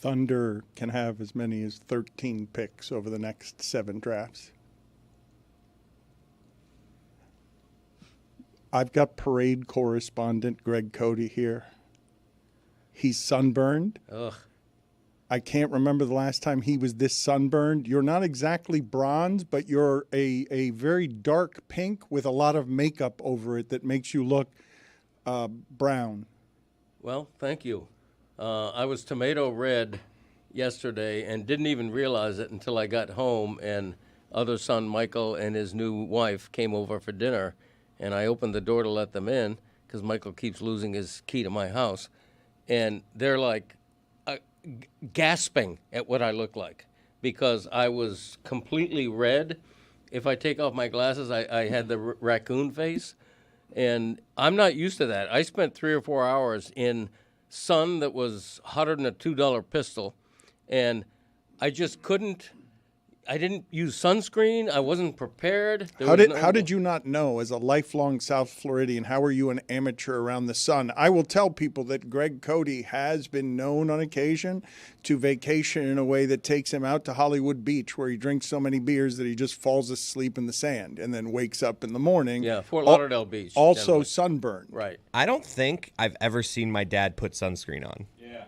Thunder can have as many as 13 picks over the next 7 drafts. I've got parade correspondent Greg Cody here. He's sunburned. Ugh. I can't remember the last time he was this sunburned. You're not exactly bronze, but you're a very dark pink with a lot of makeup over it that makes you look brown. Well, thank you. I was tomato red yesterday and didn't even realize it until I got home, and other son Michael and his new wife came over for dinner, and I opened the door to let them in because Michael keeps losing his key to my house, and they're like gasping at what I look like because I was completely red. If I take off my glasses, I had the raccoon face, and I'm not used to that. I spent 3 or 4 hours in sun that was hotter than a $2 pistol, and I just couldn't. I didn't use sunscreen. I wasn't prepared. How did you not know, as a lifelong South Floridian, how are you an amateur around the sun? I will tell people that Greg Cody has been known on occasion to vacation in a way that takes him out to Hollywood Beach, where he drinks so many beers that he just falls asleep in the sand and then wakes up in the morning. Yeah, Fort Lauderdale Beach. Also generally. sunburned. Right. I don't think I've ever seen my dad put sunscreen on. Yeah.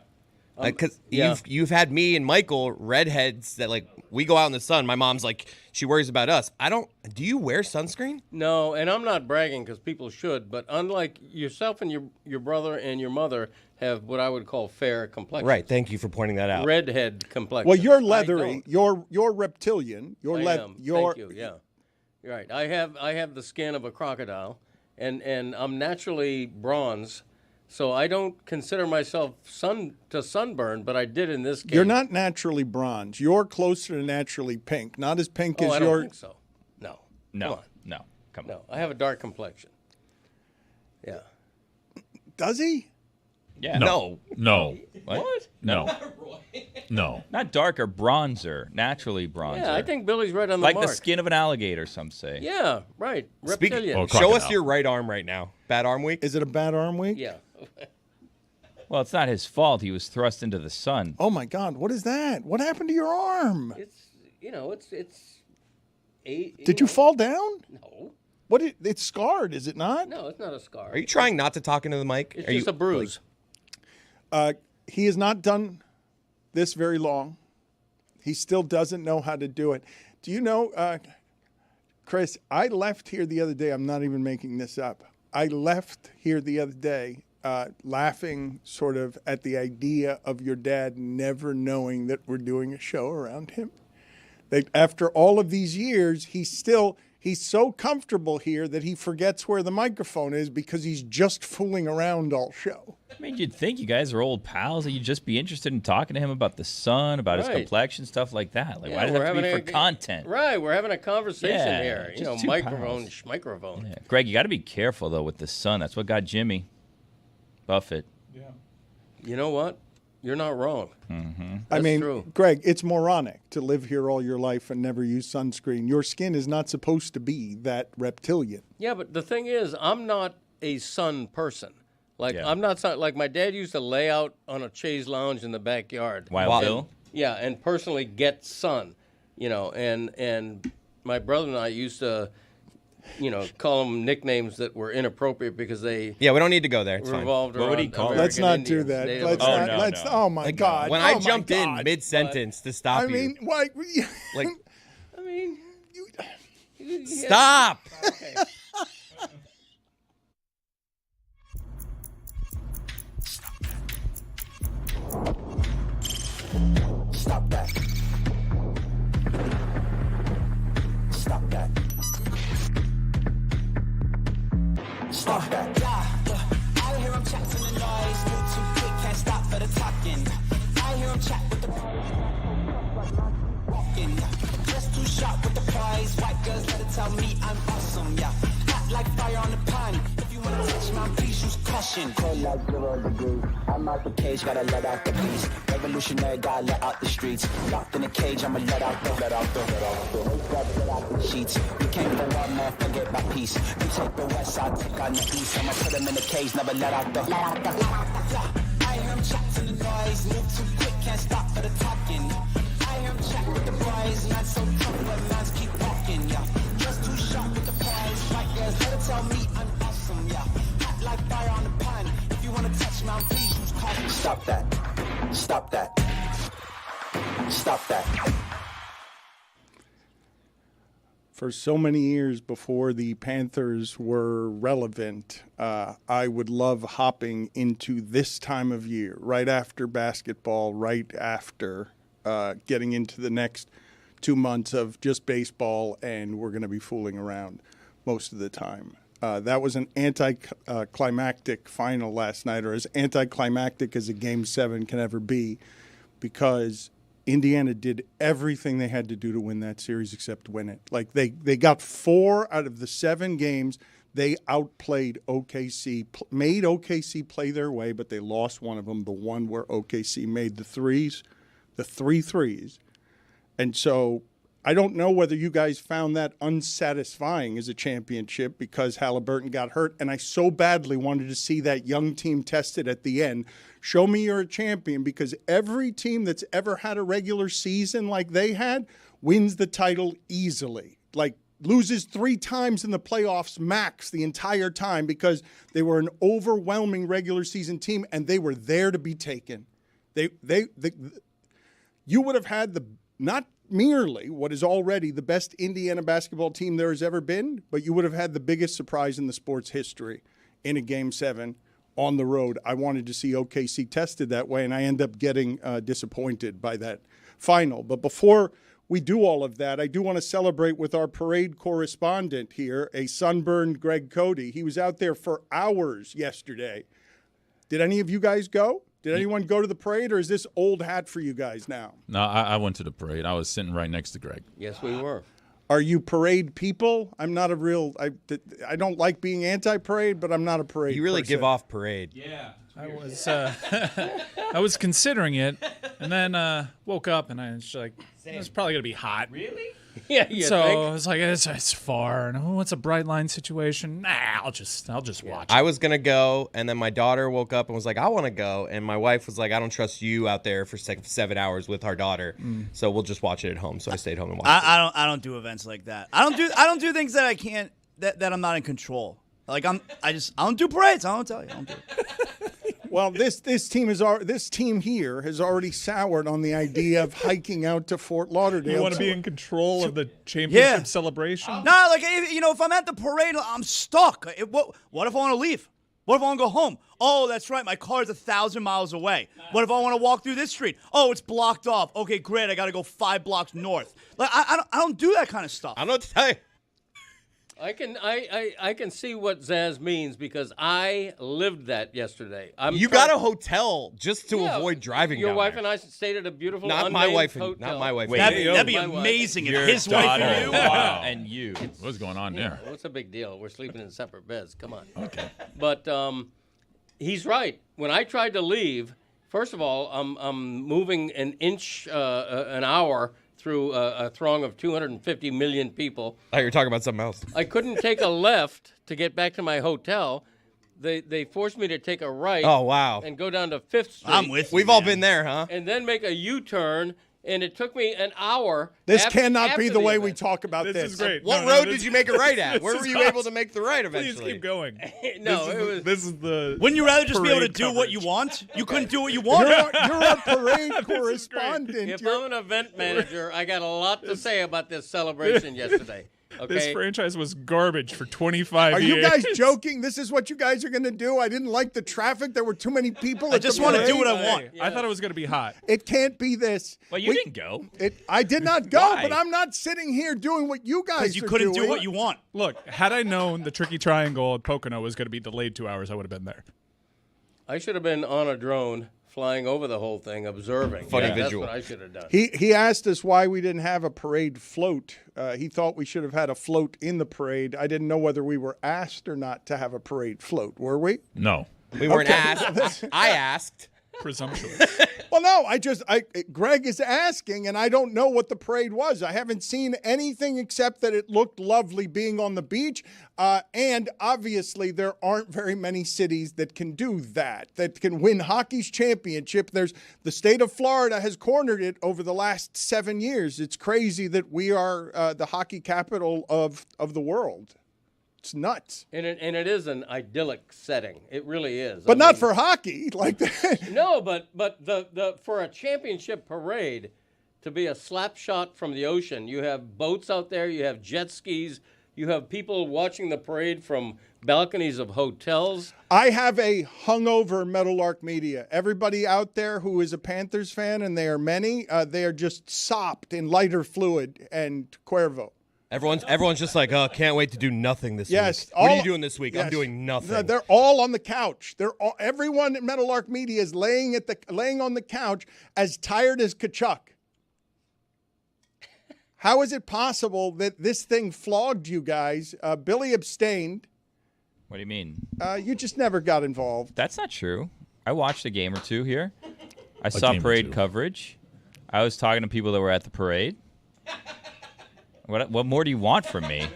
Because you've had me and Michael, redheads, that like we go out in the sun. My mom's like, she worries about us. I don't. Do you wear sunscreen? No, and I'm not bragging because people should, but unlike yourself and your brother and your mother have what I would call fair complexion. Right. Thank you for pointing that out. Redhead complexion. Well, you're leathery. You're reptilian. I am. Thank you. Yeah. You're right. I have the skin of a crocodile, and I'm naturally bronze. So I don't consider myself sunburn, but I did in this case. You're not naturally bronze. You're closer to naturally pink. Not as pink as I don't think so. No. Come on. I have a dark complexion. Yeah. Does he? Yeah. No. What? No. No. Not darker, bronzer. Naturally bronzer. Yeah, I think Billy's right on the like mark. the skin of an alligator, some say. Yeah, right. Reptilian. Show us your right arm right now. Bad arm week? Is it a bad arm week? Yeah. Well, it's not his fault. He was thrust into the sun. Oh my God! What is that? What happened to your arm? Did you fall down? No. It's scarred, is it not? No, it's not a scar. Are you trying not to talk into the mic? It's just a bruise. He has not done this very long. He still doesn't know how to do it. Do you know, Chris, I left here the other day. I'm not even making this up. I left here the other day laughing sort of at the idea of your dad never knowing that we're doing a show around him. That after all of these years, he's so comfortable here that he forgets where the microphone is because he's just fooling around all show. I mean, you'd think you guys are old pals, that you'd just be interested in talking to him about the sun, about his complexion, stuff like that. Like, why does it have to be for content? Right, we're having a conversation here. You know, just two microphone, pals. schmicrophone. Yeah. Greg, you got to be careful, though, with the sun. That's what got Jimmy Buffett. Yeah. You know what? You're not wrong. Mm-hmm. I mean, true. Greg, it's moronic to live here all your life and never use sunscreen. Your skin is not supposed to be that reptilian. Yeah, but the thing is, I'm not a sun person. Like, I'm not like my dad used to lay out on a chaise lounge in the backyard. Wild Bill? Yeah, and personally get sun, you know, and my brother and I used to, you know, call them nicknames that were inappropriate because they we don't need to go there. It's fine. revolved around What would he call it? Let's not American do Indians, that. Native Oh my God! When Oh I my jumped in God. mid-sentence to stop I mean, why? like, I mean, stop! Okay. Stop that. Stop that. Stop that. Yeah. I hear him chat to the noise. Move too quick, can't stop for the talking. I hear him chat with the walking. Just too sharp with the prize. White girls let it tell me I'm awesome. Yeah. Hot like fire on the pan. If you wanna touch my please use caution. Cold like 0 degrees. I'm out the cage, gotta let out the beast. Revolutionary, gotta let out the streets. Locked in a cage, I'ma let out the sheets. We came for one man, forget my peace. You take the west, I'll take on the east. I'ma put him in the cage, never let out the. I hear him chat to the noise, move too quick, can't stop for the talking. I hear him chat with the boys, not so tough, but mans keep walking, yeah. Just too sharp with the prize, white girls better tell me I'm awesome, yeah. Hot like fire on the pan, if you wanna touch me, please use caution. Stop that, stop that, stop that. For so many years before the Panthers were relevant, I would love hopping into this time of year, right after basketball, right after getting into the next 2 months of just baseball, and we're going to be fooling around most of the time. That was an anticlimactic final last night, or as anticlimactic as a Game 7 can ever be, because Indiana did everything they had to do to win that series except win it. Like they got 4 out of the 7 games. They outplayed OKC, made OKC play their way, but they lost one of them, the one where OKC made the 3 threes. And so I don't know whether you guys found that unsatisfying as a championship because Halliburton got hurt, and I so badly wanted to see that young team tested at the end. Show me you're a champion, because every team that's ever had a regular season like they had wins the title easily. Like loses 3 times in the playoffs max the entire time because they were an overwhelming regular season team and they were there to be taken. You would have had not merely what is already the best Indiana basketball team there has ever been, but you would have had the biggest surprise in the sport's history in a Game 7 on the road. I wanted to see OKC tested that way, and I end up getting disappointed by that final. But before we do all of that, I do want to celebrate with our parade correspondent here, a sunburned Greg Cody. He was out there for hours yesterday. Did any of you guys go? Did anyone go to the parade, or is this old hat for you guys now? No, I went to the parade. I was sitting right next to Greg. Yes, we were. Are you parade people? I'm not a real – I don't like being anti-parade, but I'm not a parade You really person. give off parade. Yeah. I was I was considering it, and then woke up, and I was like, it's probably going to be hot. Really? Yeah, you So think? I was like, it's far, and it's a bright line situation. Nah, I'll just watch. I was going to go, and then my daughter woke up and was like, I want to go. And my wife was like, I don't trust you out there for 7 hours with our daughter. So we'll just watch it at home. So I stayed home and watched it. I don't do events like that. I don't do things that I can't that I'm not in control. Like I don't do parades. I don't tell you. I don't do it. Well, this team here has already soured on the idea of hiking out to Fort Lauderdale. You want to be in control of the championship celebration? No, like if I'm at the parade, I'm stuck. What if I want to leave? What if I want to go home? Oh, that's right. My car's 1,000 miles away. What if I want to walk through this street? Oh, it's blocked off. Okay, great. I got to go 5 blocks north. Like I don't do that kind of stuff. I don't know what to tell you. I can see what Zaz means because I lived that yesterday. You got a hotel just to avoid driving. Your down wife there. and I stayed at a beautiful Not my wife. hotel. Not my wife. That'd be amazing if his wife and you. Wow. And you. What's going on there? What's a big deal? We're sleeping in separate beds. Come on. Okay. But he's right. When I tried to leave, first of all, I'm moving an inch an hour through a throng of 250 million people. Oh, you're talking about something else. I couldn't take a left to get back to my hotel. They forced me to take a right. Oh, wow. And go down to 5th Street. I'm with you. We've all been there, huh? And then make a U-turn, and it took me an hour. This after cannot be the the way we event. talk about this. This is great. What road did you make a right at? Where were you able to make the right eventually? Please keep going. No, This is the. Wouldn't you rather just be able to parade do what coverage. you want? You couldn't do what you want. You're a parade correspondent. If I'm an event manager, I got a lot to say about this celebration yesterday. Okay. This franchise was garbage for 25 Are years. you guys joking? This is what you guys are going to do? I didn't like the traffic. There were too many people. I just want to do what I want. I thought it was going to be hot. It can't be this. Well, you didn't go. I did not go, Why? but I'm not sitting here doing what you guys Because you are couldn't doing. do what you want. Look, had I known the Tricky Triangle at Pocono was going to be delayed 2 hours, I would have been there. I should have been on a drone flying over the whole thing, observing. Funny That's visual. what I should have done. He asked us why we didn't have a parade float. He thought we should have had a float in the parade. I didn't know whether we were asked or not to have a parade float. Were we? No. We weren't asked. I asked. Presumptuous. Well, no, Greg is asking, and I don't know what the parade was. I haven't seen anything except that it looked lovely being on the beach. And obviously, there aren't very many cities that can do that can win hockey's championship. The state of Florida has cornered it over the last 7 years. It's crazy that we are the hockey capital of the world. It's nuts. And it is an idyllic setting. It really is. But not for hockey like that. No, but the for a championship parade to be a slap shot from the ocean, you have boats out there, you have jet skis, you have people watching the parade from balconies of hotels. I have a hungover Meadowlark Media. Everybody out there who is a Panthers fan, and they are many, they are just sopped in lighter fluid and Cuervo. Everyone's just like, oh, can't wait to do nothing this week. Yes. What are you doing this week? Yes. I'm doing nothing. They're all on the couch. Everyone at Meadowlark Media is laying on the couch as tired as Kachuk. How is it possible that this thing flogged you guys? Billy abstained. What do you mean? You just never got involved. That's not true. I watched a game or two here. I saw parade coverage. I was talking to people that were at the parade. What more do you want from me?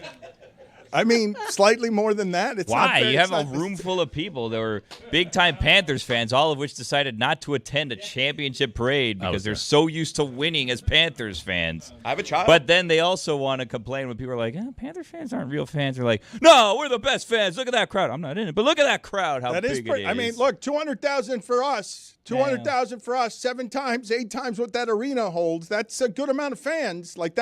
I mean, slightly more than that. It's Why? Not you have a room full of people that were big-time Panthers fans, all of which decided not to attend a championship parade because they're so used to winning as Panthers fans. I have a child. But then they also want to complain when people are like, Panther fans aren't real fans. They're like, no, we're the best fans. Look at that crowd. I'm not in it, but look at that crowd, how big it is. I mean, look, 200,000 for us. 200,000 for us, 8 times what that arena holds. That's a good amount of fans. Like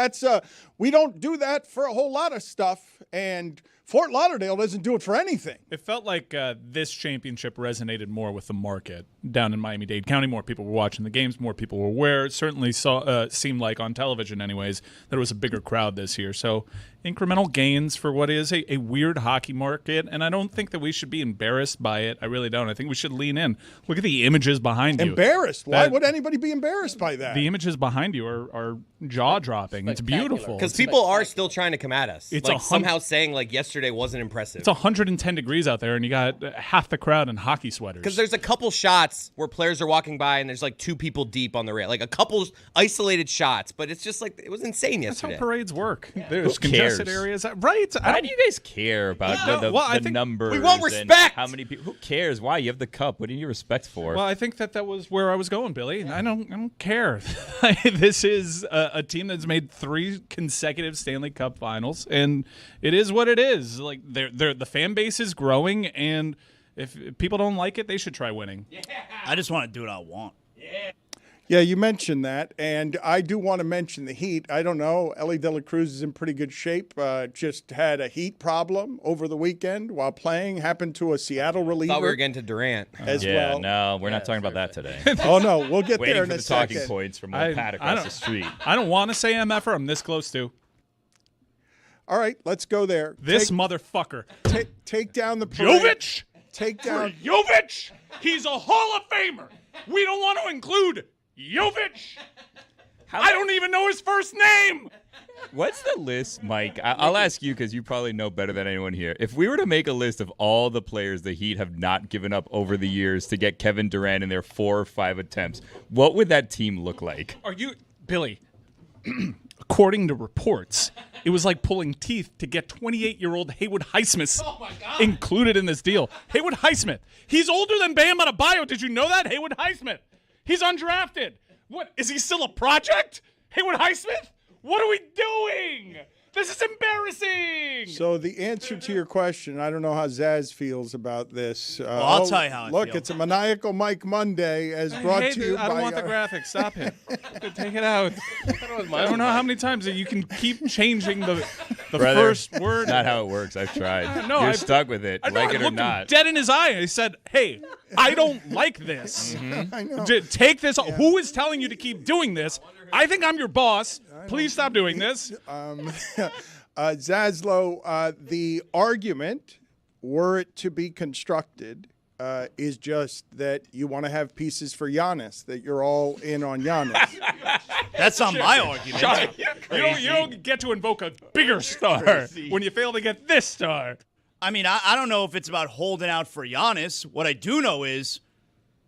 we don't do that for a whole lot of stuff, and Fort Lauderdale doesn't do it for anything. It felt like this championship resonated more with the market down in Miami-Dade County. More people were watching the games. More people were aware. It certainly seemed like on television anyways that it was a bigger crowd this year. So incremental gains for what is a weird hockey market, and I don't think that we should be embarrassed by it. I really don't. I think we should lean in. Look at the images behind you. Embarrassed? Why would anybody be embarrassed by that? The images behind you are jaw-dropping. It's beautiful. Because people are still trying to come at us. It's like somehow saying like yesterday wasn't impressive. It's 110 degrees out there, and you got half the crowd in hockey sweaters. Because there's a couple shots where players are walking by, and there's like 2 people deep on the rail. Like a couple isted shots, but it's just like it was insane yesterday. That's how parades work. There's congested areas. Right? Why do you guys care about the numbers? We want respect. How many people? Who cares? Why? You have the cup. What do you need respect for? Well, I think that was where I was going, Billy. I don't care. This is a team that's made 3 consecutive Stanley Cup Finals, and it is what it is. Like the fan base is growing, and if people don't like it, they should try winning. Yeah. I just want to do what I want. Yeah, you mentioned that, and I do want to mention the Heat. I don't know. Ellie De La Cruz is in pretty good shape. Just had a heat problem over the weekend while playing. Happened to a Seattle reliever. Thought we were getting to Durant. As well. No, we're not talking about that today. Oh, no. We'll get Waiting there in for a the second. talking points from old Pat across the street. I don't want to say MFer. I'm this close to. All right, let's go there. This motherfucker. Take down the parade. Jovic? Take down. Jovic? He's a Hall of Famer. We don't want to include Jovic. I don't even know his first name. What's the list, Mike? I'll ask you because you probably know better than anyone here. If we were to make a list of all the players the Heat have not given up over the years to get Kevin Durant in their 4 or 5 attempts, what would that team look like? Are you, Billy? According to reports, it was like pulling teeth to get 28-year-old Haywood Highsmith included in this deal. Haywood Highsmith. He's older than Bam Adebayo. Did you know that? Haywood Highsmith. He's undrafted. What? Is he still a project? Haywood Highsmith? What are we doing? This is embarrassing. So the answer to your question, I don't know how Zaz feels about this. I'll tell you how I Look, feel. it's a maniacal Mike Monday as brought to you by... I don't want the graphics. Stop it. Take it out. I don't know how many times that you can keep changing the Brother, first word. Not how it works. I've tried. No, You're stuck with it, like it or looked him not. dead in his eye. I said, hey, I don't like this. I know. Take this. Yeah. Who is telling you to keep doing this? I think I'm your boss. Please stop doing this. Zaslow, the argument, were it to be constructed, is just that you want to have pieces for Giannis, that you're all in on Giannis. That's not my argument. You don't get to invoke a bigger star when you fail to get this star. I mean, I don't know if it's about holding out for Giannis. What I do know is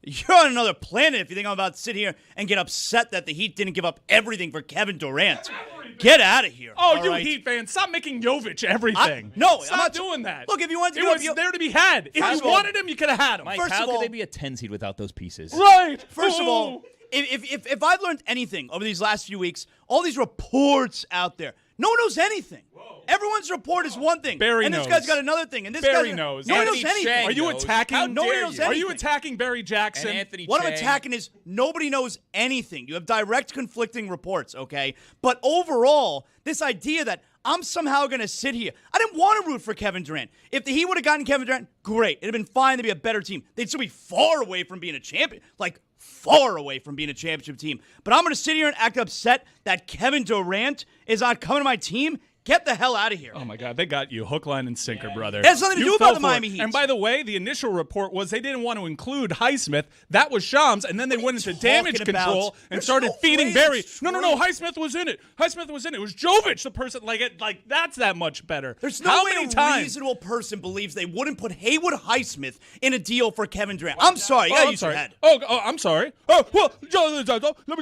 You're on another planet if you think I'm about to sit here and get upset that the Heat didn't give up everything for Kevin Durant. Get out of here. Oh, all you right? Heat fans, stop making Jovic everything. No, stop I'm not doing that. Look, if you wanted to, it was there to be had. If First you of all- wanted him, you could have had him. Mike, First how of could all- they be a 10 seed without those pieces? Right. First of all, if I've learned anything over these last few weeks, all these reports out there, no one knows anything. Everyone's report is one thing, Barry and this knows. guy's got another thing, and this Barry guy knows. No one knows Anthony anything. Chang Are you knows. attacking? How Nobody dare knows you? Are you anything. attacking Barry Jackson? And Anthony What I'm Chang. attacking is nobody knows anything. You have direct conflicting reports, okay? But overall, this idea that I'm somehow going to sit here. I didn't want to root for Kevin Durant. If the Heat would have gotten Kevin Durant, great. It'd have been fine to be a better team. They'd still be far away from being a champion. Like, far away from being a championship team. But I'm going to sit here and act upset that Kevin Durant is not coming to my team. Get the hell out of here. Oh, my God. They got you hook, line, and sinker, brother. It has nothing to You do fell about the for it. Miami Heat. And by the way, the initial report was they didn't want to include Highsmith. That was Shams. And then they went into damage talking about? control and There's started no feeding way Barry. that's No, true. Highsmith was in it. Highsmith was in it. It was Jovic, the person. Like that's that much better. There's no How way many a times? reasonable person believes they wouldn't put Haywood Highsmith in a deal for Kevin Durant. I'm sorry. You Oh, gotta I'm use your sorry. head. Oh, I'm sorry. Oh, well, let me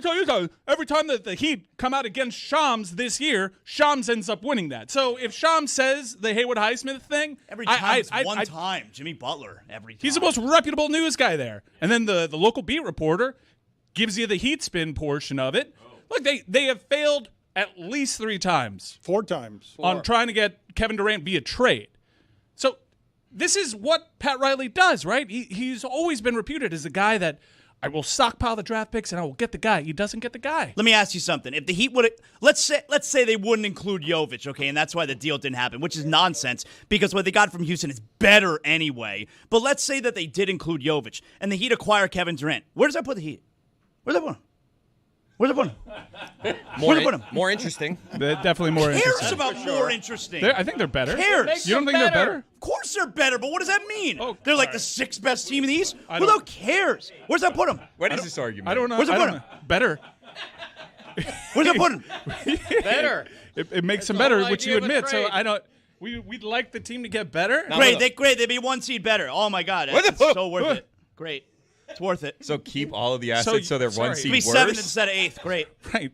tell you something. Every time that the Heat come out against Shams this year, Shams ends up winning that. So if Shams says the Haywood Highsmith thing, Every time it's one time. Jimmy Butler, every time. he's the most reputable news guy there. And then the local beat reporter gives you the Heat spin portion of it. Look, they have failed at least 3 times 4 times. on trying to get Kevin Durant via trade. So this is what Pat Riley does, right? He's always been reputed as the guy that I will stockpile the draft picks and I will get the guy. He doesn't get the guy. Let me ask you something. If the Heat would, let's say they wouldn't include Jovic, okay, and that's why the deal didn't happen, which is nonsense because what they got from Houston is better anyway. But let's say that they did include Jovic and the Heat acquire Kevin Durant. Where does that put the Heat? Where's that put him? Where's that put him? Where's that put him? More interesting. They're definitely more Cares interesting. about more interesting. I think they're better. Cares. You don't think they're better? Of course they're better, but what does that mean? Oh, they're like all the right. 6th best team in the East? I Who don't- the cares? Where's that put him? What is this argument? I don't know. Where's it I put don't him? know. Better. Where's that put him? Better. It makes them the better, whole which you idea of a admit. So trade. I don't. We'd like the team to get better. Great. They'd be 1 seed better. Oh my God, that's so worth it. Great, it's worth it. So keep all of the assets so they're sorry. one It'd seed Be worse? 7th instead of 8th. Great. Right.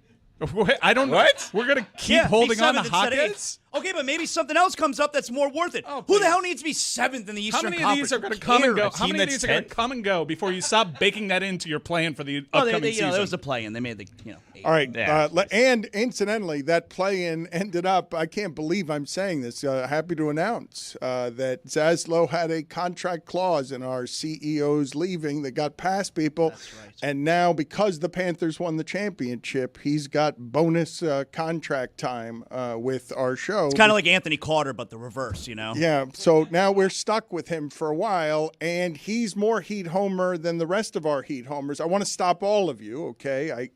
I don't know. What? We're gonna keep Yeah, be holding on to 7th instead of 8th. Hawkins. Okay, but maybe something else comes up that's more worth it. Oh, Who the please. hell needs to be 7th in the How Eastern many Conference? of these are going to Who come and go? cares? How many of that's these are going to 10th? come and go before you stop baking that into your plan for the Oh, upcoming there season? was a play-in. They made the 8. All right. Yeah. And incidentally, that play-in ended up, I can't believe I'm saying this, happy to announce that Zaslow had a contract clause in our CEO's leaving that got past people. That's right. And now, because the Panthers won the championship, he's got bonus contract time with our show. It's kind of like Anthony Carter, but the reverse, you know? Yeah, so now we're stuck with him for a while, and he's more Heat homer than the rest of our Heat homers. I want to stop all of you, okay?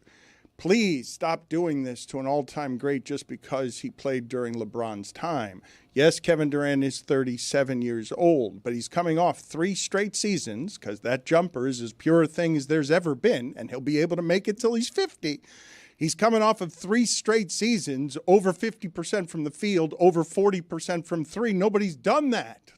Please stop doing this to an all-time great just because he played during LeBron's time. Yes, Kevin Durant is 37 years old, but he's coming off 3 straight seasons because that jumper is as pure a thing as there's ever been, and he'll be able to make it till he's 50. He's coming off of 3 straight seasons, over 50% from the field, over 40% from 3. Nobody's done that.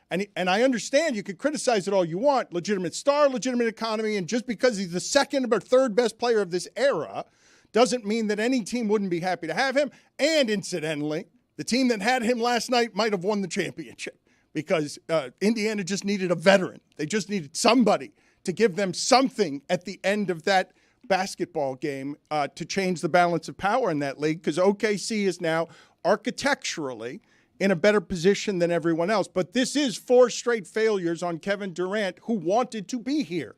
And I understand you could criticize it all you want. Legitimate star, legitimate economy, and just because he's the 2nd or 3rd best player of this era doesn't mean that any team wouldn't be happy to have him. And incidentally, the team that had him last night might have won the championship because Indiana just needed a veteran. They just needed somebody to give them something at the end of that basketball game to change the balance of power in that league because OKC is now architecturally in a better position than everyone else. But this is 4 straight failures on Kevin Durant, who wanted to be here.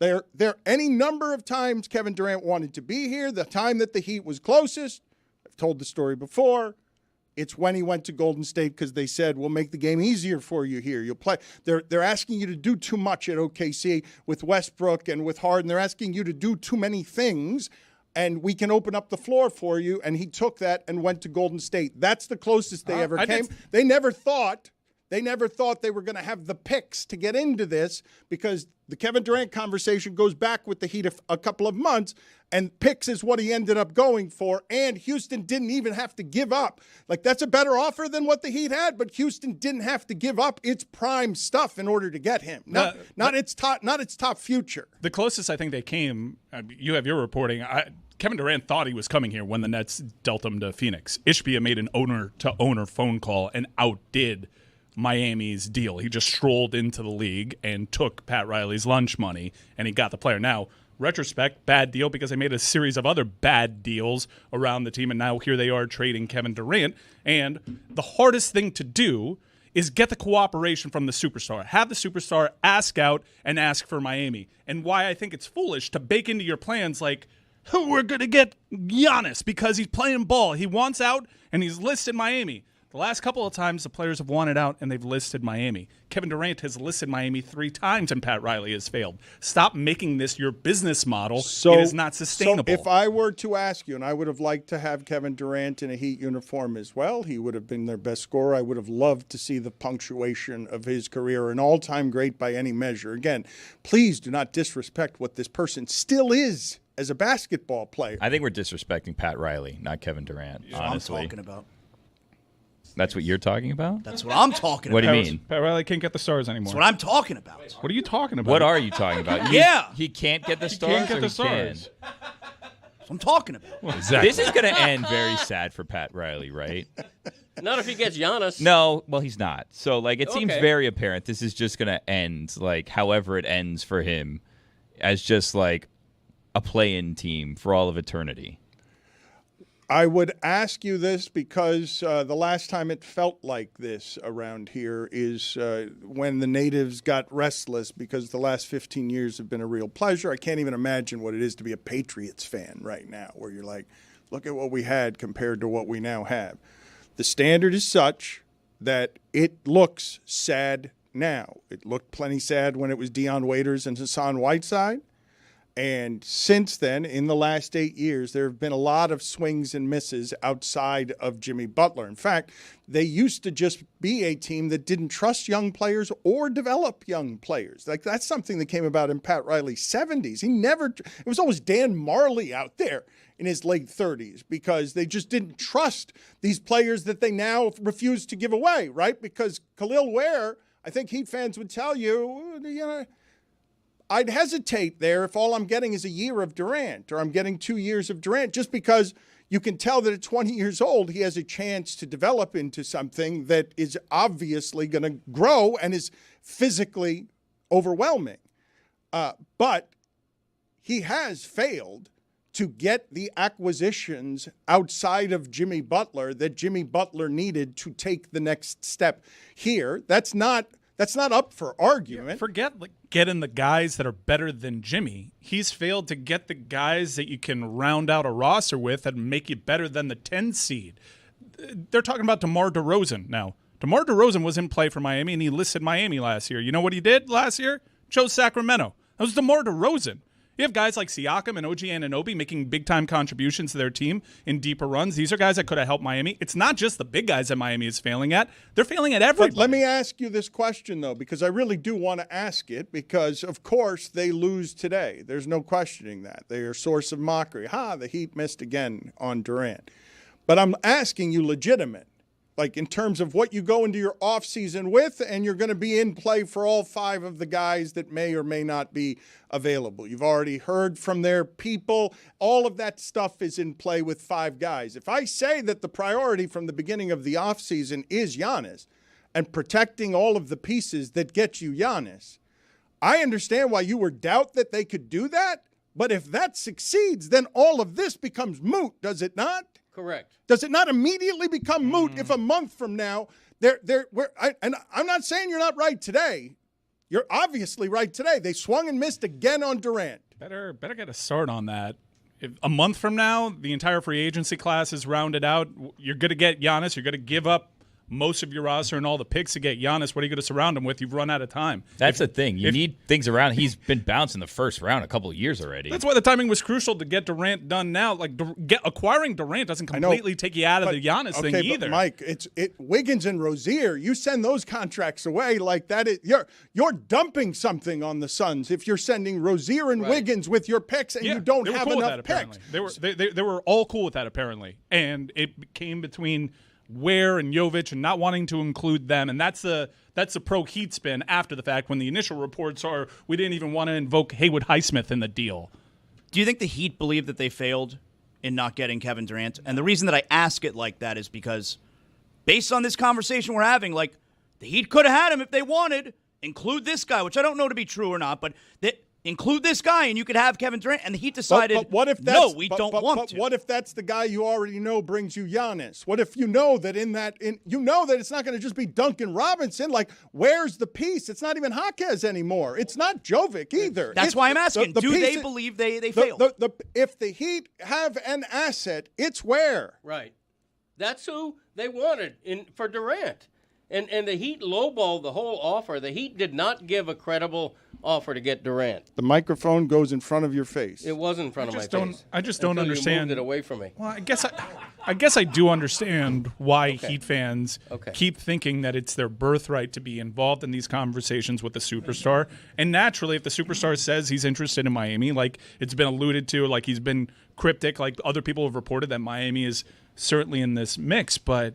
There any number of times Kevin Durant wanted to be here. The time that the Heat was closest, I've told the story before, it's when he went to Golden State because they said, we'll make the game easier for you here. You'll play. They're asking you to do too much at OKC with Westbrook and with Harden. They're asking you to do too many things, and we can open up the floor for you. And he took that and went to Golden State. That's the closest they ever came. They never thought They never thought they were going to have the picks to get into this because the Kevin Durant conversation goes back with the Heat a couple of months, and picks is what he ended up going for, and Houston didn't even have to give up. Like, that's a better offer than what the Heat had, but Houston didn't have to give up its prime stuff in order to get him. Not its top future. The closest I think they came, you have your reporting, Kevin Durant thought he was coming here when the Nets dealt him to Phoenix. Ishbia made an owner-to-owner phone call and outdid Miami's deal. He just strolled into the league and took Pat Riley's lunch money, and he got the player. Now, retrospect, bad deal because they made a series of other bad deals around the team, and now here they are trading Kevin Durant. And the hardest thing to do is get the cooperation from the superstar. Have the superstar ask out and ask for Miami. And why I think it's foolish to bake into your plans like, we're going to get Giannis because he's playing ball. He wants out, and he's listed Miami. The last couple of times the players have wanted out, and they've listed Miami. Kevin Durant has listed Miami 3 times, and Pat Riley has failed. Stop making this your business model. It is not sustainable. So if I were to ask you, and I would have liked to have Kevin Durant in a Heat uniform as well, he would have been their best scorer. I would have loved to see the punctuation of his career, an all-time great by any measure. Again, please do not disrespect what this person still is as a basketball player. I think we're disrespecting Pat Riley, not Kevin Durant, honestly. That's what I'm talking about. That's what you're talking about? That's what I'm talking What about. do you mean? Pat Riley can't get the stars anymore. That's what I'm talking about. What are you talking about? What are you talking about? Yeah. He can't get the stars can't get or the he can? stars. That's what I'm talking about. Exactly. This is going to end very sad for Pat Riley, right? Not if he gets Giannis. No, well, he's not. So, like, it seems Okay. very apparent this is just going to end, like, however it ends for him, as just, like, a play-in team for all of eternity. I would ask you this because the last time it felt like this around here is when the natives got restless because the last 15 years have been a real pleasure. I can't even imagine what it is to be a Patriots fan right now, where you're like, look at what we had compared to what we now have. The standard is such that it looks sad now. It looked plenty sad when it was Deion Waiters and Hassan Whiteside. And since then, in the last 8 years, there have been a lot of swings and misses outside of Jimmy Butler. In fact, they used to just be a team that didn't trust young players or develop young players. Like, that's something that came about in Pat Riley's 70s. It was always Dan Marley out there in his late 30s because they just didn't trust these players that they now refuse to give away, right? Because Khalil Ware, I think Heat fans would tell you, I'd hesitate there if all I'm getting is a year of Durant or I'm getting 2 years of Durant, just because you can tell that at 20 years old, he has a chance to develop into something that is obviously going to grow and is physically overwhelming. But he has failed to get the acquisitions outside of Jimmy Butler that Jimmy Butler needed to take the next step here. That's not up for argument. Forget getting the guys that are better than Jimmy. He's failed to get the guys that you can round out a roster with and make you better than the 10 seed. They're talking about DeMar DeRozan now. DeMar DeRozan was in play for Miami, and he listed Miami last year. You know what he did last year? Chose Sacramento. That was DeMar DeRozan. You have guys like Siakam and OG Anunoby making big-time contributions to their team in deeper runs. These are guys that could have helped Miami. It's not just the big guys that Miami is failing at. They're failing at everybody. But let me ask you this question, though, because I really do want to ask it, because, of course, they lose today. There's no questioning that. They are a source of mockery. The Heat missed again on Durant. But I'm asking you legitimate, like in terms of what you go into your offseason with, and you're going to be in play for all 5 of the guys that may or may not be available. You've already heard from their people. All of that stuff is in play with 5 guys. If I say that the priority from the beginning of the offseason is Giannis and protecting all of the pieces that get you Giannis, I understand why you would doubt that they could do that. But if that succeeds, then all of this becomes moot, does it not? Correct. Does it not immediately become moot if a month from now and I'm not saying you're not right today. You're obviously right today. They swung and missed again on Durant. Better get a start on that. If a month from now, the entire free agency class is rounded out. You're going to get Giannis. You're going to give up most of your roster and all the picks to get Giannis. What are you going to surround him with? You've run out of time. That's the thing. You need things around. He's been bounced in the first round a couple of years already. That's why the timing was crucial to get Durant done now. Like acquiring Durant doesn't completely take you out of the Giannis thing either. But Mike, Wiggins and Rozier. You send those contracts away like that. You're dumping something on the Suns if you're sending Rozier and Wiggins with your picks and you don't have enough picks. They were all cool with that apparently, and it came between Ware and Jovic and not wanting to include them, and that's the pro Heat spin after the fact when the initial reports are we didn't even want to invoke Haywood Highsmith in the deal. Do you think the Heat believe that they failed in not getting Kevin Durant? And the reason that I ask it like that is because based on this conversation we're having, like the Heat could have had him if they wanted, include this guy, which I don't know to be true or not, but include this guy and you could have Kevin Durant, and the Heat decided, but what if that's, no, we don't want to. What if that's the guy you already know brings you Giannis? What if you know that you know that it's not going to just be Duncan Robinson? Like, where's the piece? It's not even Jaquez anymore. It's not Jovic either. That's why I'm asking. Do they believe they failed? If the Heat have an asset, it's Ware. Right. That's who they wanted for Durant. And the Heat lowballed the whole offer. The Heat did not give a credible offer to get Durant. The microphone goes in front of your face. It was in front of my face. I just don't understand. You moved it away from me. Well, I guess I do understand why Heat fans keep thinking that it's their birthright to be involved in these conversations with the superstar. And naturally, if the superstar says he's interested in Miami, like it's been alluded to, like he's been cryptic, like other people have reported that Miami is certainly in this mix, but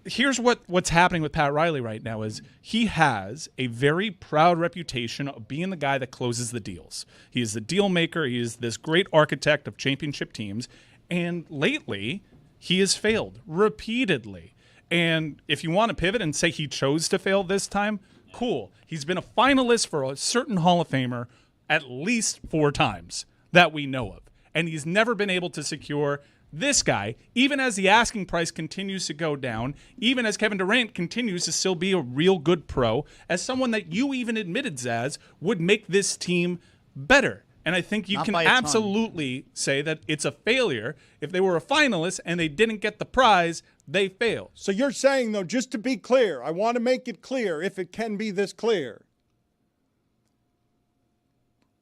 here's what's happening with Pat Riley right now is he has a very proud reputation of being the guy that closes the deals. He is the deal maker. He is this great architect of championship teams. And lately, he has failed repeatedly. And if you want to pivot and say he chose to fail this time, cool. He's been a finalist for a certain Hall of Famer at least 4 times that we know of. And he's never been able to secure this guy, even as the asking price continues to go down, even as Kevin Durant continues to still be a real good pro, as someone that you even admitted, Zaz, would make this team better. And I think you can absolutely say that it's a failure. If they were a finalist and they didn't get the prize, they failed. So you're saying, though, just to be clear, I want to make it clear, if it can be this clear.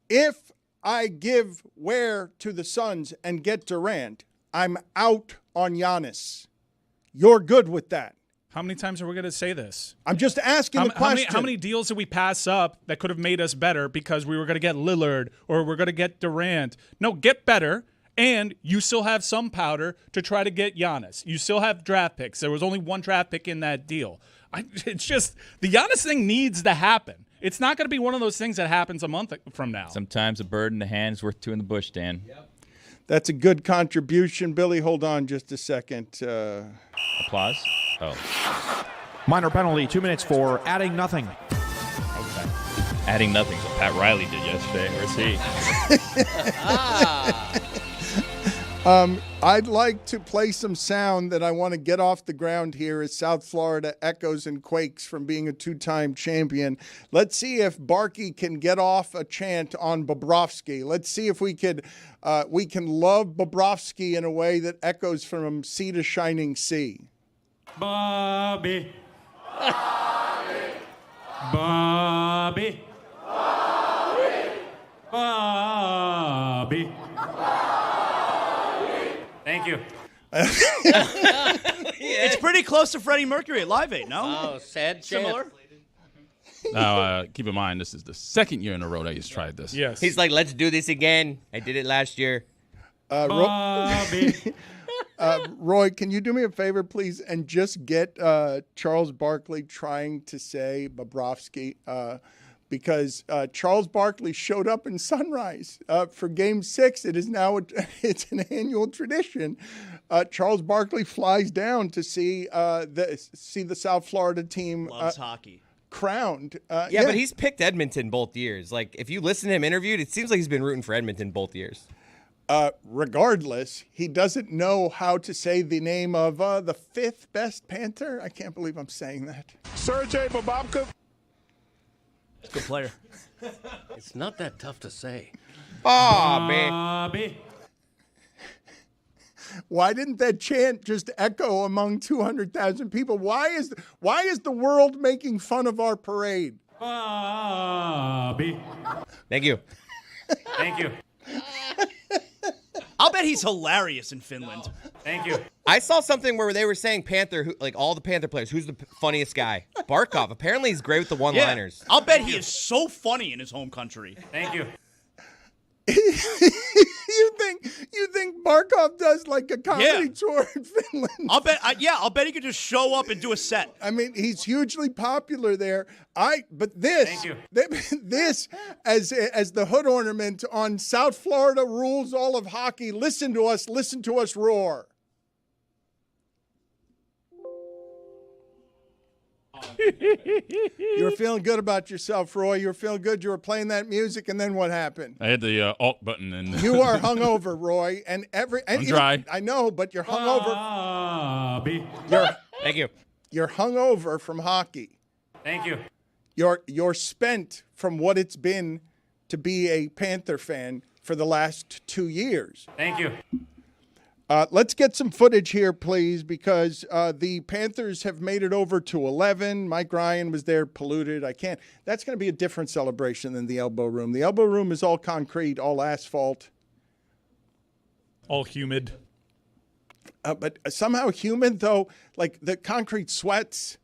If I give Ware to the Suns and get Durant, I'm out on Giannis. You're good with that. How many times are we going to say this? I'm just asking the question. How many deals did we pass up that could have made us better because we were going to get Lillard or we're going to get Durant? No, get better, and you still have some powder to try to get Giannis. You still have draft picks. There was only 1 draft pick in that deal. It's just the Giannis thing needs to happen. It's not going to be one of those things that happens a month from now. Sometimes a bird in the hand is worth 2 in the bush, Dan. Yep. That's a good contribution. Billy, hold on just a second. Applause? Oh. Minor penalty, 2 minutes for adding nothing. Okay. Adding nothing is what Pat Riley did yesterday. Where's he? I'd like to play some sound that I want to get off the ground here as South Florida echoes and quakes from being a 2-time champion. Let's see if Barkey can get off a chant on Bobrovsky. Let's see if we can love Bobrovsky in a way that echoes from sea to shining sea. Bobby. Bobby. Bobby. Bobby. Thank you. It's pretty close to Freddie Mercury at Live Aid, no? Oh, sad Similar? Now, keep in mind, this is the 2nd year in a row that he's tried this. Yes. He's like, let's do this again. I did it last year. Bobby. Roy, can you do me a favor, please, and just get Charles Barkley trying to say Bobrovsky? Because Charles Barkley showed up in Sunrise for Game 6. It is now it's an annual tradition. Charles Barkley flies down to see the South Florida team. Loves hockey. Crowned. Yeah, but he's picked Edmonton both years. Like, if you listen to him interviewed, it seems like he's been rooting for Edmonton both years. Regardless, he doesn't know how to say the name of the 5th best Panther. I can't believe I'm saying that. Sergei Bobrovsky. Good player. It's not that tough to say. Bobby. Why didn't that chant just echo among 200,000 people? Why is the world making fun of our parade? Bobby. Thank you. Thank you. I'll bet he's hilarious in Finland. Thank you. I saw something where they were saying Panther, like all the Panther players, who's the funniest guy? Barkov. Apparently he's great with the one-liners. I'll bet he is so funny in his home country. Thank you. You think Barkov does like a comedy tour in Finland? I'll bet he could just show up and do a set. I mean, he's hugely popular there. But this, Thank you. This as the hood ornament on South Florida rules all of hockey. Listen to us roar. You were feeling good about yourself, Roy. You were feeling good. You were playing that music, and then what happened? I had the alt button, and You are hungover, Roy, and I'm dry. I know, but you're hungover. Bobby. Thank you. You're hungover from hockey. Thank you. You're spent from what it's been to be a Panther fan for the last 2 years. Thank you. Let's get some footage here, please, because the Panthers have made it over to 11. Mike Ryan was there, polluted. That's going to be a different celebration than the Elbow Room. The Elbow Room is all concrete, all asphalt. All humid. But somehow humid, though, like the concrete sweats,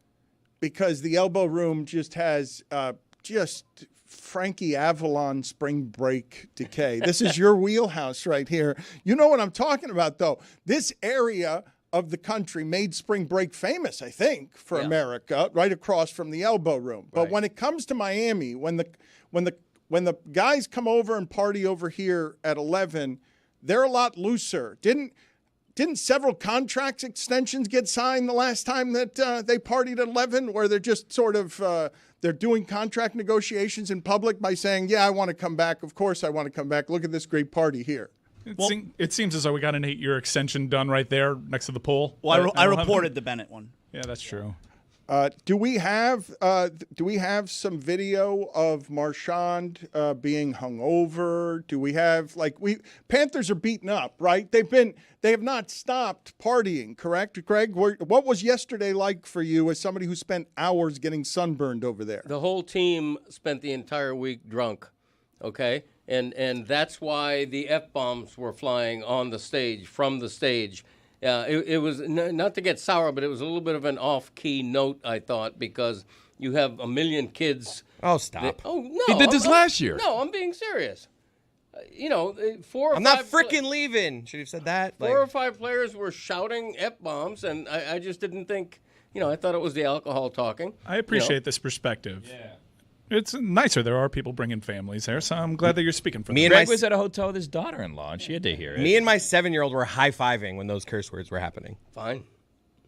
because the Elbow Room just has just Frankie Avalon spring break decay. This is your wheelhouse right here. You know what I'm talking about, though. This area of the country made spring break famous, I think, for America, right across from the Elbow Room. But when it comes to Miami, when the guys come over and party over here at 11, they're a lot looser. Didn't several contract extensions get signed the last time that they partied at 11, where they're just sort of they're doing contract negotiations in public by saying, yeah, I want to come back. Of course I want to come back. Look at this great party here. It seems as though we got an 8-year extension done right there next to the pool. Well, I reported the Bennett one. Yeah, that's true. Do we have some video of Marchand being hungover? Do we have Panthers are beaten up, right? They have not stopped partying, correct, Greg? What was yesterday like for you as somebody who spent hours getting sunburned over there? The whole team spent the entire week drunk, okay? And that's why the F-bombs were flying on the stage, from the stage. It was not to get sour, but it was a little bit of an off-key note, I thought, because you have a million kids. Oh, stop. No. He did this last year. No, I'm being serious. 4 or I'm 5 not freaking leaving. Should have said that. 4 or 5 players were shouting F-bombs, and I just didn't think, I thought it was the alcohol talking. I appreciate this perspective. Yeah. It's nicer. There are people bringing families there, so I'm glad that you're speaking for them. Greg was at a hotel with his daughter-in-law, and she had to hear it. Me and my 7-year-old were high-fiving when those curse words were happening. Fine.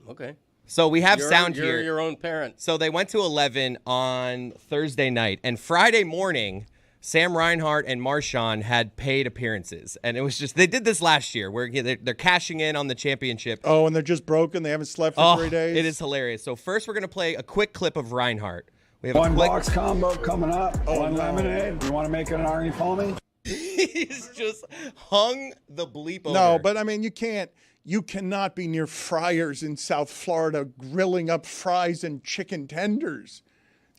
Okay. So we have sound here. here. You're your own parent. So they went to 11 on Thursday night, and Friday morning, Sam Reinhart and Marchand had paid appearances. And it was just, they did this last year, where they're cashing in on the championship. Oh, and they're just broken? They haven't slept for 3 days? It is hilarious. So first we're going to play a quick clip of Reinhart. We have One box combo coming up. One lemonade. You want to make it an Arnie Palmy? He's just hung the bleep over. No, but I mean, you cannot be near Friars in South Florida grilling up fries and chicken tenders.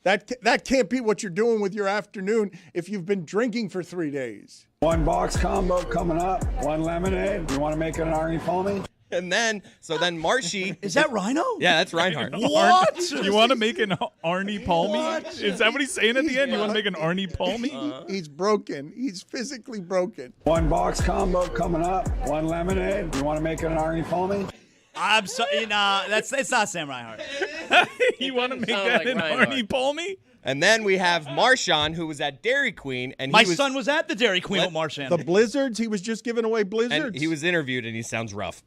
That can't be what you're doing with your afternoon if you've been drinking for 3 days. One box combo coming up. One lemonade. You want to make it an Arnie Palmy? And then Marshy. Is that Rhino? Yeah, that's Reinhardt. What? You want to make an Arnie Palmy? What? Is that what he's saying at the end? You want to make an Arnie Palmy? He's broken. He's physically broken. One box combo coming up. One lemonade. You want to make it an Arnie Palmy? I'm sorry. It's not Sam Reinhart. You want to make sound that like an Reinhardt. Arnie Palmy? And then we have Marchand, who was at Dairy Queen, and My son was at the Dairy Queen with Marchand. The Blizzards, he was just giving away Blizzards. and he was interviewed, and he sounds rough.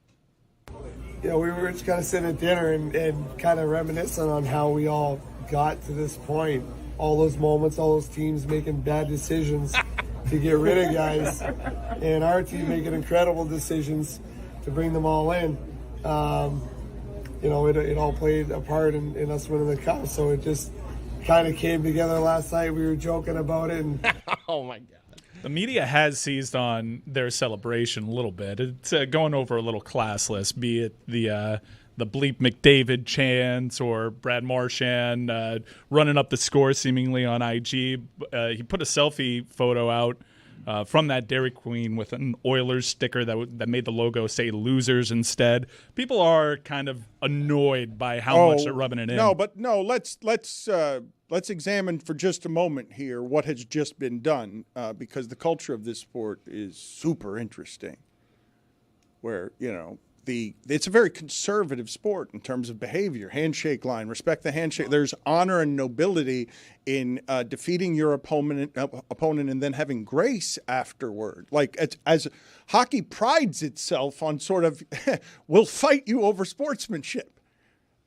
Yeah, we were just kind of sitting at dinner and kind of reminiscing on how we all got to this point. All those moments, all those teams making bad decisions to get rid of guys, and our team making incredible decisions to bring them all in. It all played a part in us winning the cup, so it just kind of came together last night. We were joking about it. And Oh, my God. The media has seized on their celebration a little bit. It's going over a little classless, be it the Bleep McDavid chants or Brad Marchand running up the score seemingly on IG. He put a selfie photo out from that Dairy Queen with an Oilers sticker that made the logo say losers instead. People are kind of annoyed by how much they're rubbing it in. Let's examine for just a moment here what has just been done, because the culture of this sport is super interesting. Where, it's a very conservative sport in terms of behavior, handshake line, respect the handshake. There's honor and nobility in defeating your opponent and then having grace afterward. Like as hockey prides itself on sort of, we'll fight you over sportsmanship.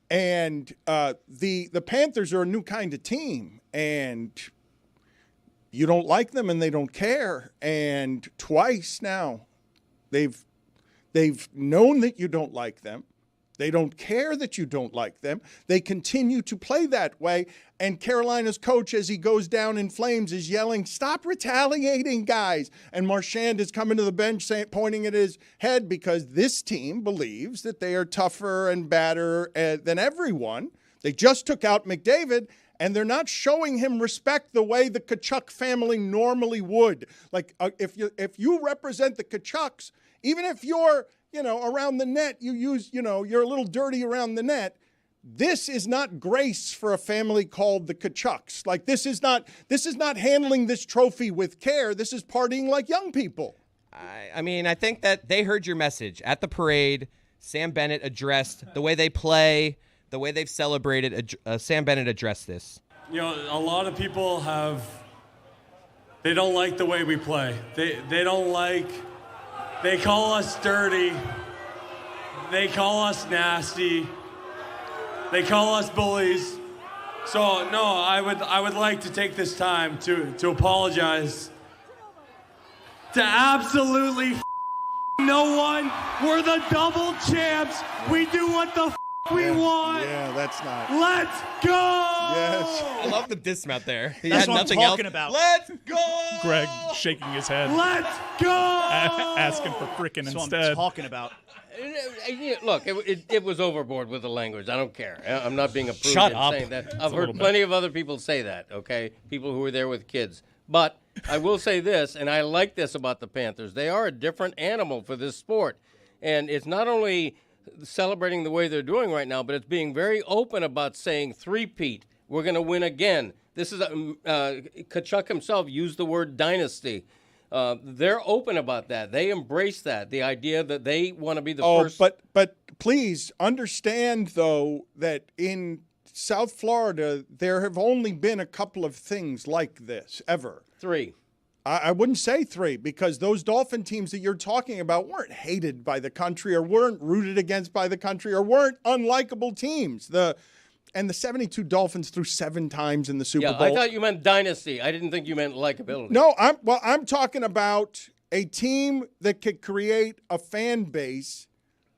And the Panthers are a new kind of team, and you don't like them and they don't care. And twice now they've known that you don't like them. They don't care that you don't like them. They continue to play that way. And Carolina's coach, as he goes down in flames, is yelling, "Stop retaliating, guys." And Marchand is coming to the bench pointing at his head because this team believes that they are tougher and badder than everyone. They just took out McDavid, and they're not showing him respect the way the Tkachuk family normally would. Like, if you represent the Tkachuks, even if you're, around the net, you're a little dirty around the net. This is not grace for a family called the Tkachuks. Like, this is not handling this trophy with care. This is partying like young people. I think that they heard your message at the parade. Sam Bennett addressed the way they play, the way they've celebrated. Sam Bennett addressed this. A lot of people they don't like the way we play. They don't like. They call us dirty. They call us nasty. They call us bullies. So no, I would like to take this time to apologize to absolutely no one. We're the double champs. We do what the we want. Yeah, that's not. Let's go. Yes. I love the dismount there. That's what I'm talking about. Let's go. Greg shaking his head. Let's go. Asking for frickin' That's instead. what I'm talking about. Look, it was overboard with the language. I don't care. I'm not being a prude Shut in up. saying that. I've heard plenty of other people say that, okay? People who were there with kids. But I will say this, and I like this about the Panthers. They are a different animal for this sport. And it's not only celebrating the way they're doing right now, but it's being very open about saying three-peat. We're going to win again. This is Tkachuk himself used the word dynasty. They're open about that. They embrace that, the idea that they want to be the first. But please understand, though, that in South Florida, there have only been a couple of things like this ever. 3. I wouldn't say 3, because those Dolphin teams that you're talking about weren't hated by the country or weren't rooted against by the country or weren't unlikable teams. And the 72 Dolphins threw 7 times in the Super Bowl. I thought you meant dynasty. I didn't think you meant likability. No, I'm talking about a team that could create a fan base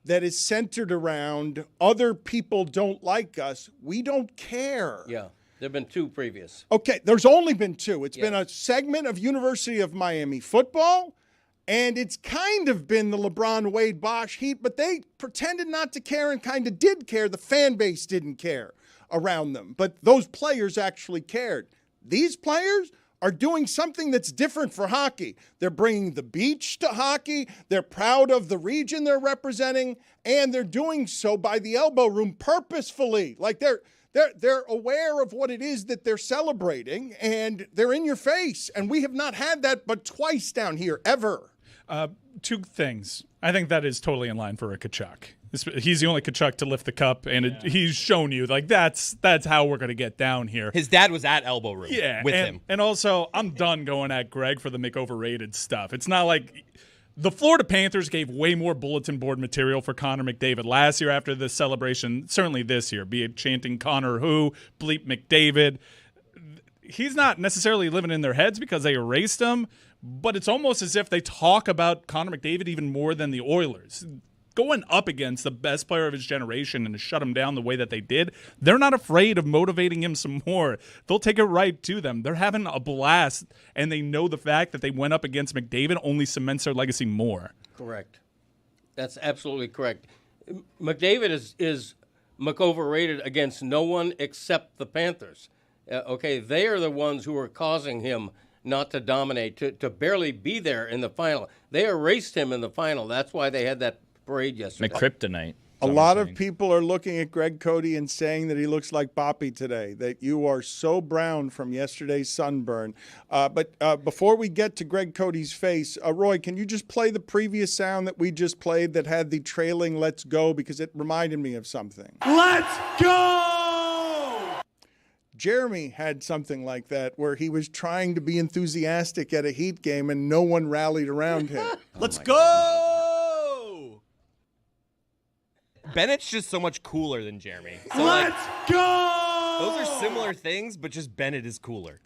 that is centered around other people don't like us. We don't care. Yeah. There have been 2 previous. Okay, there's only been 2. It's been a segment of University of Miami football, and it's kind of been the LeBron Wade Bosch Heat, but they pretended not to care and kind of did care. The fan base didn't care around them, but those players actually cared. These players are doing something that's different for hockey. They're bringing the beach to hockey. They're proud of the region they're representing, and they're doing so by the elbow room purposefully. Like they're aware of what it is that they're celebrating, and they're in your face. And we have not had that but twice down here, ever. 2 things. I think that is totally in line for a Tkachuk. He's the only Tkachuk to lift the cup, and he's shown you, like, that's how we're going to get down here. His dad was at elbow room with him. And also, I'm done going at Greg for the make overrated stuff. It's not like the Florida Panthers gave way more bulletin board material for Connor McDavid last year after the celebration, certainly this year, be it chanting Connor who, bleep McDavid. He's not necessarily living in their heads because they erased him, but it's almost as if they talk about Connor McDavid even more than the Oilers. going up against the best player of his generation and to shut him down the way that they did, they're not afraid of motivating him some more. They'll take it right to them. They're having a blast, and they know the fact that they went up against McDavid only cements their legacy more. Correct. That's absolutely correct. McDavid is McOverrated against no one except the Panthers. Okay, they are the ones who are causing him not to dominate, to barely be there in the final. They erased him in the final. That's why they had that parade yesterday. McKryptonite. A lot of people are looking at Greg Cody and saying that he looks like Boppy today, that you are so brown from yesterday's sunburn. But before we get to Greg Cody's face, Roy, can you just play the previous sound that we just played that had the trailing "Let's Go," because it reminded me of something. Let's go! Jeremy had something like that where he was trying to be enthusiastic at a Heat game and no one rallied around him. Let's go! Bennett's just so much cooler than Jeremy. So, Let's go! Those are similar things, but just Bennett is cooler.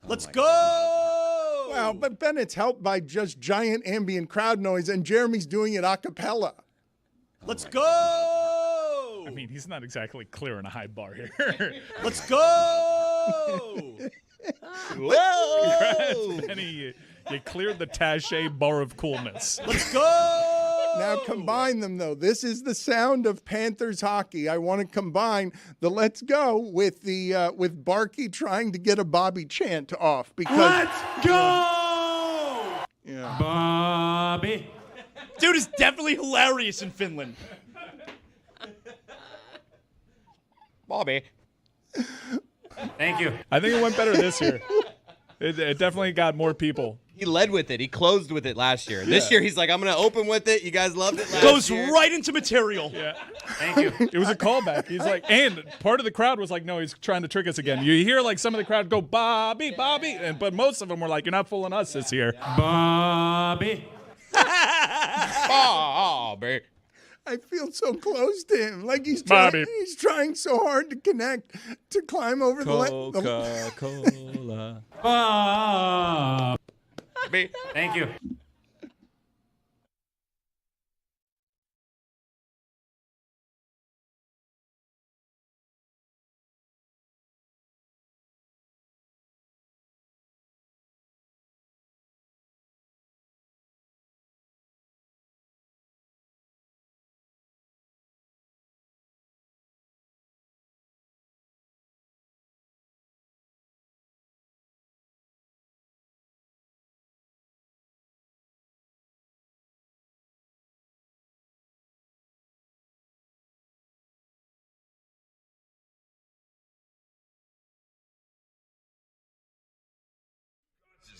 Let's go! Wow, but Bennett's helped by just giant ambient crowd noise, and Jeremy's doing it a cappella. Let's go! I mean, he's not exactly clearing a high bar here. Let's go! Whoa! Congrats, Benny. You cleared the Taché bar of coolness. Let's go! Now combine them, though. This is the sound of Panthers hockey. I want to combine the "Let's Go" with the with Barkey trying to get a Bobby chant off because Let's go! Yeah. Bobby. Dude is definitely hilarious in Finland. Bobby. Thank you. I think it went better this year. It definitely got more people. He led with it. He closed with it last year. This year, he's like, I'm going to open with it. You guys loved it last Goes year. right into material. Yeah. Thank you. It was a callback. He's like, and part of the crowd was like, no, he's trying to trick us again. You hear like some of the crowd go, Bobby, Bobby. But most of them were like, you're not fooling us this year. Bobby. Bobby. I feel so close to him. Like he's trying so hard to connect, to climb over Coca-Cola. Bobby. Thank you.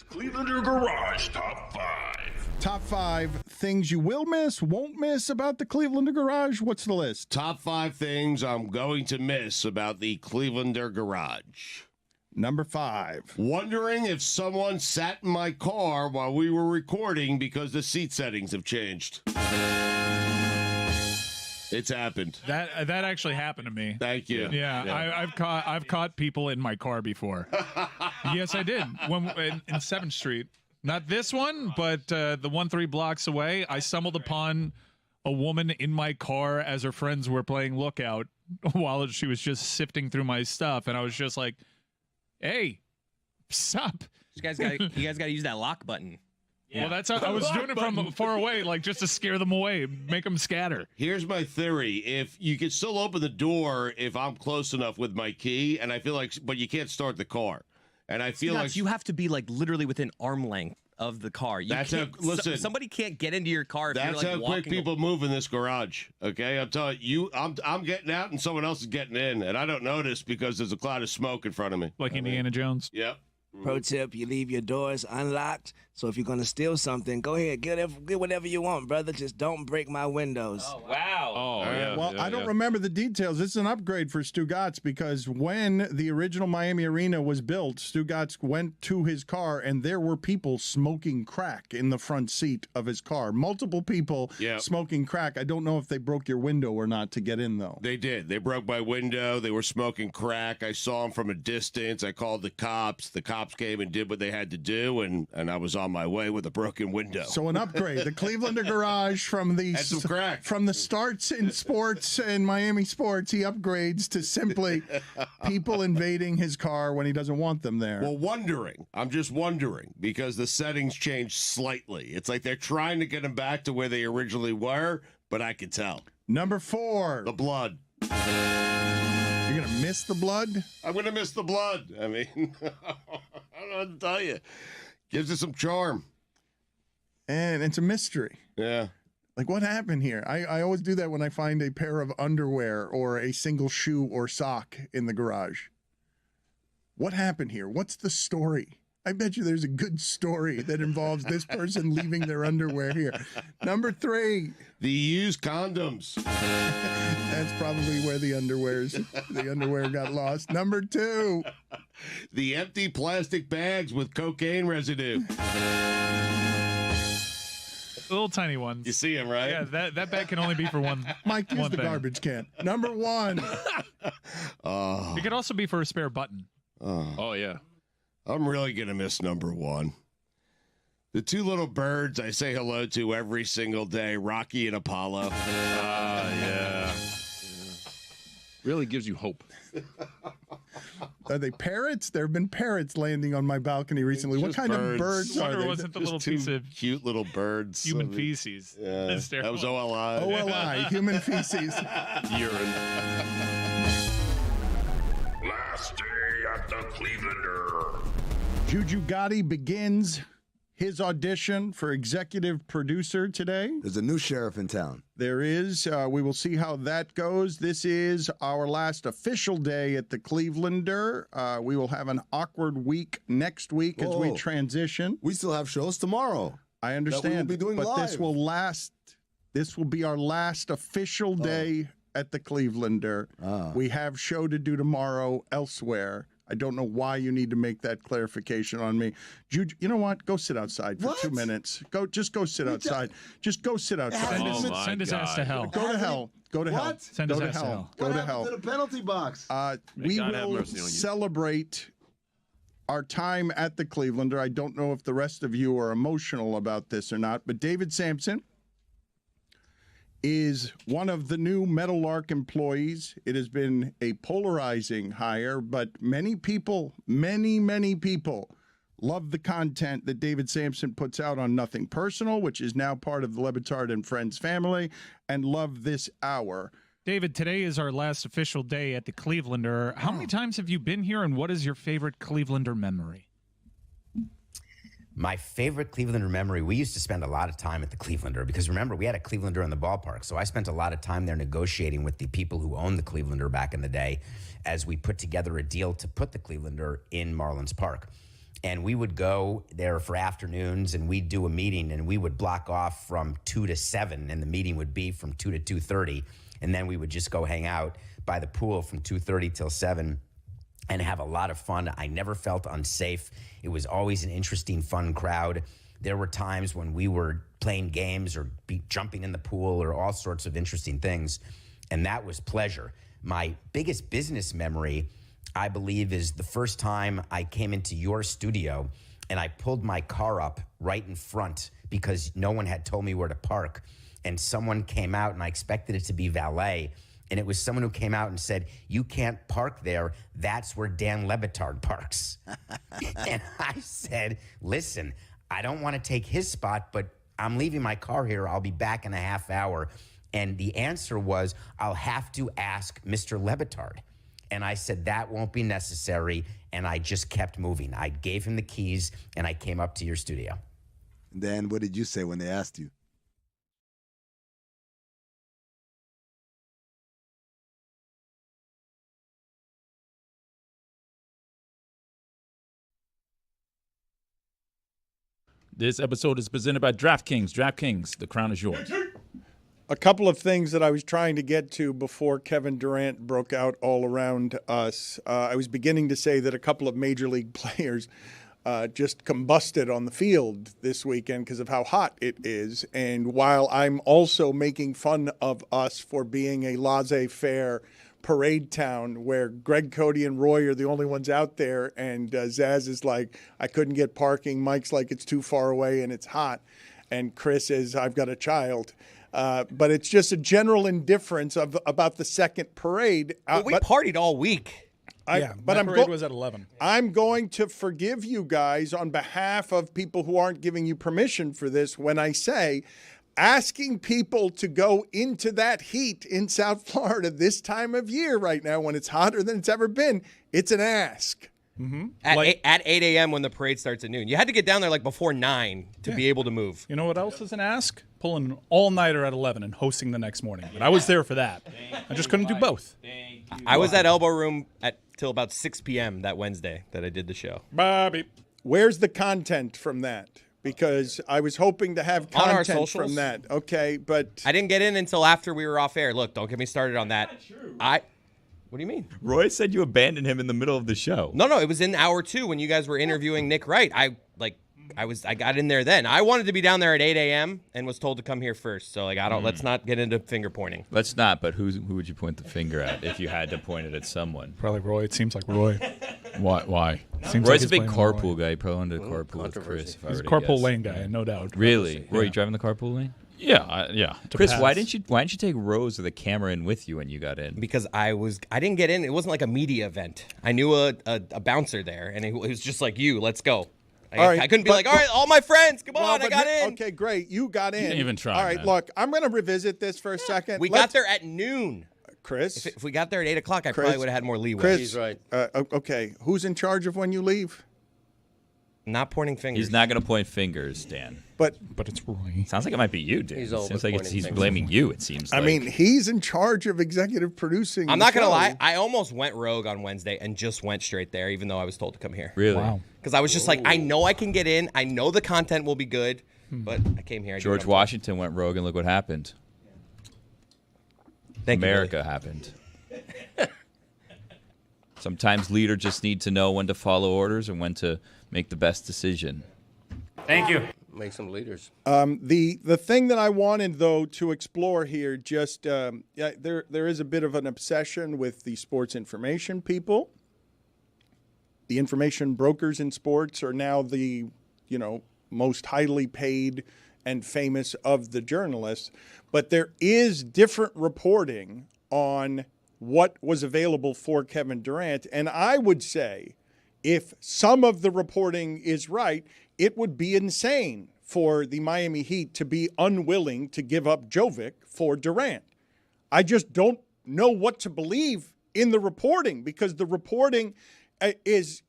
Clevelander Garage Top 5. Top 5 things you will miss, won't miss about the Clevelander Garage. What's the list? Top 5 things I'm going to miss about the Clevelander Garage. Number 5. Wondering if someone sat in my car while we were recording because the seat settings have changed. It's happened. That actually happened to me. Thank you. Yeah. I've caught people in my car before. Yes, I did. When in 7th Street. Not this one, but the one 3 blocks away. I stumbled upon a woman in my car as her friends were playing Lookout while she was just sifting through my stuff, and I was just like, "Hey, sup?" You guys got to use that lock button. Yeah. Well, that's how I was doing it from far away, like just to scare them away, make them scatter. Here's my theory. If you can still open the door if I'm close enough with my key, and I feel like, but you can't start the car. And I feel like you have to be like literally within arm length of the car. Listen, somebody can't get into your car if that's you're like how quick people move in this garage. Okay, I'm telling you, I'm getting out and someone else is getting in, and I don't notice because there's a cloud of smoke in front of me. Like Indiana Jones. Yep. Pro tip, you leave your doors unlocked. So if you're going to steal something, go ahead, get whatever you want, brother. Just don't break my windows. Oh, wow. Well, I don't remember the details. This is an upgrade for Stugotz because when the original Miami Arena was built, Stugotz went to his car and there were people smoking crack in the front seat of his car. Multiple people smoking crack. I don't know if they broke your window or not to get in, though. They did. They broke my window. They were smoking crack. I saw them from a distance. I called the cops. The cops came and did what they had to do, and I was on my way with a broken window. So an upgrade. The Clevelander garage from the starts in sports and Miami sports, he upgrades to simply people invading his car when he doesn't want them there. Well, I'm just wondering because the settings changed slightly. It's like they're trying to get them back to where they originally were, but I can tell. Number 4. The blood. You're going to miss the blood? I'm going to miss the blood. I mean, I don't know what to tell you. Gives it some charm. And it's a mystery. Yeah. Like, what happened here? I always do that when I find a pair of underwear or a single shoe or sock in the garage. What happened here? What's the story? I bet you there's a good story that involves this person leaving their underwear here. Number 3. The used condoms. That's probably where the underwear got lost. Number 2. The empty plastic bags with cocaine residue. Little tiny ones. You see them, right? Yeah, that bag can only be for one. Mike, use the garbage can. Number 1. It could also be for a spare button. Oh, yeah. I'm really going to miss number 1. The 2 little birds I say hello to every single day, Rocky and Apollo. Yeah. Really gives you hope. Are they parrots? There have been parrots landing on my balcony recently. What kind of birds are they? Wasn't the little piece of cute little birds? Human feces. Yeah, that was OLI. OLI, human feces. Urine. Last day at the Clevelander. Juju Gotti begins his audition for executive producer today. There's a new sheriff in town. There is. We will see how that goes. This is our last official day at the Clevelander. We will have an awkward week next week as we transition. We still have shows tomorrow. I understand. That we will be doing but live. This will last. This will be our last official day at the Clevelander. We have show to do tomorrow elsewhere. I don't know why you need to make that clarification on me. Juju, you know what? Go sit outside for 2 minutes. Just go sit outside. Just go sit outside. Send his ass to hell. Go to hell. Go to hell. Send his ass to hell. Go to hell. To the penalty box. We will celebrate our time at the Clevelander. I don't know if the rest of you are emotional about this or not, but David Sampson is one of the new Meadowlark employees. It has been a polarizing hire, but many people love the content that David Sampson puts out on Nothing Personal, which is now part of the Le Batard and Friends family, and love this hour. David, today is our last official day at the Clevelander. How many times have you been here, and what is your favorite Clevelander memory? My favorite Clevelander memory, we used to spend a lot of time at the Clevelander because remember, we had a Clevelander in the ballpark. So I spent a lot of time there negotiating with the people who owned the Clevelander back in the day as we put together a deal to put the Clevelander in Marlins Park. And we would go there for afternoons and we'd do a meeting and we would block off from 2 to 7 and the meeting would be from 2 to 2:30. And then we would just go hang out by the pool from 2:30 till 7. And have a lot of fun. I never felt unsafe. It was always an interesting, fun crowd. There were times when we were playing games or jumping in the pool or all sorts of interesting things, and that was pleasure. My biggest business memory, I believe, is the first time I came into your studio and I pulled my car up right in front because no one had told me where to park, and someone came out, and I expected it to be valet. And it was someone who came out and said, "You can't park there. That's where Dan Le Batard parks." And I said, "Listen, I don't want to take his spot, but I'm leaving my car here. I'll be back in a half hour." And the answer was, "I'll have to ask Mr. Le Batard." And I said, "That won't be necessary." And I just kept moving. I gave him the keys, and I came up to your studio. Then what did you say when they asked you? This episode is presented by DraftKings. DraftKings, the crown is yours. A couple of things that I was trying to get to before Kevin Durant broke out all around us. I was beginning to say that a couple of Major League players just combusted on the field this weekend because of how hot it is. And while I'm also making fun of us for being a laissez-faire parade town where Greg, Cody, and Roy are the only ones out there, and Zaz is like, I couldn't get parking. Mike's like, it's too far away and it's hot. And Chris is, I've got a child. But it's just a general indifference about the second parade. We partied all week. But parade was at 11. I'm going to forgive you guys on behalf of people who aren't giving you permission for this when I say asking people to go into that heat in South Florida this time of year right now when it's hotter than it's ever been, it's an ask. Mm-hmm. At 8 a.m. when the parade starts at noon. You had to get down there like before 9 to be able to move. You know what else is an ask? Pulling an all-nighter at 11 and hosting the next morning. But I was there for that. I just couldn't do both. I was at Elbow Room till about 6 p.m. that Wednesday that I did the show. Bobby. Where's the content from that? Because I was hoping to have On our content socials? from that. Okay, but I didn't get in until after we were off air. Look, don't get me started on that. What do you mean? Roy said you abandoned him in the middle of the show. No, it was in hour 2 when you guys were interviewing Nick Wright. I got in there then. I wanted to be down there at 8 a.m. and was told to come here first. So let's not get into finger pointing. Let's not, but who would you point the finger at if you had to point it at someone? Probably Roy. It seems like Roy. Why? Seems Roy's like a big he's carpool guy. He probably wanted to carpool with Chris. He's a carpool lane guy, no doubt. Really? Roy, Yeah. you driving the carpool lane? Yeah. Chris, pass. why didn't you take Rose or the camera in with you when you got in? Because I didn't get in. It wasn't like a media event. I knew a bouncer there, and it was just like, let's go. I couldn't be all right, all my friends, come on, I got in. Okay, great. You got in. You didn't even try, All right, man. look, I'm going to revisit this for a second. We got there at noon. Chris? If we got there at 8 o'clock, I probably would have had more leeway. Chris, He's right. Okay, who's in charge of when you leave? Not pointing fingers. He's not going to point fingers, Dan. But it's Roy. Sounds like it might be you, Dan. He's all Seems but like pointing he's fingers. blaming you, it seems I like. mean, he's in charge of executive producing. I'm the not going to show. lie. I almost went rogue on Wednesday and just went straight there, even though I was told to come here. Really? Wow. Because I was just like, I know I can get in. I know the content will be good, but I came here. I did George what I'm told. Washington went rogue, and look what happened. Thank you, America happened. Sometimes leaders just need to know when to follow orders and when to make the best decision. Thank you. Make some leaders. The thing that I wanted though to explore here, there is a bit of an obsession with the sports information people. The information brokers in sports are now the most highly paid and famous of the journalists, but there is different reporting on what was available for Kevin Durant, and I would say if some of the reporting is right, it would be insane for the Miami Heat to be unwilling to give up Jovic for Durant. I just don't know what to believe in the reporting because the reporting is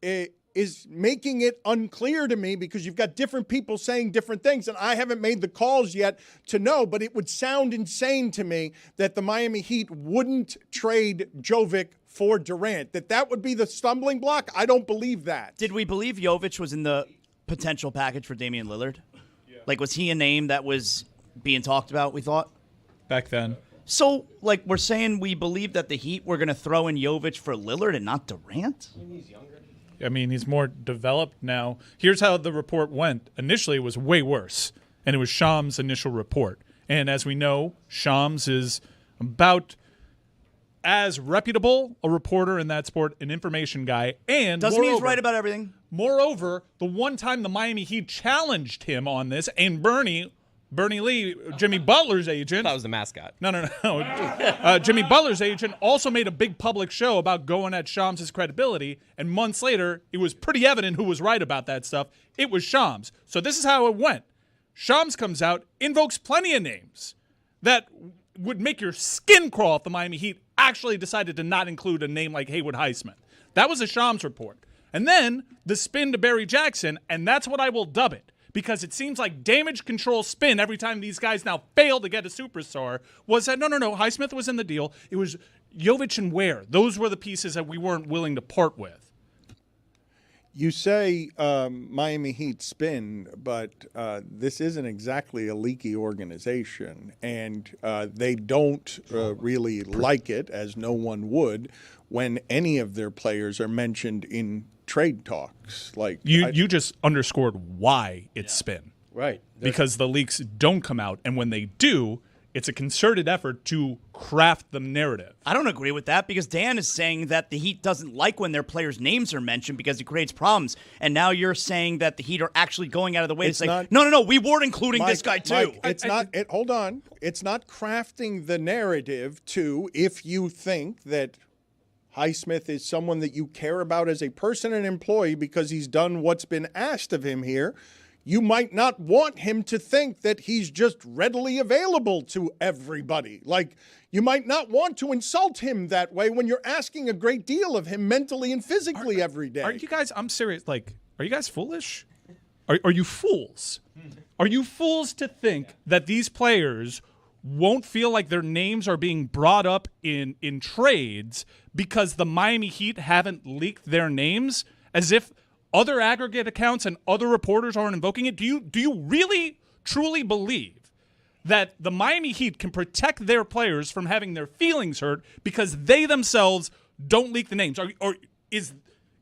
making it unclear to me because you've got different people saying different things, and I haven't made the calls yet to know, but it would sound insane to me that the Miami Heat wouldn't trade Jovic for Durant, that would be the stumbling block. I don't believe that. Did we believe Jovic was in the potential package for Damian Lillard? Yeah. Like, was he a name that was being talked about, we thought? Back then. So, we're saying we believe that the Heat were going to throw in Jovic for Lillard and not Durant? I mean, he's more developed now. Here's how the report went. Initially, it was way worse, and it was Shams' initial report. And as we know, Shams is about as reputable a reporter in that sport, an information guy, and Doesn't mean he's right about everything. Moreover, the one time the Miami Heat challenged him on this, and Bernie Lee, Jimmy Butler's agent. That was the mascot. No. Jimmy Butler's agent also made a big public show about going at Shams' credibility, and months later, it was pretty evident who was right about that stuff. It was Shams. So this is how it went. Shams comes out, invokes plenty of names that would make your skin crawl if the Miami Heat actually decided to not include a name like Haywood Highsmith. That was a Shams report. And then the spin to Barry Jackson, and that's what I will dub it. Because it seems like damage control spin every time these guys now fail to get a superstar was that, no, Highsmith was in the deal. It was Jovic and Ware. Those were the pieces that we weren't willing to part with. You say Miami Heat spin, but this isn't exactly a leaky organization, and they don't really like it, as no one would, when any of their players are mentioned in trade talks. Like you just underscored why it's spin, right? Because the leaks don't come out, and when they do, it's a concerted effort to craft the narrative. I don't agree with that because Dan is saying that the Heat doesn't like when their players' names are mentioned because it creates problems. And now you're saying that the Heat are actually going out of the way to say, no, we weren't including this guy too. Mike, it's not. Hold on. It's not crafting the narrative to if you think that Highsmith is someone that you care about as a person and employee because he's done what's been asked of him here. You might not want him to think that he's just readily available to everybody. Like, you might not want to insult him that way when you're asking a great deal of him mentally and physically every day. Are you guys, I'm serious, like, are you guys foolish? Are you fools? Are you fools to think that these players won't feel like their names are being brought up in trades because the Miami Heat haven't leaked their names, as if other aggregate accounts and other reporters aren't invoking it? Do you really, truly believe that the Miami Heat can protect their players from having their feelings hurt because they themselves don't leak the names? Or is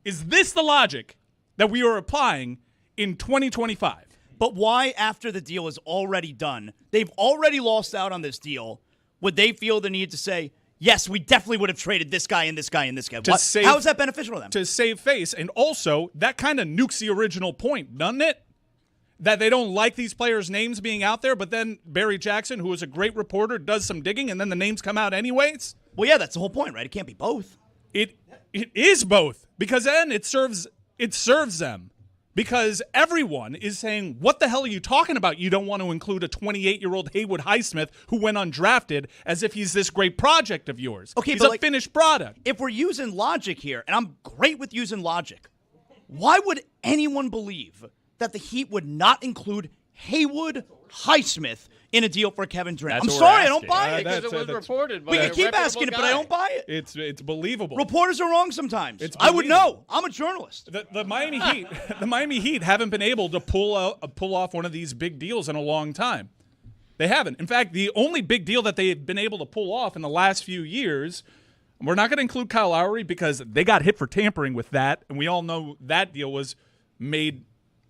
this the logic that we are applying in 2025? But why, after the deal is already done, they've already lost out on this deal, would they feel the need to say, yes, we definitely would have traded this guy and this guy and this guy? How is that beneficial to them? To save face. And also, that kind of nukes the original point, doesn't it? That they don't like these players' names being out there, but then Barry Jackson, who is a great reporter, does some digging, and then the names come out anyways? Well, yeah, that's the whole point, right? It can't be both. It is both, because then it serves them. Because everyone is saying, what the hell are you talking about? You don't want to include a 28-year-old Haywood Highsmith who went undrafted as if he's this great project of yours. Okay, he's but a finished product. If we're using logic here, and I'm great with using logic, why would anyone believe that the Heat would not include Haywood Highsmith in a deal for Kevin Durant? I'm sorry, I don't buy it. Because it was reported by We a can keep reputable asking it, but guy. I don't buy it. It's believable. Reporters are wrong sometimes. It's I would believable. know. I'm a journalist. The Miami Heat haven't been able to pull off one of these big deals in a long time. They haven't. In fact, the only big deal that they've been able to pull off in the last few years, we're not going to include Kyle Lowry because they got hit for tampering with that, and we all know that deal was made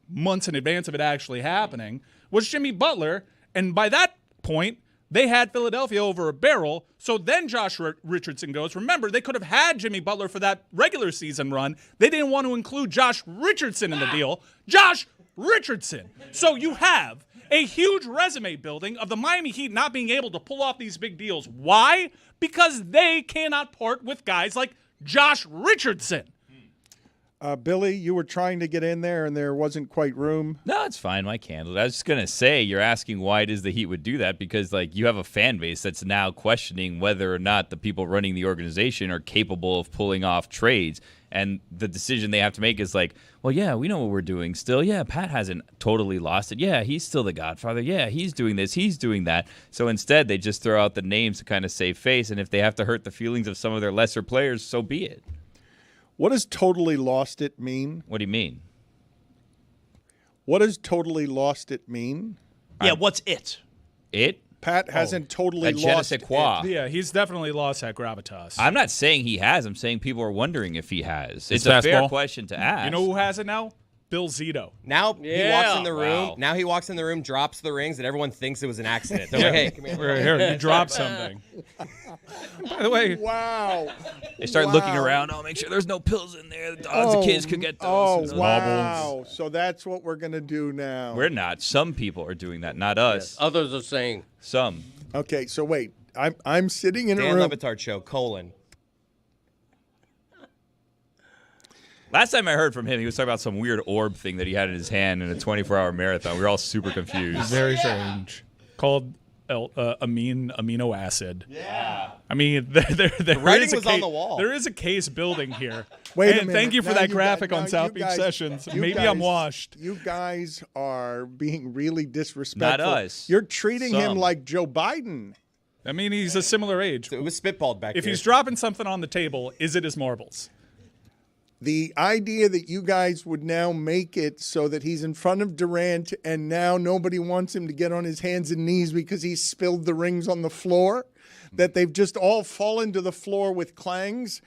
months in advance of it actually happening, was Jimmy Butler. And by that point, they had Philadelphia over a barrel. So then Josh Richardson goes. Remember, they could have had Jimmy Butler for that regular season run. They didn't want to include Josh Richardson in the deal. Josh Richardson. So you have a huge resume building of the Miami Heat not being able to pull off these big deals. Why? Because they cannot part with guys like Josh Richardson. Billy, you were trying to get in there, and there wasn't quite room. No, it's fine. My candle. I was just gonna say, you're asking why it is the Heat would do that because, like, you have a fan base that's now questioning whether or not the people running the organization are capable of pulling off trades, and the decision they have to make is like, well, yeah, we know what we're doing still. Yeah, Pat hasn't totally lost it. Yeah, he's still the Godfather. Yeah, he's doing this. He's doing that. So instead, they just throw out the names to kind of save face, and if they have to hurt the feelings of some of their lesser players, so be it. What does totally lost it mean? What do you mean? What does totally lost it mean? Yeah, what's it? It? Pat hasn't totally That je ne lost sais quoi. it. Yeah, he's definitely lost that gravitas. I'm not saying he has. I'm saying people are wondering if he has. It's It's a fair fastball. question to ask. You know who has it now? Bill Zito. Now he walks in the room. Wow. Now he walks in the room, drops the rings, and everyone thinks it was an accident. They're like, "Hey, come here." Here, you dropped something. By the way, wow. They start looking around. Oh, make sure there's no pills in there. The kids could get those. Oh, wow. So that's what we're going to do now. We're not. Some people are doing that, not us. Yes. Others are saying some. Okay, so wait. I'm sitting in a Dan room. Le Batard Show, colon. Last time I heard from him, he was talking about some weird orb thing that he had in his hand in a 24-hour marathon. We were all super confused. Very strange. Called amino acid. Yeah. I mean, there writing is a was on case, the wall. There is a case building here. Wait a and minute. thank you for Now that you graphic guys- on now South you Beach guys- Sessions. you Maybe guys- I'm washed. You guys are being really disrespectful. Not us. You're treating him Some. like Joe Biden. I mean, he's a similar age. It was spitballed back If here. he's dropping something on the table, is it his marbles? The idea that you guys would now make it so that he's in front of Durant and now nobody wants him to get on his hands and knees because he spilled the rings on the floor, that they've just all fallen to the floor with clangs,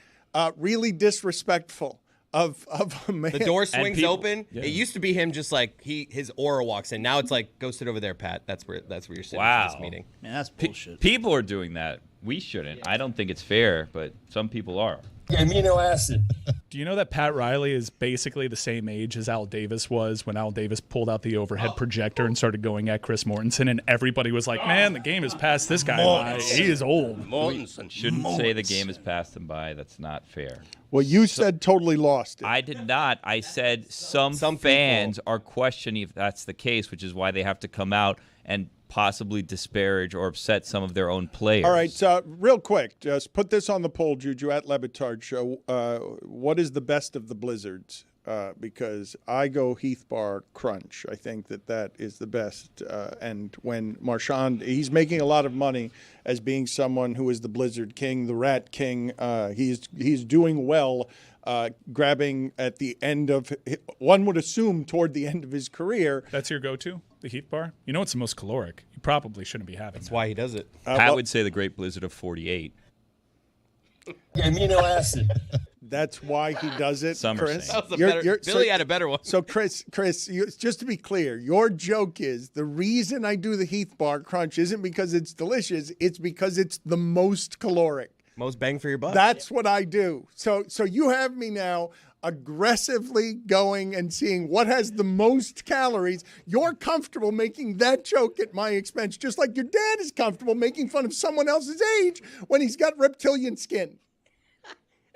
really disrespectful of a man. The door swings open. Yeah. It used to be him just like his aura walks in. Now it's like, go sit over there, Pat. That's where you're sitting for this meeting. Man, that's bullshit. People are doing that. We shouldn't. I don't think it's fair, but some people are. Amino acid. Do you know that Pat Riley is basically the same age as Al Davis was when Al Davis pulled out the overhead projector and started going at Chris Mortensen, and everybody was like, man, the game has passed this guy by. He is old. Mortensen. Shouldn't say the game has passed him by. That's not fair. Well, you said totally lost it. I did not. I said some fans are questioning if that's the case, which is why they have to come out and possibly disparage or upset some of their own players. All right, so real quick, just put this on the poll, Juju, at Le Batard Show. What is the best of the blizzards? Because I go Heath Bar Crunch. I think that is the best. And when Marchand, he's making a lot of money as being someone who is the Blizzard King, the Rat King. He's doing well, grabbing at the end of, one would assume toward the end of his career. That's your go-to, the Heath Bar? You know it's the most caloric. You probably shouldn't be having That's why he does it. Pat would say the Great Blizzard of 48. Amino acid. That's why he does it, Some Chris. Billy had a better one. So, Chris, just to be clear, your joke is the reason I do the Heath Bar Crunch isn't because it's delicious. It's because it's the most caloric. Most bang for your buck. That's what I do. So you have me now aggressively going and seeing what has the most calories. You're comfortable making that joke at my expense, just like your dad is comfortable making fun of someone else's age when he's got reptilian skin.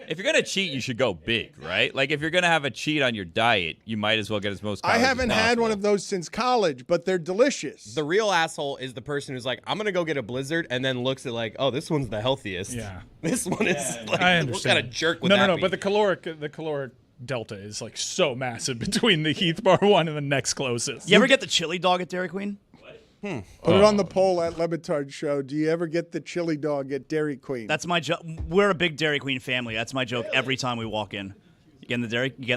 If you're going to cheat, you should go big, right? Like, if you're going to have a cheat on your diet, you might as well get as most calories I haven't as had possible. one of those since college, but they're delicious. The real asshole is the person who's like, I'm going to go get a Blizzard, and then looks at like, oh, this one's the healthiest. Yeah. This one is like, I understand. what kind of jerk would no, that No, be? but the caloric delta is like so massive between the Heath Bar one and the next closest. You ever get the chili dog at Dairy Queen? Put it on the poll at Le Batard Show. Do you ever get the chili dog at Dairy Queen? That's my joke. We're a big Dairy Queen family. That's my joke every time we walk in. You getting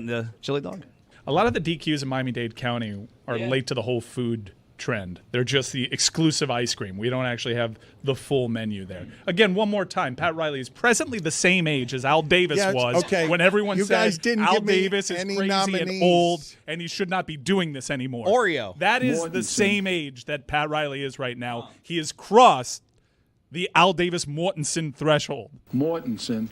the chili dog? A lot of the DQs in Miami-Dade County are late to the whole food trend. They're just the exclusive ice cream. We don't actually have the full menu there. Again, one more time, Pat Riley is presently the same age as Al Davis was when everyone You said guys didn't Al give me Davis is any crazy nominees. and old and he should not be doing this anymore. Oreo. That is the same age that Pat Riley is right now. He has crossed the Al Davis Mortensen threshold. Mortensen.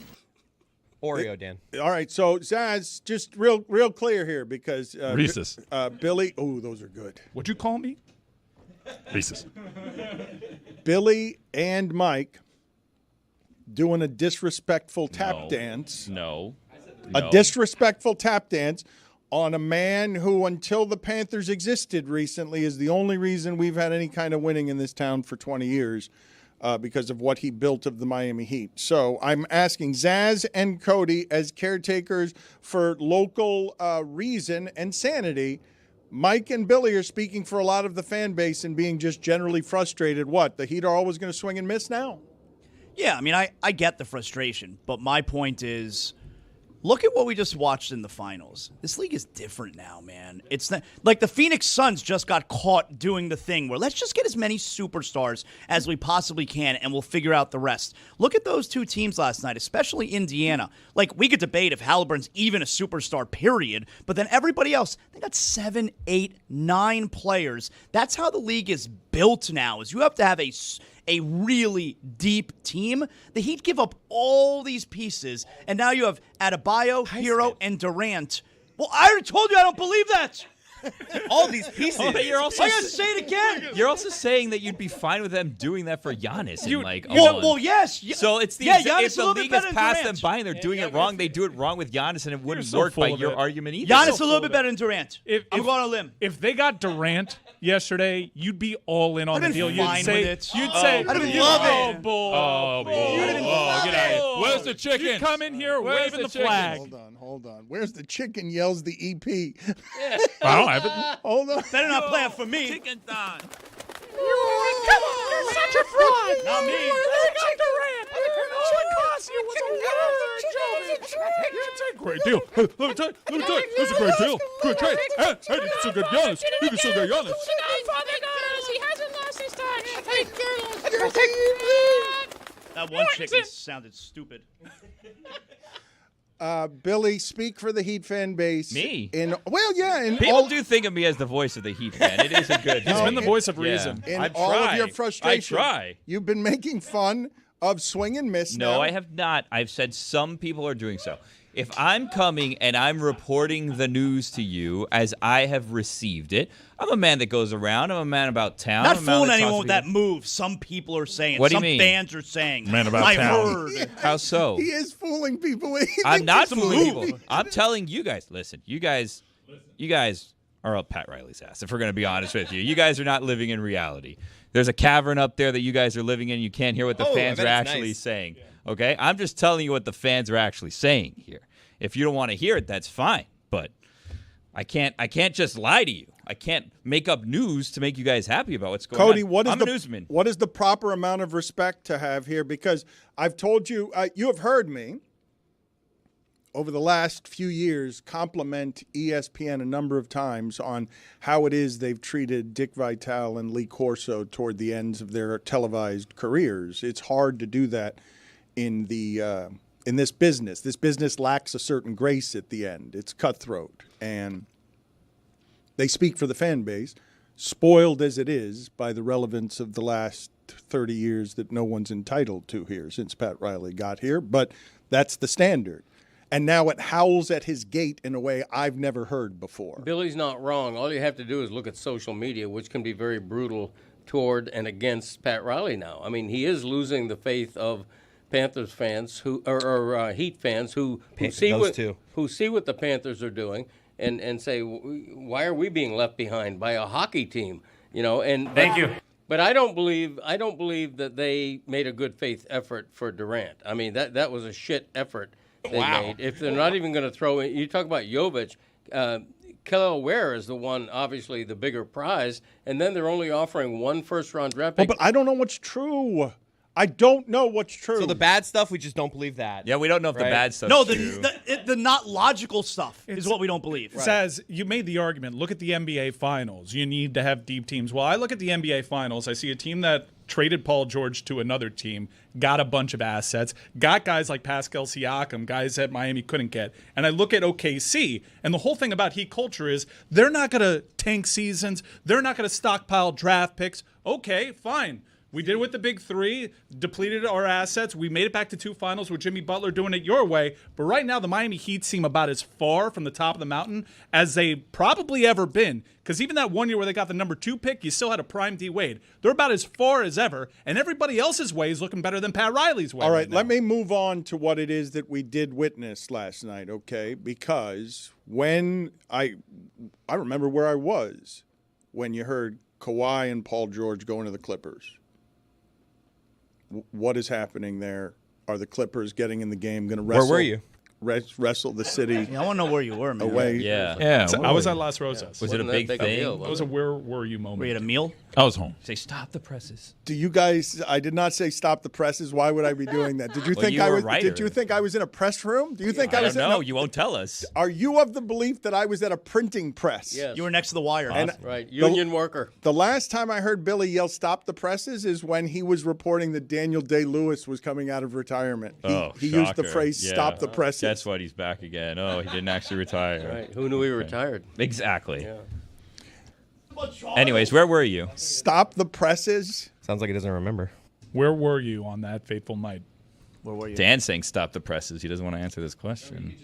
Oreo, Dan. All right, so Zaz, just real clear here because Reese's. Billy, oh, those are good. What'd you call me? Reese's. Billy and Mike doing a disrespectful tap dance. No. A disrespectful tap dance on a man who, until the Panthers existed recently, is the only reason we've had any kind of winning in this town for 20 years because of what he built of the Miami Heat. So I'm asking Zaz and Cody as caretakers for local reason and sanity. Mike and Billy are speaking for a lot of the fan base and being just generally frustrated. What? The Heat are always going to swing and miss now? Yeah, I mean, I get the frustration, but my point is, look at what we just watched in the finals. This league is different now, man. It's not, like the Phoenix Suns just got caught doing the thing where let's just get as many superstars as we possibly can and we'll figure out the rest. Look at those two teams last night, especially Indiana. Like, we could debate if Halliburton's even a superstar, period, but then everybody else, they got 7, 8, 9 players. That's how the league is built now, is you have to have a really deep team. The Heat give up all these pieces, and now you have Adebayo, Hero, and Durant. Well, I already told you I don't believe that. All these pieces. Oh, but you're also I gotta say it again. You're also saying that you'd be fine with them doing that for Giannis in like a well, month. well, yes. So it's the Giannis if a the little bit league has better than passed them Durant. by and they're doing it wrong, they do it wrong with Giannis, and it wouldn't so work by full of your it. argument either. Giannis a little bit better than Durant. I'm going on a limb. If they got Durant yesterday, you'd be all in on the I'd deal. been You'd fine say, with it. You'd say, I'd been love it. bull. Oh, get out of here. Where's the chicken? You come in here Where's waving the the flag. Hold on. Where's the chicken? Yells the EP. I don't have it. Hold on. Better not play it for me. Chicken time. You're such a fraud. Not me. Durant. All it cost you was a word, Joe. It's a great deal. Let me tell you, it's a great deal. Good trade. Hey, you can still get Giannis. You can still get Giannis. He hasn't lost his touch. That one chicken sounded stupid. Billy, speak for the Heat fan base. Me? People do think of me as the voice of the Heat fan. It is a good. He's been the voice of reason. In all of your frustration, I try. You've been making fun of swing and miss. No, now. I have not. I've said some people are doing so. If I'm coming and I'm reporting the news to you as I have received it, I'm a man that goes around. I'm a man about town. Not I'm a man fooling that anyone talks with to that people. move. Some people are saying. What do you Some mean? fans are saying. Man about I town. heard. How so? He is fooling people. He I'm thinks not he's fooling people. I'm telling you guys. Listen, you guys are up Pat Riley's ass. If we're going to be honest with you, you guys are not living in reality. There's a cavern up there that you guys are living in. You can't hear what the fans are actually saying. Okay, I'm just telling you what the fans are actually saying here. If you don't want to hear it, that's fine. But I can't just lie to you. I can't make up news to make you guys happy about what's going Cody, on. I'm a newsman. what is the proper amount of respect to have here? Because I've told you, you have heard me over the last few years compliment ESPN a number of times on how it is they've treated Dick Vitale and Lee Corso toward the ends of their televised careers. It's hard to do that in this business. This business lacks a certain grace at the end. It's cutthroat. And they speak for the fan base, spoiled as it is by the relevance of the last 30 years that no one's entitled to here since Pat Riley got here. But that's the standard. And now it howls at his gate in a way I've never heard before. Billy's not wrong. All you have to do is look at social media, which can be very brutal toward and against Pat Riley now. I mean, he is losing the faith of Panthers fans or Heat fans who see what the Panthers are doing and say, why are we being left behind by a hockey team? Thank you. But I don't believe that they made a good faith effort for Durant. I mean, that was a shit effort they made. If they're not even going to throw in, you talk about Jovic. Kelly Ware is the one, obviously the bigger prize, and then they're only offering one first-round draft pick. But I don't know what's true. I don't know what's true. So the bad stuff, we just don't believe that. Yeah, we don't know if the bad stuff No, is true. the not logical stuff is what we don't believe. Says you made the argument. Look at the NBA Finals. You need to have deep teams. Well, I look at the NBA Finals. I see a team that traded Paul George to another team, got a bunch of assets, got guys like Pascal Siakam, guys that Miami couldn't get. And I look at OKC, and the whole thing about Heat culture is they're not going to tank seasons. They're not going to stockpile draft picks. Okay, fine. We did it with the big three, depleted our assets. We made it back to 2 finals with Jimmy Butler doing it your way. But right now, the Miami Heat seem about as far from the top of the mountain as they probably ever been. Because even that one year where they got the number 2 pick, you still had a prime D Wade. They're about as far as ever, and everybody else's way is looking better than Pat Riley's way. All right, let me move on to what it is that we did witness last night, okay? Because when I remember where I was when you heard Kawhi and Paul George going to the Clippers. What is happening there? Are the Clippers getting in the game? Going to wrestle? Where were you? Wrestle the city. Yeah, I want to know where you were, man. Away. Yeah. So I was at Las Rosas. Was it a big thing? It was a where were you moment. Were you at a meal? I was home. Say stop the presses. Do you guys? I did not say stop the presses. Why would I be doing that? Did you think you I were was? a writer. Did you think I was in a press room? Do you think I was? No, you won't tell us. Are you of the belief that I was at a printing press? Yes. You were next to the wire. Right, union worker. The last time I heard Billy yell "Stop the presses" is when he was reporting that Daniel Day-Lewis was coming out of retirement. He used the shocker. phrase Yeah. "Stop the presses." That's why he's back again. Oh, he didn't actually retire. Right. Who knew he retired? Exactly. Yeah. Anyways, where were you? Stop the presses. Sounds like he doesn't remember. Where were you on that fateful night? Where were you? Dan's saying stop the presses. He doesn't want to answer this question.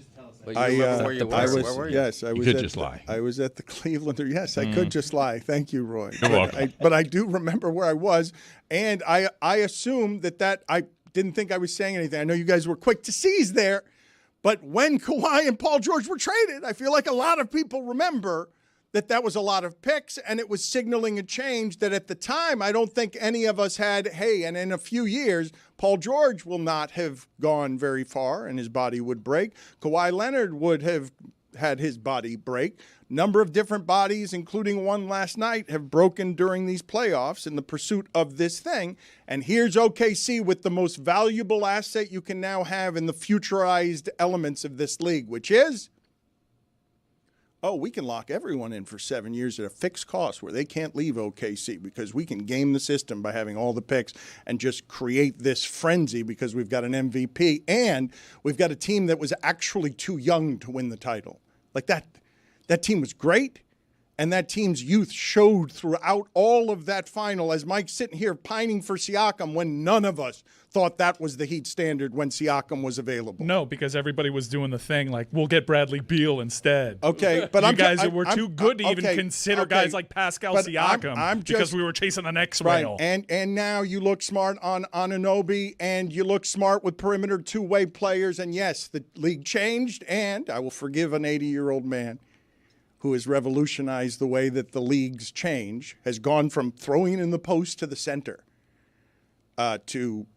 But you remember where you were. Where were you? Yes, I was. could at just lie. I was at the Clevelander. Yes, I could just lie. Thank you, Roy. You're welcome. But I do remember where I was, and I assumed that I didn't think I was saying anything. I know you guys were quick to seize there, but when Kawhi and Paul George were traded, I feel like a lot of people remember that was a lot of picks, and it was signaling a change that at the time I don't think any of us had, hey, and in a few years, Paul George will not have gone very far and his body would break. Kawhi Leonard would have had his body break. Number of different bodies, including one last night, have broken during these playoffs in the pursuit of this thing. And here's OKC with the most valuable asset you can now have in the futurized elements of this league, which is, we can lock everyone in for 7 years at a fixed cost where they can't leave OKC because we can game the system by having all the picks and just create this frenzy because we've got an MVP and we've got a team that was actually too young to win the title. Like that team was great, and that team's youth showed throughout all of that final as Mike's sitting here pining for Siakam when none of us thought that was the Heat standard when Siakam was available. No, because everybody was doing the thing like, we'll get Bradley Beal instead. Okay, but you guys were too good to even consider guys like Pascal but Siakam because we were chasing the next rail. And now you look smart on Anunoby, and you look smart with perimeter two-way players, and yes, the league changed, and I will forgive an 80-year-old man who has revolutionized the way that the leagues change, has gone from throwing in the post to the center to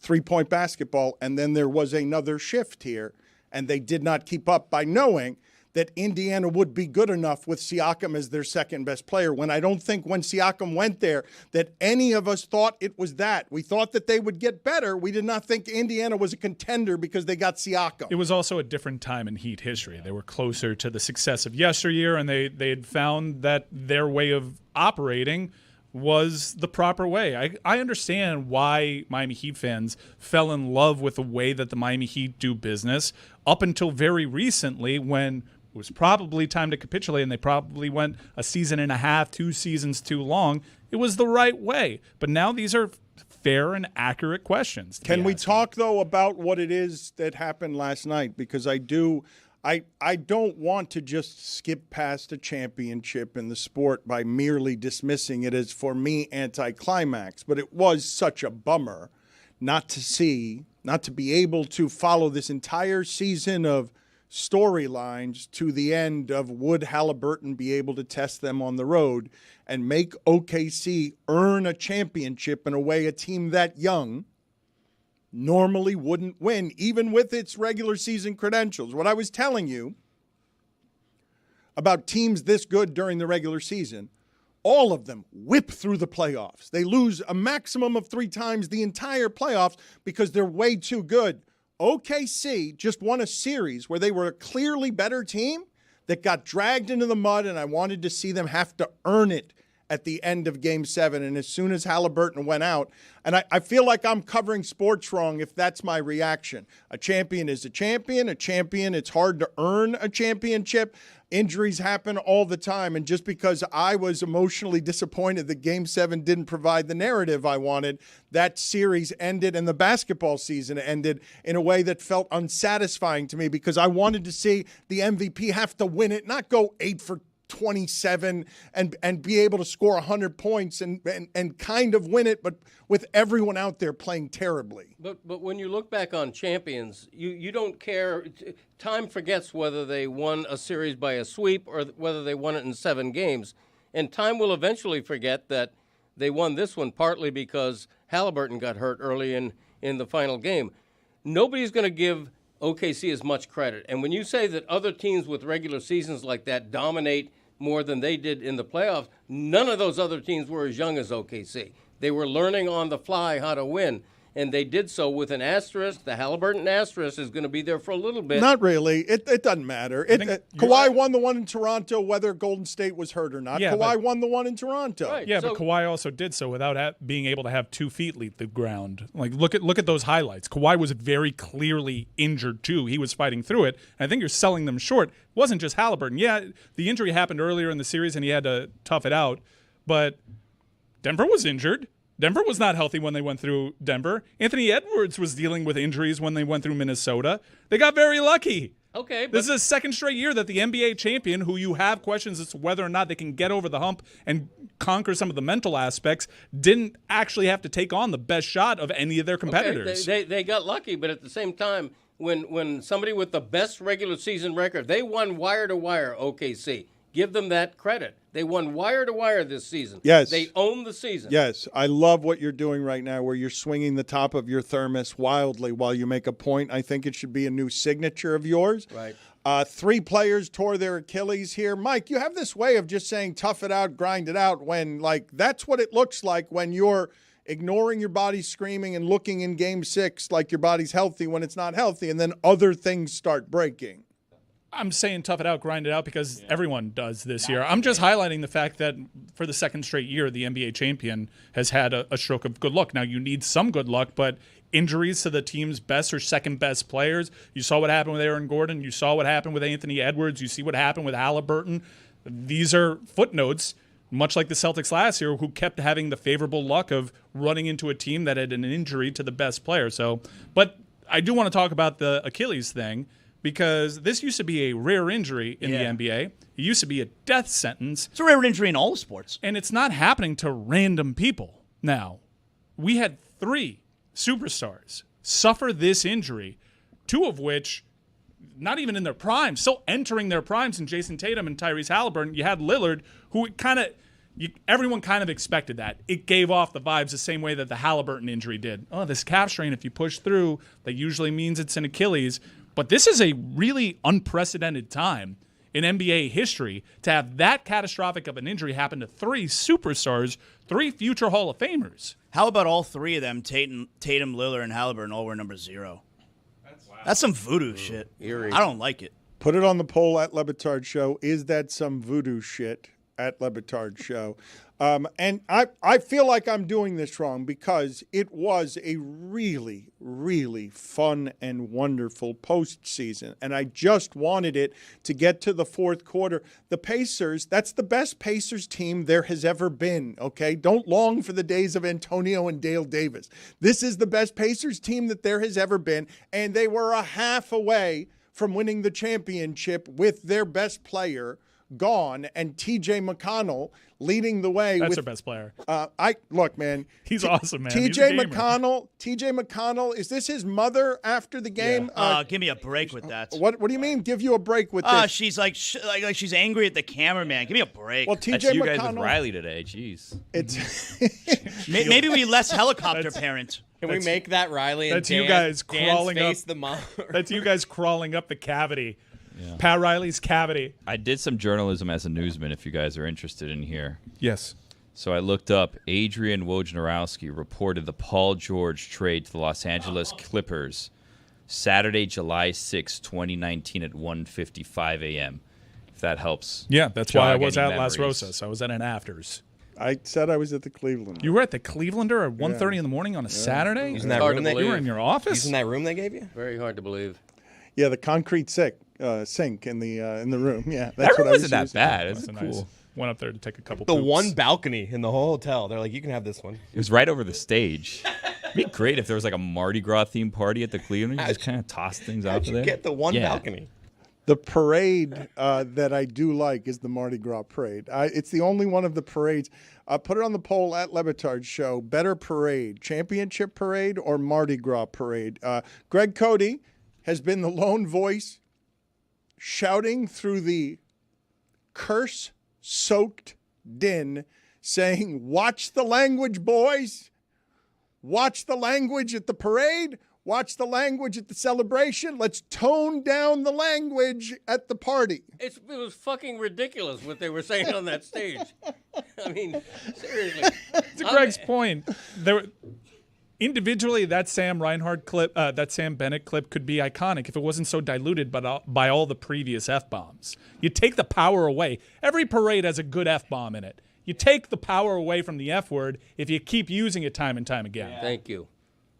three-point basketball, and then there was another shift here, and they did not keep up by knowing that Indiana would be good enough with Siakam as their second-best player, when I don't think when Siakam went there that any of us thought it was that. We thought that they would get better. We did not think Indiana was a contender because they got Siakam. It was also a different time in Heat history. They were closer to the success of yesteryear, and they had found that their way of operating was the proper way. I understand why Miami Heat fans fell in love with the way that the Miami Heat do business up until very recently when it was probably time to capitulate, and they probably went a season and a half, 2 seasons too long. It was the right way. But now these are fair and accurate questions. Can we talk, though, about what it is that happened last night? Because I don't want to just skip past a championship in the sport by merely dismissing it as, for me, anticlimax. But it was such a bummer not to be able to follow this entire season of storylines to the end of would Halliburton be able to test them on the road and make OKC earn a championship in a way a team that young normally wouldn't win, even with its regular season credentials. What I was telling you about teams this good during the regular season, all of them whip through the playoffs. They lose a maximum of 3 times the entire playoffs because they're way too good. OKC just won a series where they were a clearly better team that got dragged into the mud, and I wanted to see them have to earn it at the end of Game 7. And as soon as Halliburton went out, and I feel like I'm covering sports wrong if that's my reaction. A champion is a champion. A champion, it's hard to earn a championship. Injuries happen all the time. And just because I was emotionally disappointed that Game 7 didn't provide the narrative I wanted, that series ended and the basketball season ended in a way that felt unsatisfying to me because I wanted to see the MVP have to win it, not go 8 for 27 and be able to score 100 points and kind of win it, but with everyone out there playing terribly. But when you look back on champions, you don't care. Time forgets whether they won a series by a sweep or whether they won it in 7 games. And time will eventually forget that they won this one partly because Halliburton got hurt early in the final game. Nobody's going to give OKC as much credit. And when you say that other teams with regular seasons like that dominate more than they did in the playoffs, none of those other teams were as young as OKC. They were learning on the fly how to win, and they did so with an asterisk. The Halliburton asterisk is going to be there for a little bit. Not really. It doesn't matter. Kawhi won the one in Toronto whether Golden State was hurt or not. Yeah, Kawhi won the one in Toronto. Right. Yeah, So- but Kawhi also did so without being able to have 2 feet leave the ground. Like, look at those highlights. Kawhi was very clearly injured too. He was fighting through it. And I think you're selling them short. It wasn't just Halliburton. Yeah, the injury happened earlier in the series and he had to tough it out. But Denver was injured. Denver was not healthy when they went through Denver. Anthony Edwards was dealing with injuries when they went through Minnesota. They got very lucky. Okay, This is a second straight year that the NBA champion, who you have questions as to whether or not they can get over the hump and conquer some of the mental aspects, didn't actually have to take on the best shot of any of their competitors. Okay, they got lucky, but at the same time, when somebody with the best regular season record, they won wire to wire OKC. Give them that credit. They won wire to wire this season. Yes. They own the season. Yes, I love what you're doing right now where you're swinging the top of your thermos wildly while you make a point. I think it should be a new signature of yours. Right. 3 players tore their Achilles here. Mike, you have this way of just saying tough it out, grind it out when, like, that's what it looks like when you're ignoring your body screaming and looking in game 6 like your body's healthy when it's not healthy, and then other things start breaking. I'm saying tough it out, grind it out because everyone does this year. I'm just highlighting the fact that for the second straight year, the NBA champion has had a stroke of good luck. Now, you need some good luck, but injuries to the team's best or second best players. You saw what happened with Aaron Gordon. You saw what happened with Anthony Edwards. You see what happened with Halliburton. These are footnotes, much like the Celtics last year, who kept having the favorable luck of running into a team that had an injury to the best player. So, but I do want to talk about the Achilles thing, because this used to be a rare injury in the NBA. It used to be a death sentence. It's a rare injury in all sports. And it's not happening to random people now. We had 3 superstars suffer this injury, 2 of which not even in their prime, still entering their primes in Jason Tatum and Tyrese Halliburton. You had Lillard, who everyone kind of expected that. It gave off the vibes the same way that the Halliburton injury did. Oh, this calf strain, if you push through, that usually means it's an Achilles. But this is a really unprecedented time in NBA history to have that catastrophic of an injury happen to 3 superstars, 3 future Hall of Famers. How about all 3 of them, Tatum, Lillard, and Halliburton, all wear number 0? That's some voodoo shit. Eerie. I don't like it. Put it on the poll at Le Batard Show. Is that some voodoo shit at Le Batard Show? And I feel like I'm doing this wrong because it was a really, really fun and wonderful postseason. And I just wanted it to get to the 4th quarter. The Pacers, that's the best Pacers team there has ever been, okay? Don't long for the days of Antonio and Dale Davis. This is the best Pacers team that there has ever been. And they were a half away from winning the championship with their best player gone and T.J. McConnell leading the way. That's their best player. Look, man. He's awesome, man. T.J. McConnell, is this his mother after the game? Yeah. Give me a break with that. What do you mean give you a break with this? She's like she's angry at the cameraman. Give me a break. Well, T.J. you McConnell. guys with Riley today. Jeez. It's maybe we less helicopter parent. Can we make that Riley and That's you guys crawling up the mom? That's you guys crawling up the cavity. Yeah. Pat Riley's cavity. I did some journalism as a newsman if you guys are interested in here. Yes. So I looked up. Adrian Wojnarowski reported the Paul George trade to the Los Angeles Clippers Saturday, July 6, 2019 at 1:55 a.m. If that helps. Yeah, that's why I was jog at any Las memories. Rosas. I was at an afters. I said I was at the Cleveland. You were at the Clevelander at 1:30 in the morning on a Saturday? Using that room you were in your office? Using that room they gave you? Very hard to believe. Yeah, the concrete sink in the room. Yeah, That room what I was wasn't that using. bad. It was That's cool. nice. Went up there to take a couple The poops. one balcony in the whole hotel. They're like, you can have this one. It was right over the stage. It'd be great if there was like a Mardi Gras themed party at the Cleveland. You just kind of toss things out How'd you there. get the one balcony? The parade that I do like is the Mardi Gras parade. It's the only one of the parades. Put it on the poll at Le Batard Show. Better parade, championship parade or Mardi Gras parade? Greg Cody has been the lone voice shouting through the curse-soaked din, saying, watch the language, boys. Watch the language at the parade. Watch the language at the celebration. Let's tone down the language at the party. It was fucking ridiculous what they were saying on that stage. I mean, seriously. To Greg's point, individually, that Sam Reinhart clip, that Sam Bennett clip could be iconic if it wasn't so diluted by all the previous F-bombs. You take the power away. Every parade has a good F-bomb in it. You take the power away from the F word if you keep using it time and time again. Yeah. Thank you.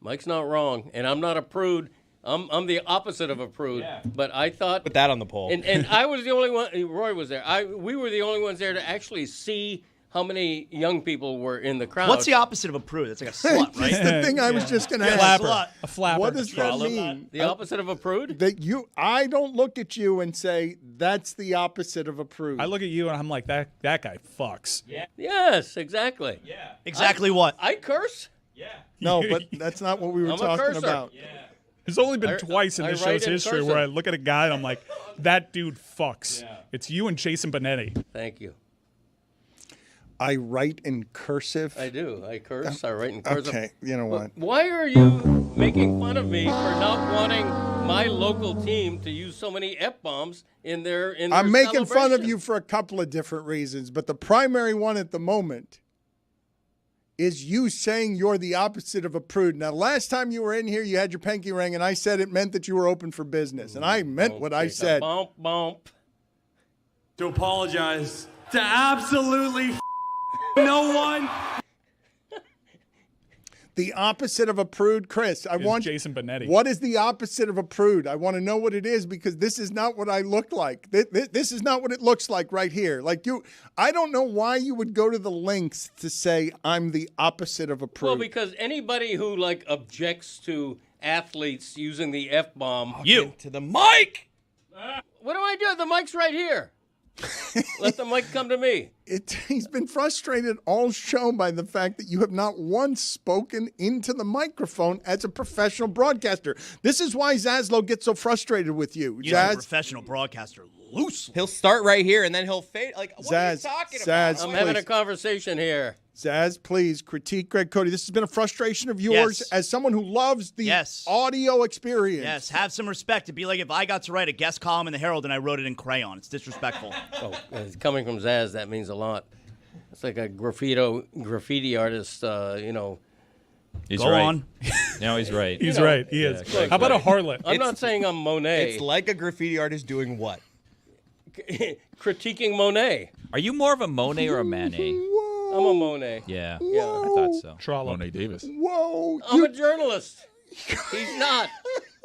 Mike's not wrong, and I'm not a prude. I'm the opposite of a prude. Yeah. But I thought... Put that on the poll. And I was the only one... Roy was there. We were the only ones there to actually see how many young people were in the crowd. What's the opposite of a prude? That's like a slut, right? That's the thing I was just going to ask. A flapper. What does that mean? The opposite of a prude? I don't look at you and say, that's the opposite of a prude. I look at you and I'm like, that guy fucks. Yeah. Yes, exactly. Yeah. Exactly what? I curse? Yeah. No, but that's not what we were talking about. Yeah. There's only been twice in this show's history where I look at a guy and I'm like, That dude fucks. Yeah. It's you and Jason Benetti. Thank you. I write in cursive. I do. I curse. I write in cursive. Okay, you know what? Why are you making fun of me for not wanting my local team to use so many F-bombs in their I'm making fun of celebration? you for a couple of different reasons, but the primary one at the moment is you saying you're the opposite of a prude. Now, last time you were in here, you had your pinky ring, and I said it meant that you were open for business, and I meant what I said. Bump, bump. To apologize to absolutely no one. The opposite of a prude, Chris. I want Jason Benetti. What is the opposite of a prude? I want to know what it is because this is not what I look like. This is not what it looks like right here. Like I don't know why you would go to the lengths to say I'm the opposite of a prude. Well, because anybody who objects to athletes using the F-bomb. You to the mic. What do I do? The mic's right here. Let the mic come to me. He's been frustrated all show by the fact that you have not once spoken into the microphone as a professional broadcaster. This is why Zaslow gets so frustrated with you. You're a professional broadcaster. Loose. He'll start right here and then he'll fade. Like, what are you talking about? I'm having a conversation here. Zaz, please critique Greg Cody. This has been a frustration of yours as someone who loves the audio experience. Yes, have some respect. It'd be like if I got to write a guest column in the Herald and I wrote it in crayon. It's disrespectful. It's coming from Zaz, that means a lot. It's like a graffiti artist, He's Go right. on. No, he's right. He's right. He is. How about a harlot? I'm not saying I'm Monet. It's like a graffiti artist doing what? Critiquing Monet. Are you more of a Monet or a Manet? I'm a Monet. Yeah. Yeah. I thought so. Trollop. Monet Davis. Whoa. I'm a journalist. He's not.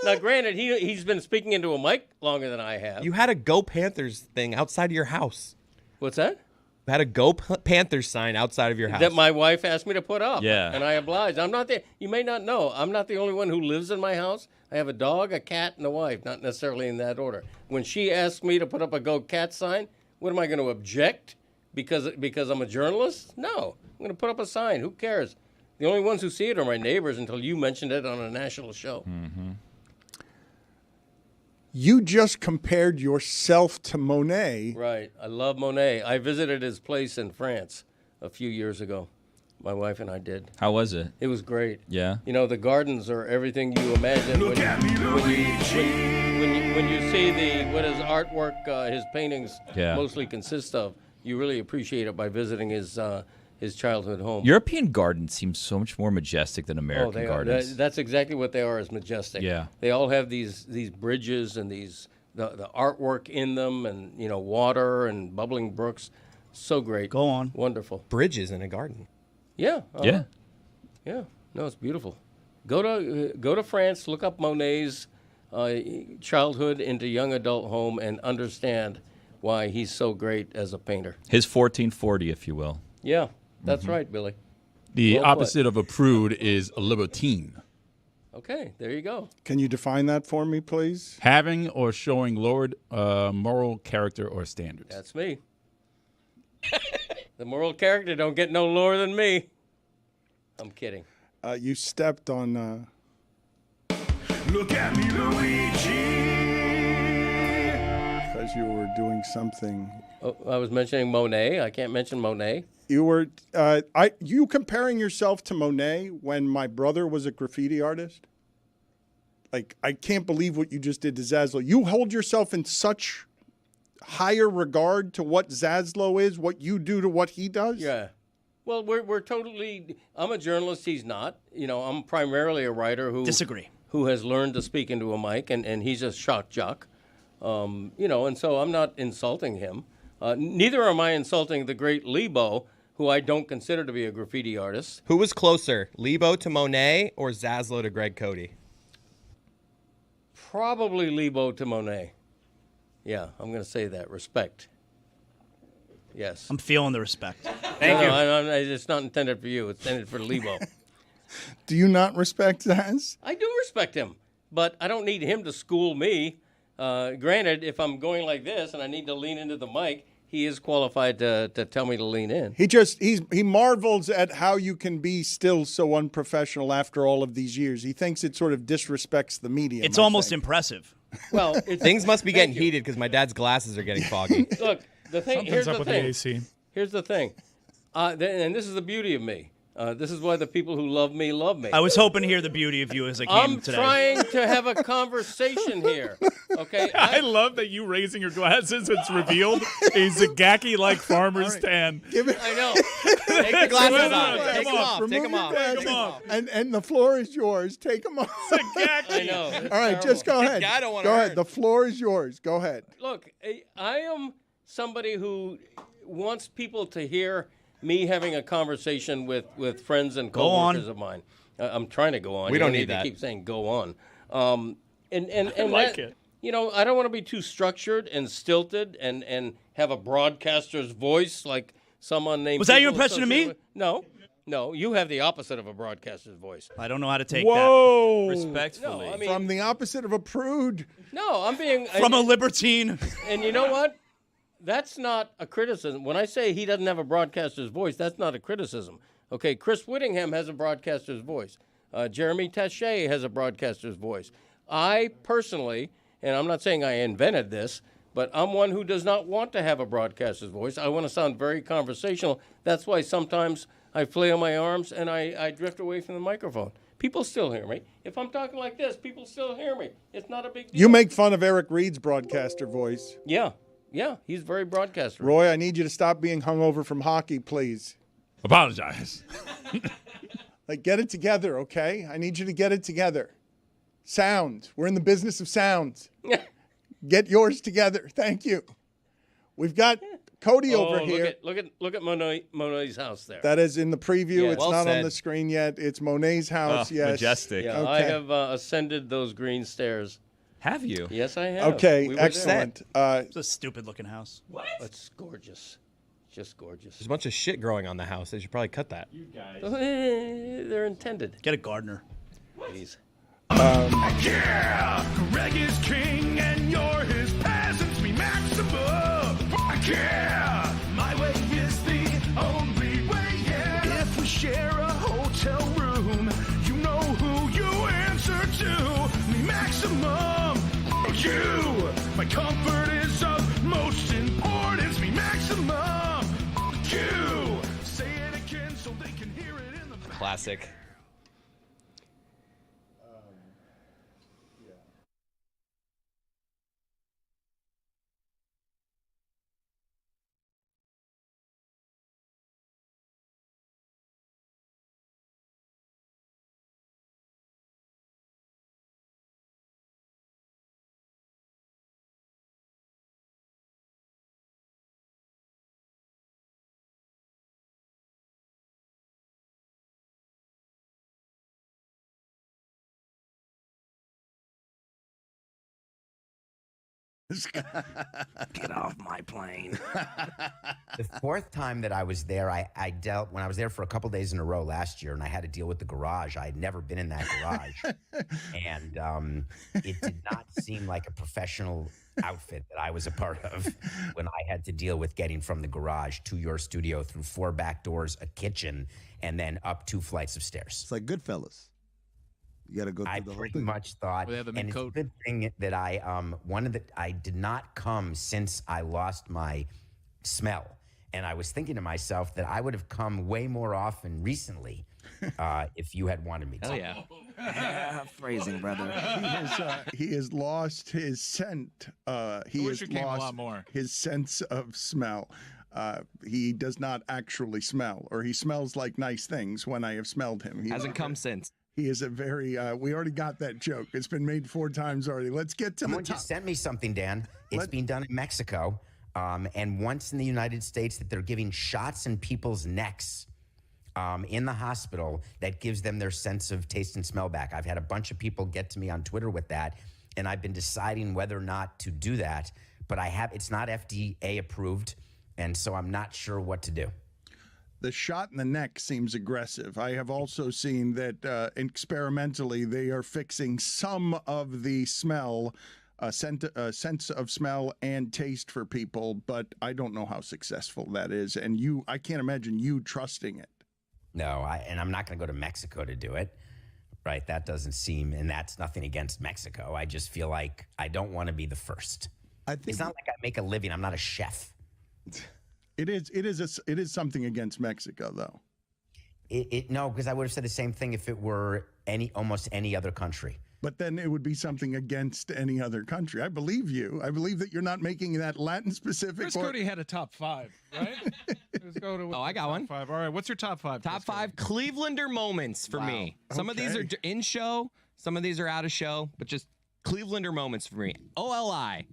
Now, granted, he's been speaking into a mic longer than I have. You had a Go Panthers thing outside of your house. What's that? You had a Go Panthers sign outside of your house. That my wife asked me to put up. Yeah. And I obliged. I'm not you may not know, I'm not the only one who lives in my house. I have a dog, a cat, and a wife, not necessarily in that order. When she asked me to put up a Go Cat sign, what am I going to object? Because I'm a journalist? No. I'm going to put up a sign. Who cares? The only ones who see it are my neighbors until you mentioned it on a national show. Mm-hmm. You just compared yourself to Monet. Right. I love Monet. I visited his place in France a few years ago. My wife and I did. How was it? It was great. Yeah. You know, the gardens are everything you imagine when you see what his artwork, his paintings mostly consist of. You really appreciate it by visiting his childhood home. European gardens seem so much more majestic than American gardens. That's exactly what they are, is majestic. Yeah. They all have these bridges and the artwork in them, and water and bubbling brooks. So great. Go on. Wonderful. Bridges in a garden. Yeah. Yeah. Yeah. No, it's beautiful. Go to France, look up Monet's childhood into young adult home, and understand why he's so great as a painter. His 1440, if you will. Yeah, that's right, Billy. The Well opposite of a prude is a libertine. Okay, there you go. Can you define that for me, please? Having or showing lowered moral character or standards. That's me. The moral character don't get no lower than me. I'm kidding. You stepped on... Look at me, Luigi. Because you were doing something. Oh, I was mentioning Monet. I can't mention Monet. You were you comparing yourself to Monet when my brother was a graffiti artist? Like, I can't believe what you just did to Zaslow. You hold yourself in such higher regard to what Zaslow is, what you do to what he does? Yeah. Well, we're totally. I'm a journalist. He's not. I'm primarily a writer who Disagree. Who has learned to speak into a mic, and he's a shock jock. And so I'm not insulting him. Neither am I insulting the great Lebo, who I don't consider to be a graffiti artist. Who was closer, Lebo to Monet or Zaslow to Greg Cody? Probably Lebo to Monet. Yeah, I'm going to say that. Respect. Yes. I'm feeling the respect. Thank you. It's not intended for you. It's intended for Lebo. Do you not respect Zaz? I do respect him, but I don't need him to school me. Granted, if I'm going like this and I need to lean into the mic, he is qualified to tell me to lean in. He marvels at how you can be still so unprofessional after all of these years. He thinks it sort of disrespects the medium. It's almost impressive. Well, things must be getting heated because my dad's glasses are getting foggy. Look, the thing. Something's Here's up the with thing. the AC. Here's the thing, and this is the beauty of me. This is why the people who love me love me. I was hoping to hear the beauty of you as I came I'm today. trying to have a conversation here. Okay. I love that you raising your glasses. It's revealed a Zagaki-like farmer's tan. I know. Take the glasses off. Take Take them off. Remove Take them your off. glasses. Take 'em off. And the floor is yours. Take them off. I know. It's All right, terrible. just go ahead. I don't wanna Go hurt. ahead. The floor is yours. Go ahead. Look, I am somebody who wants people to hear me having a conversation with friends and coworkers of mine. I'm trying to go on. We You don't need need that. to keep saying go on. And like that, it. You know, I don't want to be too structured and stilted and have a broadcaster's voice like someone named. Was that your people impression of me? associated with- No, you have the opposite of a broadcaster's voice. I don't know how to take Whoa. Respectfully. No, I mean, From the opposite of a prude. no, I'm being that. From a libertine. And you know what? That's not a criticism. When I say he doesn't have a broadcaster's voice, that's not a criticism. Okay, Chris Whittingham has a broadcaster's voice. Jeremy Taché has a broadcaster's voice. I personally, and I'm not saying I invented this, but I'm one who does not want to have a broadcaster's voice. I want to sound very conversational. That's why sometimes I flail my arms and I drift away from the microphone. People still hear me. If I'm talking like this, people still hear me. It's not a big deal. You make fun of Eric Reed's broadcaster voice. Yeah, he's very broadcaster. Roy, I need you to stop being hungover from hockey, please. Apologize. Like, get it together, okay? I need you to get it together. Sound. We're in the business of sound. Get yours together. Thank you. We've got Cody over here. Look at Monet's house there. That is in the preview. Yeah, it's well not said. on the screen yet. It's Monet's house. Yes. Majestic. Yeah, Okay. I have ascended those green stairs. Have you? Yes, I have. Okay, We were there. excellent. It's a stupid looking house. It's gorgeous. Just gorgeous. There's a bunch of shit growing on the house. They should probably cut that. They're intended. Get a gardener. Please. Yeah! Greg is king and you're his peasants, me maximum. Yeah! My way is the only way, yeah. If we share a hotel room, you know who you answer to, me maximum. You! My comfort is of most importance, me maximum. You! Say it again so they can hear it in the back. Classic. Get off my plane. The fourth time that I was there, I dealt, when I was there for a couple days in a row last year, and I had to deal with the garage. I had never been in that garage. And it did not seem like a professional outfit that I was a part of when I had to deal with getting from the garage to your studio through 4 back doors, a kitchen, and then up 2 flights of stairs. It's like Goodfellas. You got to go through I the whole pretty thing. much thought, They have the and mink it's a coat. good thing that I did not come since I lost my smell, and I was thinking to myself that I would have come way more often recently if you had wanted me to. Hell yeah. Phrasing, brother. He has lost his scent. He wish has you came a lost lot more. his sense of smell. He does not actually smell, or he smells like nice things when I have smelled him. He Hasn't come since. He is a very. We already got that joke. It's been made 4 times already. Let's get to Someone the top. just sent me something, Dan. It's being done in Mexico, and once in the United States that they're giving shots in people's necks in the hospital that gives them their sense of taste and smell back. I've had a bunch of people get to me on Twitter with that, and I've been deciding whether or not to do that. But it's not FDA approved, and so I'm not sure what to do. The shot in the neck seems aggressive. I have also seen that experimentally they are fixing some of the smell a sense of smell and taste for people, but I don't know how successful that is. And I can't imagine you trusting it. No, and I'm not going to go to Mexico to do it, right? That doesn't seem, and that's nothing against Mexico. I just feel like I don't want to be the first. It's not like I make a living. I'm not a chef. It is something against Mexico, though. No, because I would have said the same thing if it were almost any other country. But then it would be something against any other country. I believe you. I believe that you're not making that Latin-specific. Chris Cody had a top 5, right? Let's go to I got one. 5. All right, what's your top 5? Top 5 Clevelander moments for me. Some of these are in show, some of these are out of show, but just Clevelander moments for me. OLI.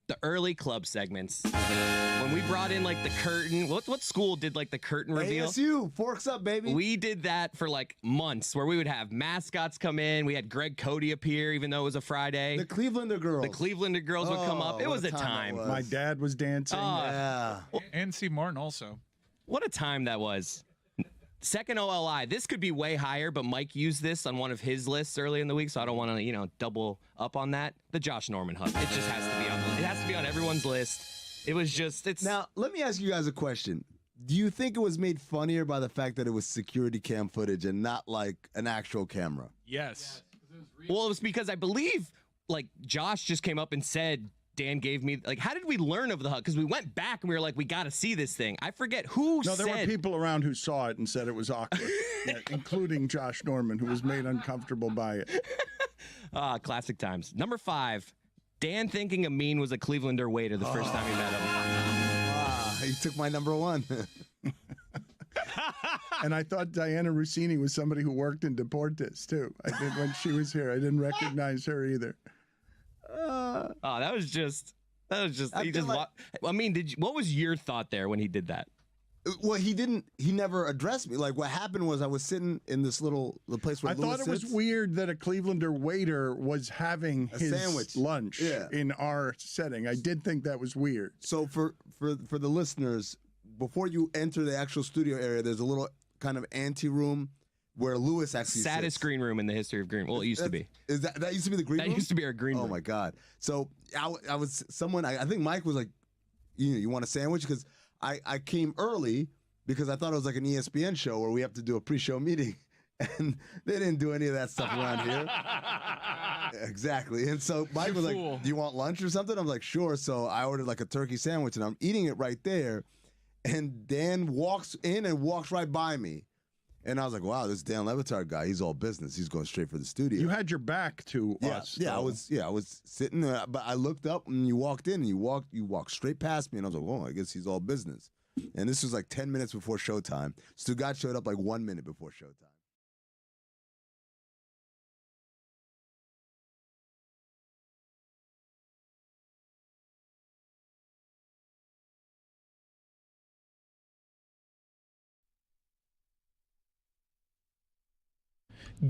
The early club segments. When we brought in like the curtain, what school did like the curtain reveal? ASU, forks up, baby. We did that for like months where we would have mascots come in. We had Greg Cody appear, even though it was a Friday. The Clevelander girls. The Clevelander girls would come up. It was a time. My dad was dancing. And Steve Martin also. What a time that was. Second OLI. This could be way higher, but Mike used this on one of his lists early in the week, so I don't want to, double up on that. The Josh Norman hug. It just has to be on. It has to be on everyone's list. It was just. Now let me ask you guys a question. Do you think it was made funnier by the fact that it was security cam footage and not like an actual camera? Yes. Well, it was because I believe like Josh just came up and said, Dan gave me, like, how did we learn of the hug? Because we went back and we were like, we got to see this thing. I forget who said. No, there were people around who saw it and said it was awkward, including Josh Norman, who was made uncomfortable by it. Classic times. Number 5, Dan thinking Amin was a Clevelander waiter the first time he met him. He took my number 1. And I thought Diana Rossini was somebody who worked in Deportes, too. I did when she was here. I didn't recognize her either. That was just. What was your thought there when he did that? Well, he never addressed me. Like, what happened was I was sitting in this the place where I thought it was weird that a Clevelander waiter was having his sandwich lunch in our setting. I did think that was weird. So for the listeners, before you enter the actual studio area, there's a little kind of ante room where Lewis actually saddest sits. green room in the history of green. Well, it used to be. Is that used to be the green room? That used to be our green room. Oh my God! So I was someone. I think Mike was like, you want a sandwich? Because I came early because I thought it was like an ESPN show where we have to do a pre-show meeting, and they didn't do any of that stuff around here. Exactly. And so Mike was like, "Do you want lunch or something?" I'm like, "Sure." So I ordered like a turkey sandwich, and I'm eating it right there, and Dan walks in and walks right by me. And I was like, wow, this Dan Le Batard guy, he's all business. He's going straight for the studio. You had your back to us. Yeah, I was sitting there, but I looked up and you walked in and you walked straight past me, and I was like, oh, I guess he's all business. And this was like 10 minutes before showtime. Stugotz showed up like 1 minute before showtime.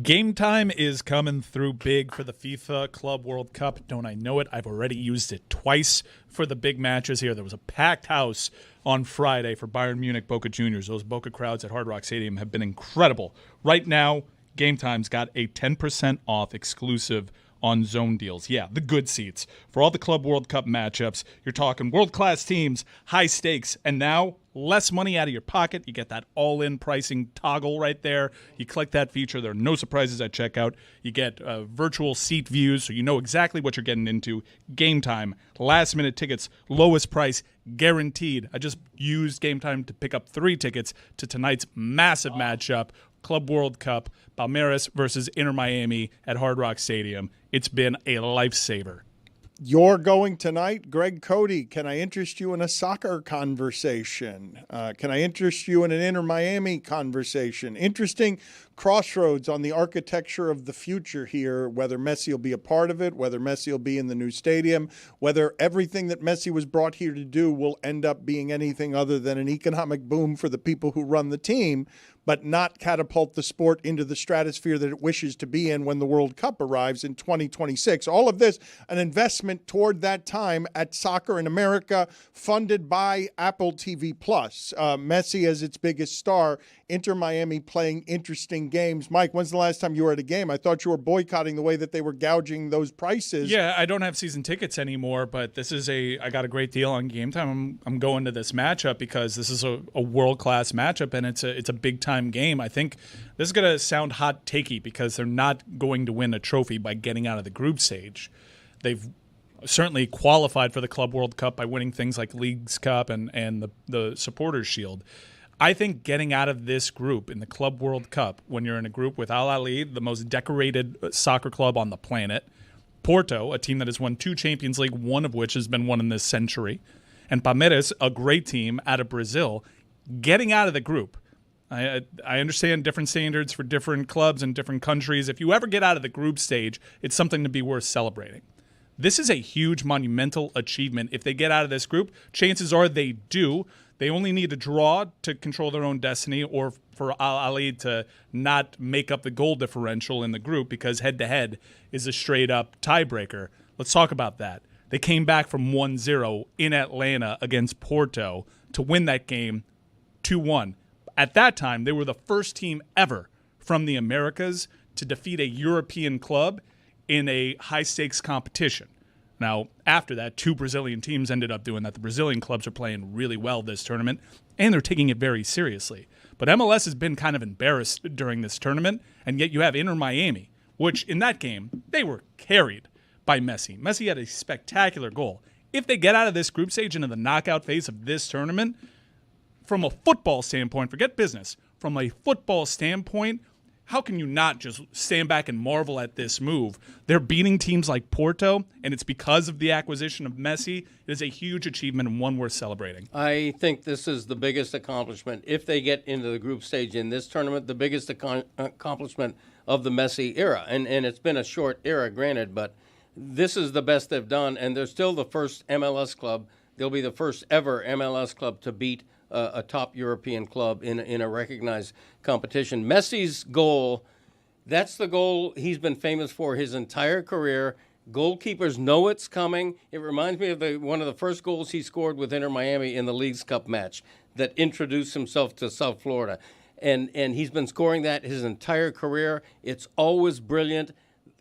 Game time is coming through big for the FIFA Club World Cup. Don't I know it? I've already used it twice for the big matches here. There was a packed house on Friday for Bayern Munich Boca Juniors. Those Boca crowds at Hard Rock Stadium have been incredible. Right now, Game Time's got a 10% off exclusive on zone deals. Yeah, the good seats. For all the Club World Cup matchups, you're talking world-class teams, high stakes, and now less money out of your pocket. You get that all-in pricing toggle right there. You click that feature. There are no surprises at checkout. You get virtual seat views, so you know exactly what you're getting into. Game Time, last-minute tickets, lowest price, guaranteed. I just used Game Time to pick up 3 tickets to tonight's massive matchup, Club World Cup, Palmeiras versus Inter Miami at Hard Rock Stadium. It's been a lifesaver. You're going tonight, Greg Cody. Can I interest you in a soccer conversation? Can I interest you in an Inter Miami conversation? Interesting crossroads on the architecture of the future here, whether Messi will be a part of it, whether Messi will be in the new stadium, whether everything that Messi was brought here to do will end up being anything other than an economic boom for the people who run the team, but not catapult the sport into the stratosphere that it wishes to be in when the World Cup arrives in 2026. All of this, an investment toward that time at Soccer in America, funded by Apple TV+. Messi as its biggest star, Inter Miami playing interesting boycotting games. Mike, when's the last time you were at a game? I thought you were boycotting the way that they were gouging those prices. Yeah, I don't have season tickets anymore, but I got a great deal on Game Time. I'm going to this matchup because this is a world-class matchup, and it's a big-time game. I think this is going to sound hot-takey because they're not going to win a trophy by getting out of the group stage. They've certainly qualified for the Club World Cup by winning things like Leagues Cup and the Supporters Shield. I think getting out of this group in the Club World Cup, when you're in a group with Al Ahly, the most decorated soccer club on the planet, Porto, a team that has won 2 Champions League, one of which has been won in this century, and Palmeiras, a great team out of Brazil, getting out of the group. I understand different standards for different clubs and different countries. If you ever get out of the group stage, it's something to be worth celebrating. This is a huge, monumental achievement. If they get out of this group, chances are they do. They only need a draw to control their own destiny or for Al Ahly to not make up the goal differential in the group because head-to-head is a straight-up tiebreaker. Let's talk about that. They came back from 1-0 in Atlanta against Porto to win that game 2-1. At that time, they were the first team ever from the Americas to defeat a European club in a high-stakes competition. Now, after that, 2 Brazilian teams ended up doing that. The Brazilian clubs are playing really well this tournament, and they're taking it very seriously. But MLS has been kind of embarrassed during this tournament, and yet you have Inter Miami, which in that game, they were carried by Messi. Messi had a spectacular goal. If they get out of this group stage into the knockout phase of this tournament, from a football standpoint, forget business, from a football standpoint, how can you not just stand back and marvel at this move? They're beating teams like Porto, and it's because of the acquisition of Messi. It is a huge achievement and one worth celebrating. I think this is the biggest accomplishment. If they get into the group stage in this tournament, the biggest accomplishment of the Messi era. And it's been a short era, granted, but this is the best they've done, and they're still the first MLS club. They'll be the first ever MLS club to beat a top European club in a recognized competition. Messi's goal, that's the goal he's been famous for his entire career. Goalkeepers know it's coming. It reminds me of one of the first goals he scored with Inter Miami in the Leagues Cup match that introduced himself to South Florida. And he's been scoring that his entire career. It's always brilliant.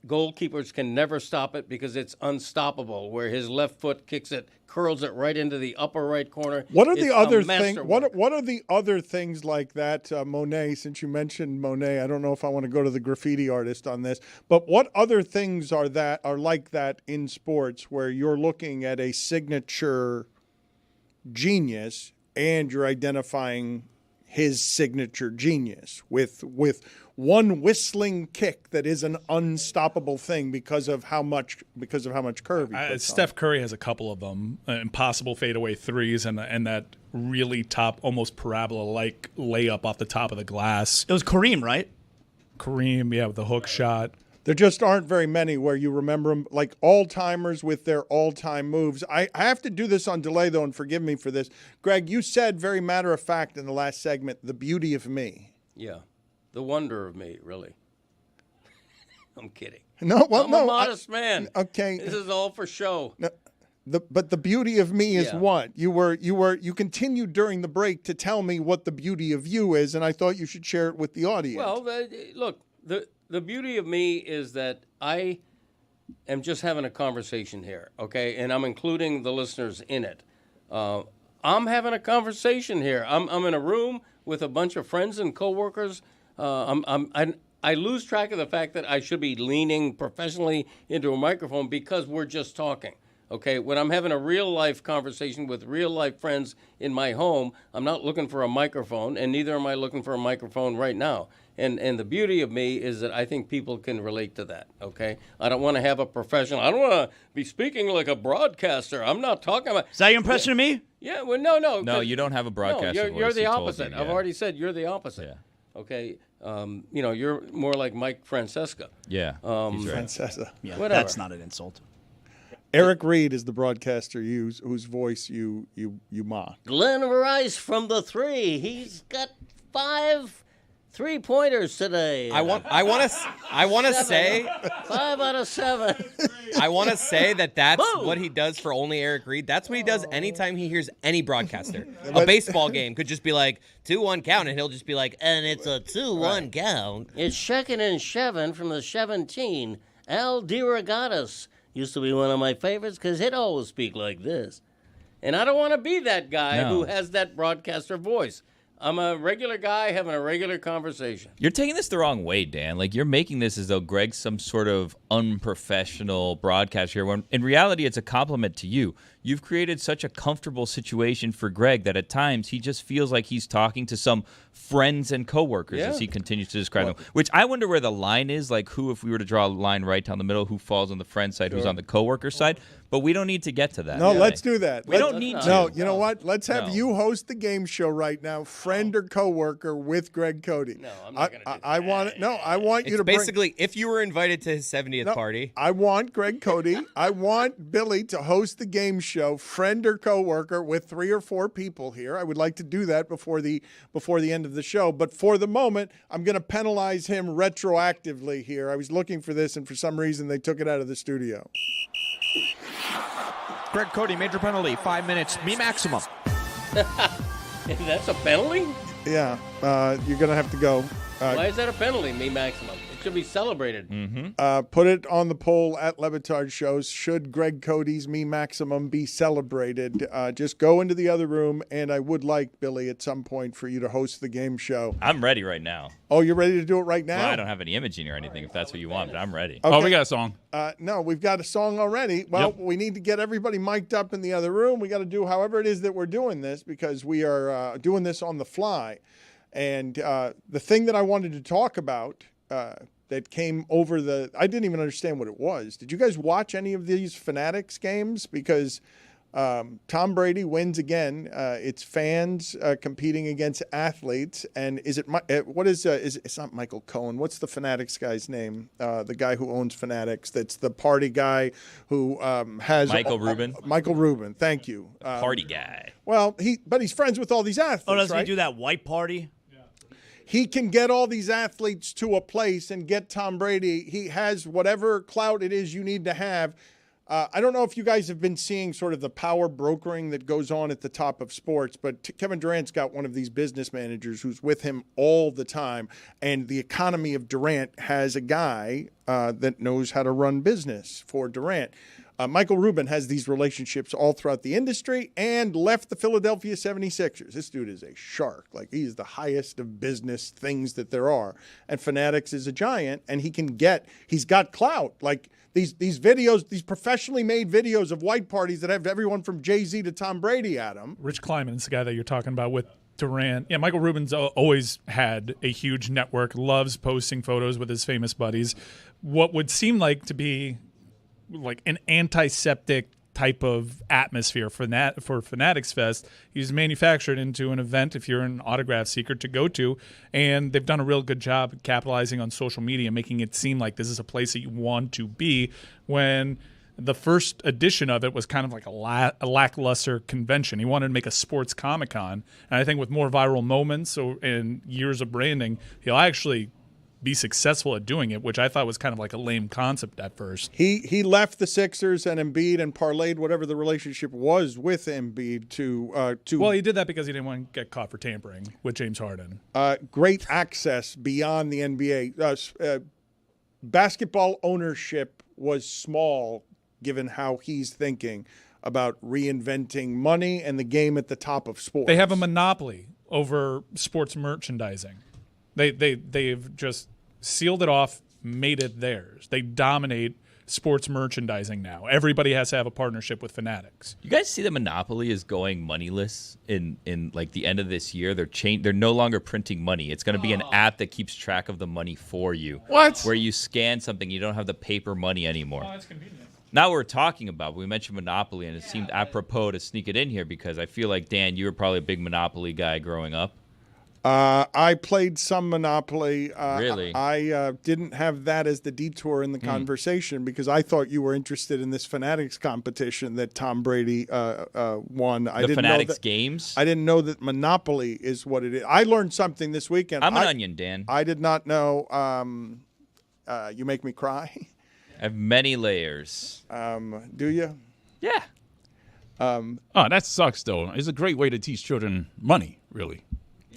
Goalkeepers can never stop it because it's unstoppable. Where his left foot kicks it, curls it right into the upper right corner. What are the other things? What are the other things like that, Monet? Since you mentioned Monet, I don't know if I want to go to the graffiti artist on this, but what other things are like that in sports where you're looking at a signature genius and you're identifying his signature genius with one whistling kick that is an unstoppable thing because of how much curve he puts Steph Curry has a couple of them, impossible fadeaway threes and that really top, almost parabola-like layup off the top of the glass. It was Kareem, right? Kareem, yeah, with the hook shot. There just aren't very many where you remember them like all-timers with their all-time moves. I have to do this on delay, though, and forgive me for this. Greg, you said very matter-of-fact in the last segment, the beauty of me. Yeah. The wonder of me, really. I'm kidding. No, well, I'm a modest man. Okay. This is all for show. No, but the beauty of me is what? You continued during the break to tell me what the beauty of you is, and I thought you should share it with the audience. Well, look, the beauty of me is that I am just having a conversation here, okay? And I'm including the listeners in it. I'm having a conversation here. I'm in a room with a bunch of friends and coworkers. I lose track of the fact that I should be leaning professionally into a microphone because we're just talking. Okay, when I'm having a real-life conversation with real-life friends in my home, I'm not looking for a microphone, and neither am I looking for a microphone right now. And the beauty of me is that I think people can relate to that, okay? I don't want to have a professional. I don't want to be speaking like a broadcaster. I'm not talking about... Is that your impression of me? Yeah, well, no. No, you don't have a broadcaster voice. You're the He told opposite. me, I've yeah. already said you're the opposite. Yeah. Okay? You're more like Mike Francesca. Yeah, he's right. Francesca. Yeah, Whatever. that's not an insult. Eric Reed is the broadcaster whose voice you mock. Glenn Rice from the 3. He's got 5 3-pointers today. I want to say 5 out of 7. I want to say that's Boom. what he does for only Eric Reed. That's what he does anytime he hears any broadcaster. A baseball game could just be like 2-1 count, and he'll just be like, and it's a 2-1 count. It's Shekin and Shevin from the 17. Al DeRogatis used to be one of my favorites because he'd always speak like this. And I don't want to be that guy who has that broadcaster voice. I'm a regular guy having a regular conversation. You're taking this the wrong way, Dan. Like, you're making this as though Greg's some sort of unprofessional broadcaster, when in reality it's a compliment to you. You've created such a comfortable situation for Greg that at times he just feels like he's talking to some friends and coworkers as he continues to describe them. Which I wonder where the line is, like who, if we were to draw a line right down the middle, who falls on the friend side, who's on the coworker side. But we don't need to get to that. No, let's do that. We don't need to. No, you know what? Let's have you host the game show right now, friend or coworker with Greg Cody. No, I'm not going to do that. I want you It's to bring. basically, if you were invited to his 70th party. I want Greg Cody. I want Billy to host the game show, friend or coworker, with 3 or 4 people here. I would like to do that before the end of the show. But for the moment, I'm going to penalize him retroactively here. I was looking for this, and for some reason, they took it out of the studio. Greg Cody, major penalty, 5 minutes, me maximum. That's a penalty? Yeah, you're going to have to go. Why is that a penalty, me maximum? It should be celebrated. Put it on the poll at Le Batard Show. Should Greg Cody's Me Maximum be celebrated? Just go into the other room, and I would like, Billy, at some point for you to host the game show. I'm ready right now. Oh, you're ready to do it right now? Well, I don't have any imaging or anything if that's what you want, but I'm ready. Okay. Oh, we got a song. No, we've got a song already. Well, we need to get everybody mic'd up in the other room. We got to do however it is that we're doing this because we are doing this on the fly. And the thing that I wanted to talk about that came over I didn't even understand what it was. Did you guys watch any of these Fanatics games? Because Tom Brady wins again. It's fans competing against athletes. And is it it's not Michael Cohen. What's the Fanatics guy's name? The guy who owns Fanatics. That's the party guy who has Michael Rubin. Michael Rubin. Thank you. Party guy. Well, he's friends with all these athletes. Oh, doesn't right? he do that white party? He can get all these athletes to a place and get Tom Brady. He has whatever clout it is you need to have. I don't know if you guys have been seeing sort of the power brokering that goes on at the top of sports, but Kevin Durant's got one of these business managers who's with him all the time. And the economy of Durant has a guy that knows how to run business for Durant. Michael Rubin has these relationships all throughout the industry and left the Philadelphia 76ers. This dude is a shark. Like, he's the highest of business things that there are. And Fanatics is a giant, and he's got clout. Like, these videos, these professionally made videos of white parties that have everyone from Jay-Z to Tom Brady at them. Rich Kleiman is the guy that you're talking about with Durant. Yeah, Michael Rubin's always had a huge network, loves posting photos with his famous buddies. What would seem like to be like an antiseptic type of atmosphere for Fanatics Fest. He's manufactured into an event if you're an autograph seeker to go to, and they've done a real good job capitalizing on social media, making it seem like this is a place that you want to be, when the first edition of it was kind of like a lackluster convention. He wanted to make a sports Comic-Con, and I think with more viral moments and years of branding, he'll actually be successful at doing it, which I thought was kind of like a lame concept at first. He left the Sixers and Embiid and parlayed whatever the relationship was with Embiid to. Well, he did that because he didn't want to get caught for tampering with James Harden. Great access beyond the NBA. Basketball ownership was small, given how he's thinking about reinventing money and the game at the top of sports. They have a monopoly over sports merchandising. They've just sealed it off, made it theirs. They dominate sports merchandising now. Everybody has to have a partnership with Fanatics. You guys see the monopoly is going moneyless in like the end of this year. They're no longer printing money. It's going to be an app that keeps track of the money for you. What? Where you scan something, you don't have the paper money anymore. Oh, that's convenient. Now we're talking about, we mentioned Monopoly, and it seemed apropos to sneak it in here because I feel like, Dan, you were probably a big Monopoly guy growing up. I played some Monopoly. Really? I didn't have that as the detour in the conversation because I thought you were interested in this Fanatics competition that Tom Brady won. I didn't Fanatics know that, games? I didn't know that Monopoly is what it is. I learned something this weekend. I'm an onion, Dan. I did not know. You make me cry. I have many layers. Do you? Yeah. Oh, that sucks, though. It's a great way to teach children money, really.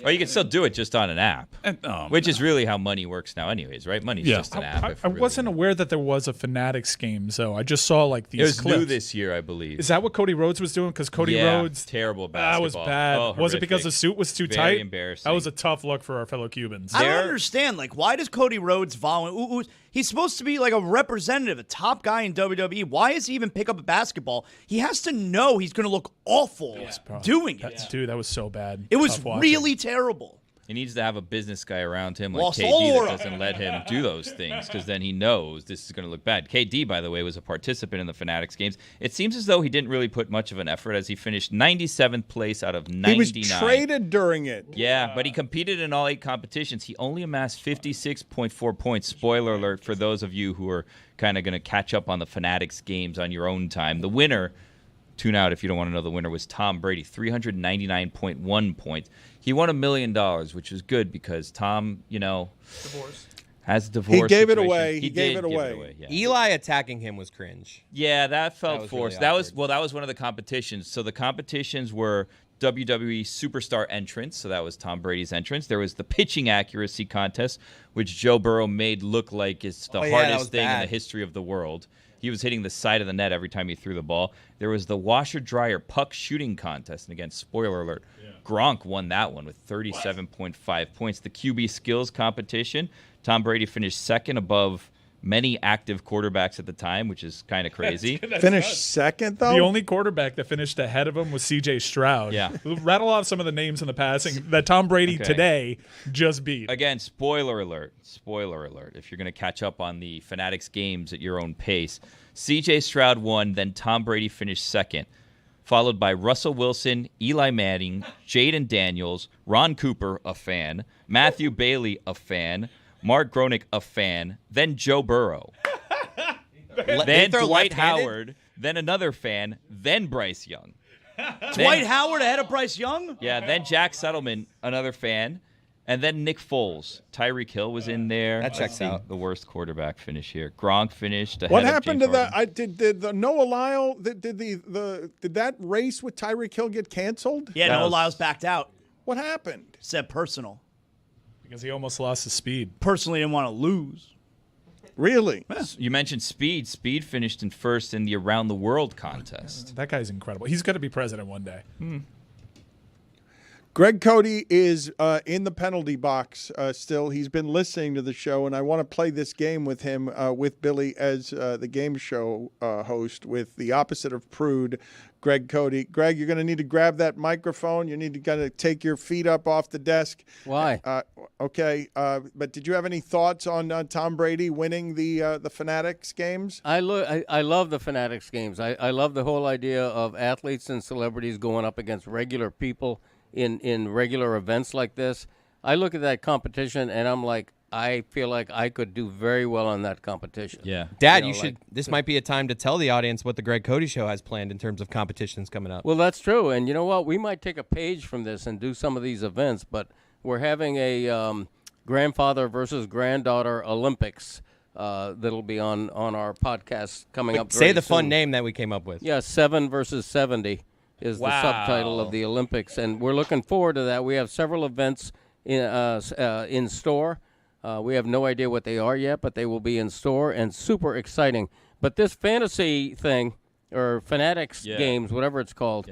Or you can still do it just on an app, And, which is really how money works now anyways, right? Money's Yeah. just an app. if I we're really- wasn't aware that there was a Fanatics game, so I just saw like these It was clips. new this year, I believe. Is that what Cody Rhodes was doing? Because Cody Yeah, Rhodes, terrible that was basketball. bad. Oh, Was it because the horrific. suit was too Very tight? embarrassing. That was a tough look for our fellow Cubans. I don't understand. Like, why does Cody Rhodes volunteer? He's supposed to be like a representative, a top guy in WWE. Why does he even pick up a basketball? He has to know he's going to look awful doing it. Dude, that was so bad. It was Tough watching. really terrible. He needs to have a business guy around him like Lost KD all that aura. doesn't let him do those things because then he knows this is going to look bad. KD, by the way, was a participant in the Fanatics games. It seems as though he didn't really put much of an effort as he finished 97th place out of 99. He was traded during it. Yeah, but he competed in all 8 competitions. He only amassed 56.4 points. Spoiler alert for those of you who are kind of going to catch up on the Fanatics games on your own time. The winner, tune out if you don't want to know the winner, was Tom Brady, 399.1 points. He won $1 million, which was good because Tom, has a divorce. He gave it situation. away. He did gave it give away. Yeah. Eli attacking him was cringe. Yeah, that felt was forced. really That was one of the competitions. So the competitions were WWE Superstar entrance. So that was Tom Brady's entrance. There was the pitching accuracy contest, which Joe Burrow made look like it's the Oh, yeah, that was hardest thing in bad. the history of the world. He was hitting the side of the net every time he threw the ball. There was the washer-dryer puck shooting contest. And again, spoiler alert, Gronk won that one with 37.5 points. The QB skills competition, Tom Brady finished second above many active quarterbacks at the time, which is kind of crazy. Finished second, though? The only quarterback that finished ahead of him was C.J. Stroud. Yeah. Rattle off some of the names in the passing that Tom Brady Okay. today just beat. Again, spoiler alert. Spoiler alert. If you're going to catch up on the Fanatics games at your own pace, C.J. Stroud won, then Tom Brady finished second, followed by Russell Wilson, Eli Manning, Jaden Daniels, Ron Cooper, a fan, Matthew Bailey, a fan, Mark Gronick, a fan, then Joe Burrow. Then throw Dwight left-handed? Howard, then another fan, then Bryce Young. Dwight Howard ahead of Bryce Young? Yeah, then Jack Settleman, another fan, and then Nick Foles. Tyreek Hill was in there. That checks Let's see, out. The worst quarterback finish here. Gronk finished ahead What of happened James to that? Harden. Did the Noah Lyle? Did that race with Tyreek Hill get canceled? Yeah, That Noah was- Lyles backed out. What happened? Said personal. Because he almost lost his speed. Personally didn't want to lose. Really? You mentioned Speed. Speed finished in first in the Around the World contest. That guy's incredible. He's going to be president one day. Greg Cody is in the penalty box still. He's been listening to the show, and I want to play this game with him, with Billy as the game show host, with the opposite of prude, Greg Cody. Greg, you're going to need to grab that microphone. You need to kind of take your feet up off the desk. Why? Okay. But did you have any thoughts on Tom Brady winning the Fanatics games? I love the Fanatics games. I love the whole idea of athletes and celebrities going up against regular people in regular events like this. I look at that competition and I'm like, I feel like I could do very well on that competition. Yeah. Dad, You you know, should. like- This might be a time to tell the audience what the Greg Cody Show has planned in terms of competitions coming up. Well, that's true. And you know what? We might take a page from this and do some of these events, but we're having a grandfather versus granddaughter Olympics that'll be on our podcast coming up Say very the fun soon. name that we came up with. Yeah, 7 versus 70 is the subtitle Wow. of the Olympics, and we're looking forward to that. We have several events in store. We have no idea what they are yet, but they will be in store and super exciting. But this fantasy thing, or Fanatics games, whatever it's called,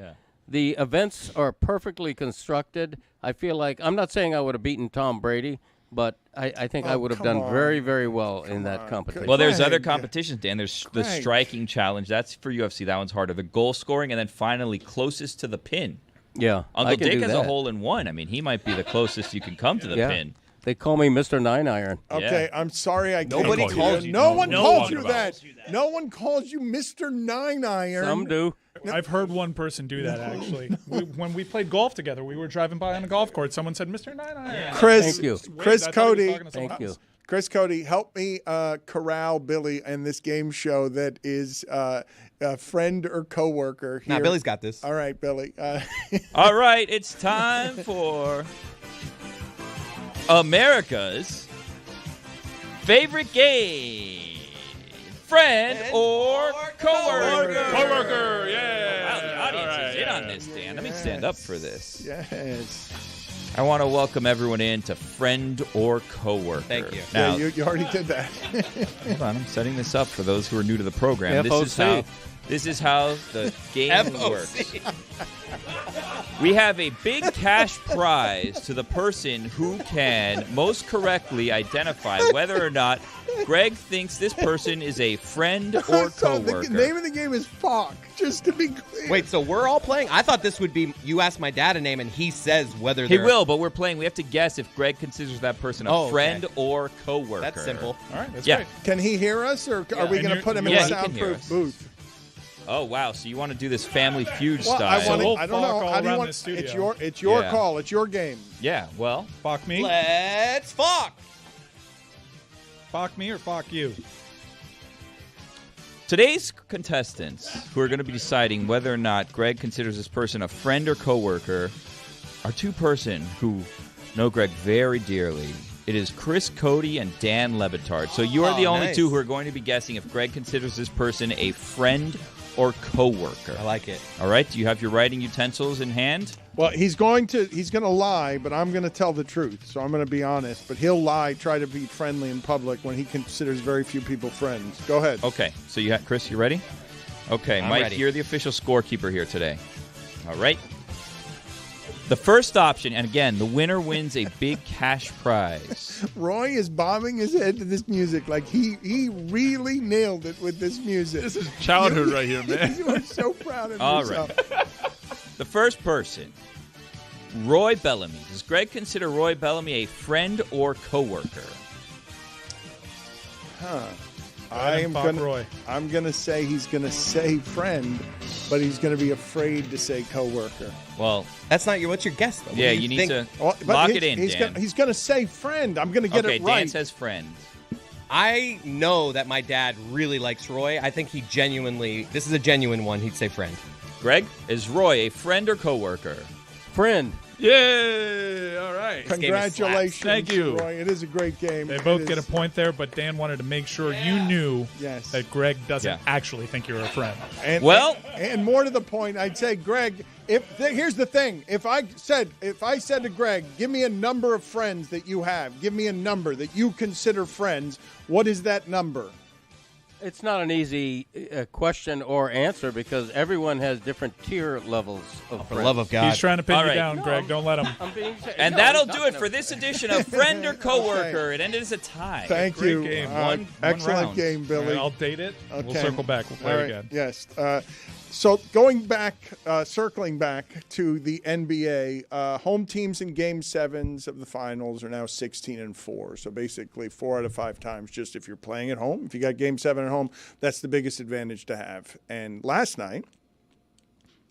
the events are perfectly constructed. I feel like, I'm not saying I would have beaten Tom Brady, but I think I would have done very, very well in that competition. Well, there's other competitions, Dan. There's the Greg. striking challenge. That's for UFC. That one's harder. The goal scoring, and then finally closest to the pin. Yeah, Uncle I can Dick do has a that. hole in one. I mean, he might be the closest you can come to the Yeah. pin. They call me Mr. Nine Iron. Okay, I'm sorry I can't. Nobody call calls you. you. No one No calls one you that. No one calls you Mr. Nine Iron. Some do. I've heard one person do that, actually. When we played golf together, we were driving by on a golf course. Someone said, Mr. Nine Iron. Chris, Thank you. Chris I thought he was Cody. talking to someone else. Chris Cody, help me corral Billy in this game show that is a friend or coworker here. Nah, Billy's got this. All right, Billy. All right, it's time for America's favorite game. Friend or coworker. Coworker, yeah. Wow, the audience is in on this, Dan. Let me stand up for this. Yes. I want to welcome everyone in to friend or coworker. Thank you. Now, Yeah, you already did that. hold on, I'm setting this up for those who are new to the program. FOC. This is how the game works. We have a big cash prize to the person who can most correctly identify whether or not Greg thinks this person is a friend or So coworker. the name of the game is Falk, just to be clear. Wait, so we're all playing? I thought this would be you ask my dad a name and he says whether He they're... will, but we're playing. We have to guess if Greg considers that person a Oh, okay. friend or coworker. That's simple. All right, that's Yeah. great. Can he hear us, or are we And going to you're- put him in yeah, a he can hear soundproof us. booth? Oh wow! So you want to do this Family Feud Well, style? I we'll don't know. Falk all How do you around want? the studio. It's your Yeah. call. It's your game. Yeah. Well, Fuck me? Let's fuck! Fuck me or fuck you? today's contestants who are going to be deciding whether or not Greg considers this person a friend or coworker are two person who know Greg very dearly. It is Chris Cody and Dan Le Batard. So you are the only nice. two who are going to be guessing if Greg considers this person a friend or coworker. I like it. All right. Do you have your writing utensils in hand? Well, he's going to lie, but I'm going to tell the truth. So I'm going to be honest. But he'll lie, try to be friendly in public when he considers very few people friends. Go ahead. Okay. So you have Chris. You ready? Okay, I'm Mike. ready. You're the official scorekeeper here today. All right. The first option, and again, the winner wins a big cash prize. Roy is bobbing his head to this music like he really nailed it with this music. This is childhood right here, man. You are so proud of All yourself. right. The first person, Roy Bellamy. Does Greg consider Roy Bellamy a friend or coworker? I'm gonna say he's gonna say friend, but he's gonna be afraid to say coworker. Well, that's not your. What's your guess though? Yeah, you need to But lock he's- it in, he's Dan. Gonna, he's gonna say friend. I'm gonna get Okay, it right. Dan says friend. I know that my dad really likes Roy. I think he genuinely. This is a genuine one. He'd say friend. Greg, is Roy a friend or coworker? Friend. Yeah, all right. Congratulations, Thank you. Roy. It is a great game. They It both is- get a point there, but Dan wanted to make sure you knew that Greg doesn't Yeah. actually think you're a friend. And, Well- and more to the point, I'd say, Greg. Here's the thing: if I said to Greg, give me a number of friends that you have, give me a number that you consider friends. What is that number? It's not an easy question or answer because everyone has different tier levels of For the love of God. He's trying to pin All you right. down, Greg. Don't let him. I'm being And no, that'll he's do not it for gonna- this edition of Friend or Coworker. It ended as a tie. Thank Great you. game. One excellent round. game, Billy. All right, I'll date it. We'll Okay. circle back. We'll play All it right, again. Yes. So going back, circling back to the NBA, home teams in Game 7s of the finals are now 16-4. So basically 4 out of 5 times just if you're playing at home. If you got Game 7 at home, that's the biggest advantage to have. And last night,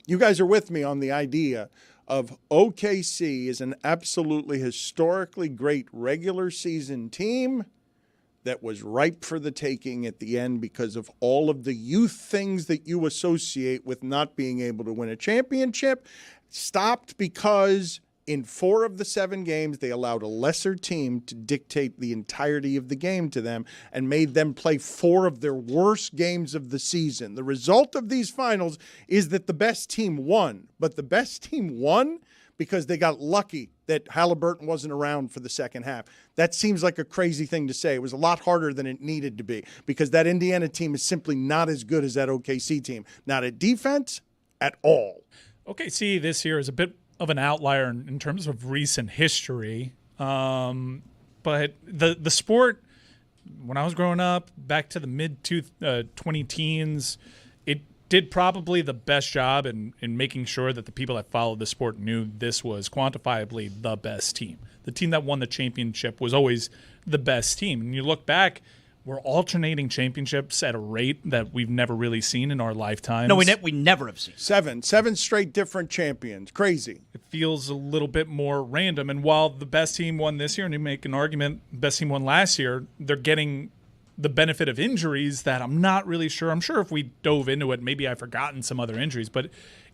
you guys are with me on the idea of OKC is an absolutely historically great regular season team that was ripe for the taking at the end because of all of the youth things that you associate with not being able to win a championship. Stopped because in 4 of the 7 games, they allowed a lesser team to dictate the entirety of the game to them and made them play 4 of their worst games of the season. The result of these finals is that the best team won, but the best team won because they got lucky that Halliburton wasn't around for the second half. That seems like a crazy thing to say. It was a lot harder than it needed to be because that Indiana team is simply not as good as that OKC team. Not at defense at all. OKC this year is a bit of an outlier in terms of recent history. But the sport, when I was growing up, back to the mid-20 teens, it did probably the best job in making sure that the people that followed the sport knew this was quantifiably the best team. the team that won the championship was always the best team. And you look back, we're alternating championships at a rate that we've never really seen in our lifetimes. No, we never have seen. Seven straight different champions. Crazy. It feels a little bit more random. And while the best team won this year, and you make an argument, the best team won last year, they're getting the benefit of injuries that I'm not really sure. I'm sure if we dove into it, maybe I've forgotten some other injuries. But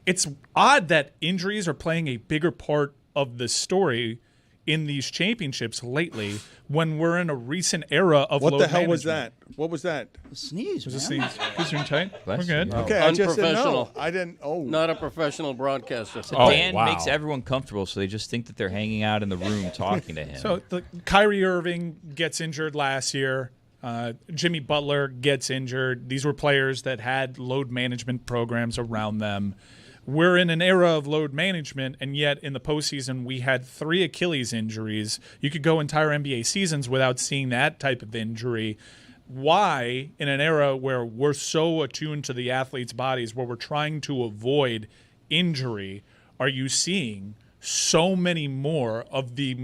it's odd that injuries are playing a bigger part of the story in these championships lately when we're in a recent era of what load the hell management. was that? What was that? A sneeze. Was a sneeze. Please turn tight. We're good. Okay, I just didn't Unprofessional. know. I didn't. Oh, Not a professional broadcaster. Dan makes everyone comfortable, so they just think that they're hanging out in the room talking to him. So Kyrie Irving gets injured last year. Jimmy Butler gets injured. These were players that had load management programs around them. We're in an era of load management, and yet in the postseason we had 3 Achilles injuries. You could go entire NBA seasons without seeing that type of injury. Why, in an era where we're so attuned to the athletes' bodies, where we're trying to avoid injury, are you seeing so many more of the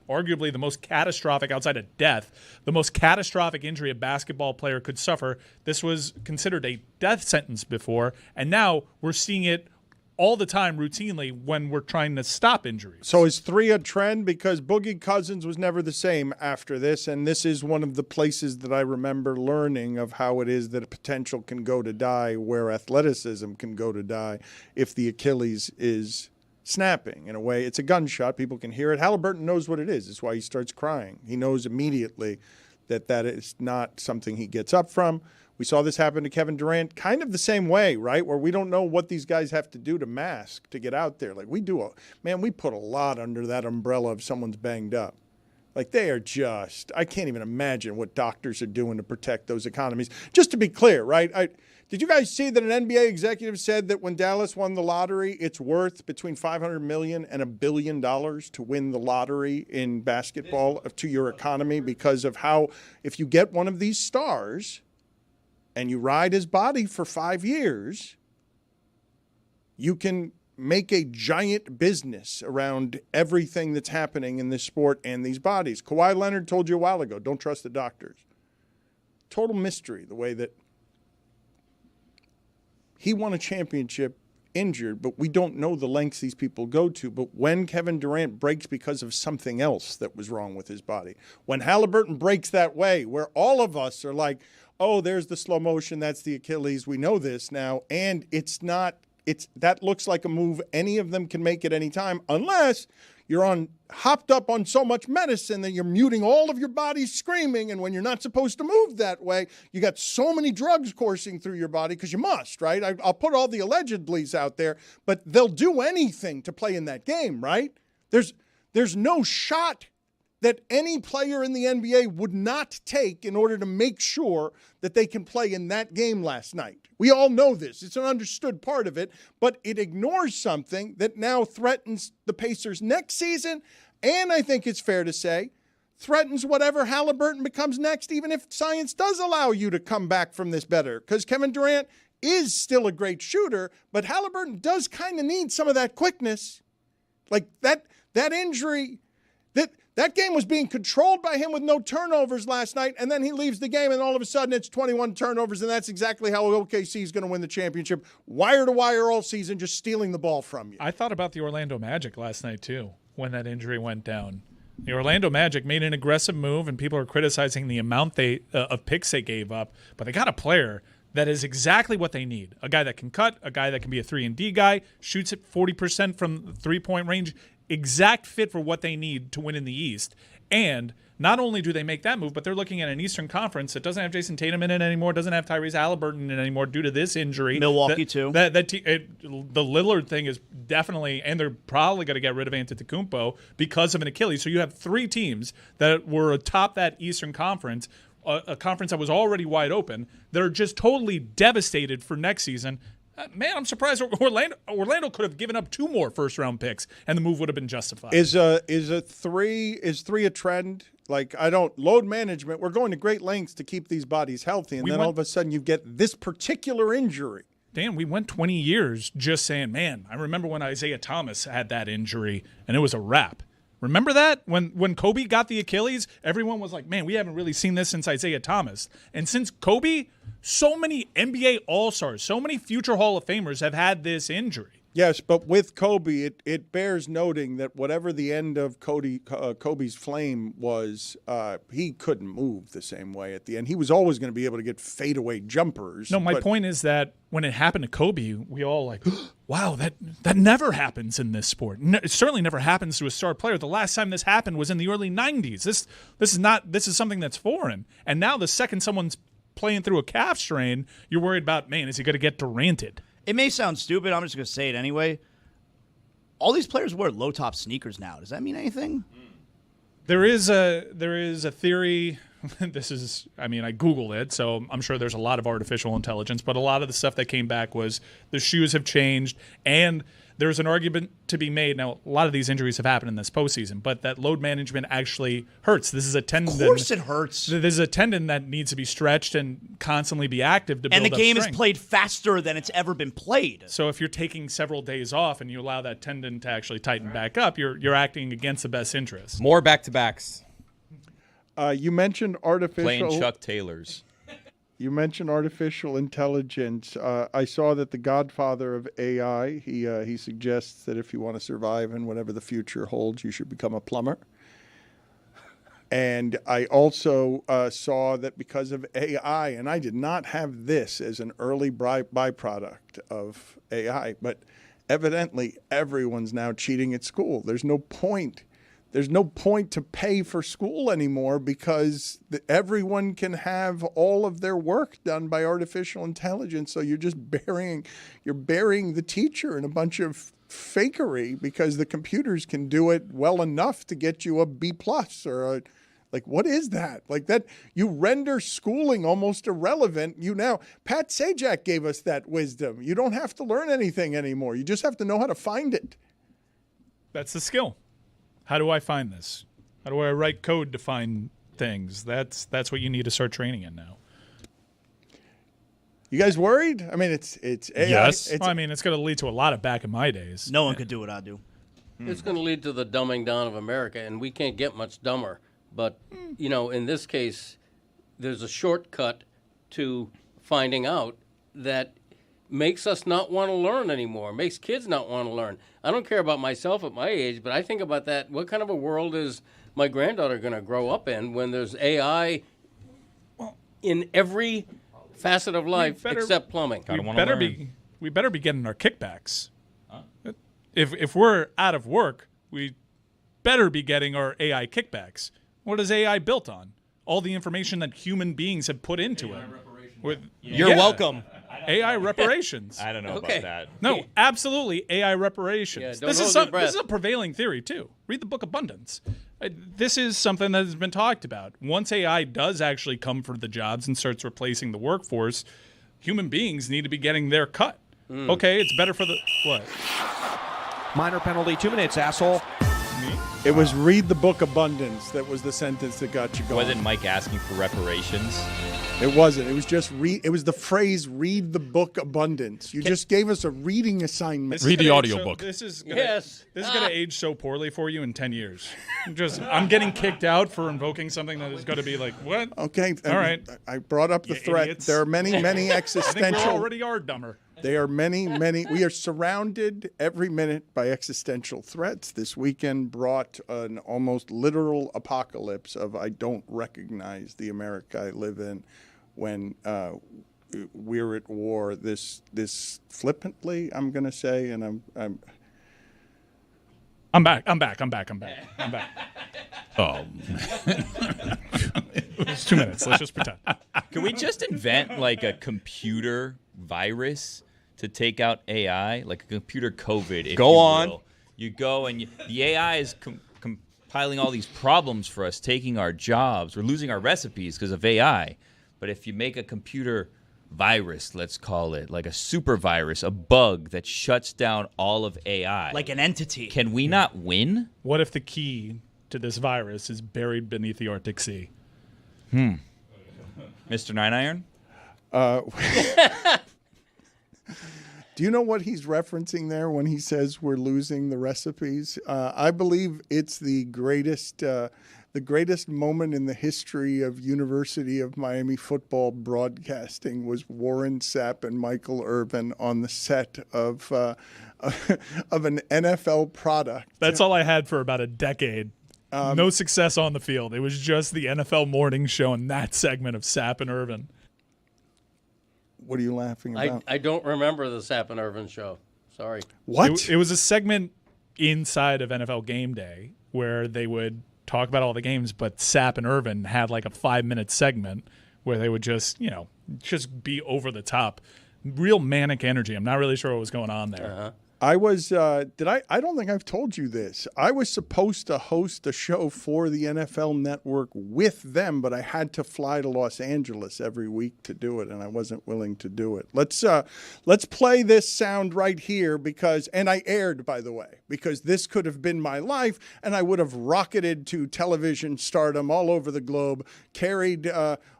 arguably the most catastrophic, outside of death, the most catastrophic injury a basketball player could suffer? This was considered a death sentence before, and now we're seeing it all the time routinely when we're trying to stop injuries. So is 3 a trend? Because Boogie Cousins was never the same after this, and this is one of the places that I remember learning of how it is that a potential can go to die where athleticism can go to die if the Achilles is snapping. In a way, it's a gunshot. People can hear it. Halliburton knows what it is. That's why he starts crying. He knows immediately that that is not something he gets up from. We saw this happen to Kevin Durant kind of the same way, right? Where we don't know what these guys have to do to mask to get out there. Like we put a lot under that umbrella if someone's banged up. Like they are just, I can't even imagine what doctors are doing to protect those economies. Just to be clear, right? Did you guys see that an NBA executive said that when Dallas won the lottery, it's worth between $500 million and $1 billion to win the lottery in basketball to your economy because of how, if you get one of these stars and you ride his body for 5 years, you can make a giant business around everything that's happening in this sport and these bodies. Kawhi Leonard told you a while ago, don't trust the doctors. Total mystery, the way that he won a championship injured, but we don't know the lengths these people go to. But when Kevin Durant breaks because of something else that was wrong with his body, when Halliburton breaks that way, where all of us are like, oh, there's the slow motion, that's the Achilles, we know this now, and that looks like a move any of them can make at any time, unless you're hopped up on so much medicine that you're muting all of your body screaming, and when you're not supposed to move that way, you got so many drugs coursing through your body because you must, right? I'll put all the allegedlys out there, but they'll do anything to play in that game, right? There's no shot that any player in the NBA would not take in order to make sure that they can play in that game last night. We all know this. It's an understood part of it, but it ignores something that now threatens the Pacers next season, and I think it's fair to say, threatens whatever Halliburton becomes next, even if science does allow you to come back from this better, because Kevin Durant is still a great shooter, but Halliburton does kind of need some of that quickness. Like that injury, that game was being controlled by him with no turnovers last night, and then he leaves the game, and all of a sudden it's 21 turnovers, and that's exactly how OKC is going to win the championship. Wire to wire all season, just stealing the ball from you. I thought about the Orlando Magic last night, too, when that injury went down. The Orlando Magic made an aggressive move, and people are criticizing the amount of picks they gave up, but they got a player that is exactly what they need. A guy that can cut, a guy that can be a 3-and-D guy, shoots at 40% from three-point range, exact fit for what they need to win in the East. And not only do they make that move, but they're looking at an Eastern Conference that doesn't have Jason Tatum in it anymore, doesn't have Tyrese Halliburton in it anymore due to this injury. Milwaukee, too. The Lillard thing is definitely, and they're probably going to get rid of Antetokounmpo because of an Achilles. So you have 3 teams that were atop that Eastern Conference, a conference that was already wide open, that are just totally devastated for next season. Man, I'm surprised Orlando could have given up 2 more first-round picks, and the move would have been justified. Is 3 a trend? Like, load management, we're going to great lengths to keep these bodies healthy, and all of a sudden you get this particular injury. Dan, we went 20 years just saying, man, I remember when Isaiah Thomas had that injury, and it was a wrap. Remember that? When Kobe got the Achilles, everyone was like, man, we haven't really seen this since Isaiah Thomas. And since Kobe, so many NBA All-Stars, so many future Hall of Famers have had this injury. Yes, but with Kobe, it bears noting that whatever the end of Kobe's flame was, he couldn't move the same way at the end. He was always going to be able to get fadeaway jumpers. No, my point is that when it happened to Kobe, we all like, wow, that never happens in this sport. It certainly never happens to a star player. The last time this happened was in the early 90s. This is something that's foreign. And now the second someone's playing through a calf strain, you're worried about, man, is he going to get Duranted? It may sound stupid. I'm just going to say it anyway. All these players wear low-top sneakers now. Does that mean anything? There is a theory. I Googled it, so I'm sure there's a lot of artificial intelligence, but a lot of the stuff that came back was the shoes have changed, and there's an argument to be made. Now, a lot of these injuries have happened in this postseason, but that load management actually hurts. This is a tendon. Of course it hurts. This is a tendon that needs to be stretched and constantly be active to build up And the game strength. is played faster than it's ever been played. So if you're taking several days off and you allow that tendon to actually tighten back up, you're acting against the best interest. More back-to-backs. You mentioned artificial. Playing Chuck Taylors. You mentioned artificial intelligence. I saw that the godfather of AI, he suggests that if you want to survive in whatever the future holds, you should become a plumber. And I also saw that because of AI, and I did not have this as an early byproduct of AI, but evidently everyone's now cheating at school. There's no point to pay for school anymore because everyone can have all of their work done by artificial intelligence. So you're just burying the teacher in a bunch of fakery because the computers can do it well enough to get you a B+ or what is that? Like that, you render schooling almost irrelevant. Pat Sajak gave us that wisdom. You don't have to learn anything anymore. You just have to know how to find it. That's the skill. How do I find this? How do I write code to find things? That's what you need to start training in now. You guys worried? I mean, it's AI. Yes. It's going to lead to a lot of back in my days. No one could do what I do. It's going to lead to the dumbing down of America, and we can't get much dumber. But, in this case, there's a shortcut to finding out that makes us not want to learn anymore, makes kids not want to learn. I don't care about myself at my age, but I think about that. What kind of a world is my granddaughter going to grow up in when there's AI in every facet of life except plumbing? We better be getting our kickbacks. If we're out of work, we better be getting our AI kickbacks. What is AI built on? All the information that human beings have put into it. You're welcome. AI reparations. I don't know about that. No, absolutely AI reparations. Yeah, This is a prevailing theory, too. Read the book Abundance. This is something that has been talked about. Once AI does actually come for the jobs and starts replacing the workforce, human beings need to be getting their cut. Okay, it's better for the... What? Minor penalty, 2 minutes, asshole. It was read the book Abundance. That was the sentence that got you going. Wasn't Mike asking for reparations? It wasn't. It was just it was the phrase "read the book Abundance." You just gave us a reading assignment. Read the audiobook. This is gonna age so poorly for you in 10 years. I'm getting kicked out for invoking something that is going to be like, what? Okay. All right. I brought up the threat. Idiots. There are many I existential. think we already are dumber. There are many. We are surrounded every minute by existential threats. This weekend brought an almost literal apocalypse of I don't recognize the America I live in when we're at war. This flippantly, I'm going to say, and I'm back. Oh. It's 2 minutes. Let's just pretend. Can we just invent like a computer virus to take out AI, like a computer COVID? If Go you on. will. You go and the AI is compiling all these problems for us, taking our jobs. We're losing our recipes because of AI. But if you make a computer virus, let's call it, like a super virus, a bug that shuts down all of AI. Like an entity. Can we not win? What if the key to this virus is buried beneath the Arctic Sea? Mr. Nine Iron? Do you know what he's referencing there when he says we're losing the recipes? I believe it's the greatest moment in the history of University of Miami football broadcasting was Warren Sapp and Michael Irvin on the set of an NFL product. That's all I had for about a decade. No success on the field. It was just the NFL morning show and that segment of Sapp and Irvin. What are you laughing about? I don't remember the Sapp and Irvin show. Sorry. What? It was a segment inside of NFL Game Day where they would talk about all the games, but Sapp and Irvin had like a 5-minute segment where they would just be over the top. Real manic energy. I'm not really sure what was going on there. Uh-huh. I was, I don't think I've told you this. I was supposed to host a show for the NFL Network with them, but I had to fly to Los Angeles every week to do it, and I wasn't willing to do it. Let's play this sound right here and I aired, by the way, because this could have been my life, and I would have rocketed to television stardom all over the globe, carried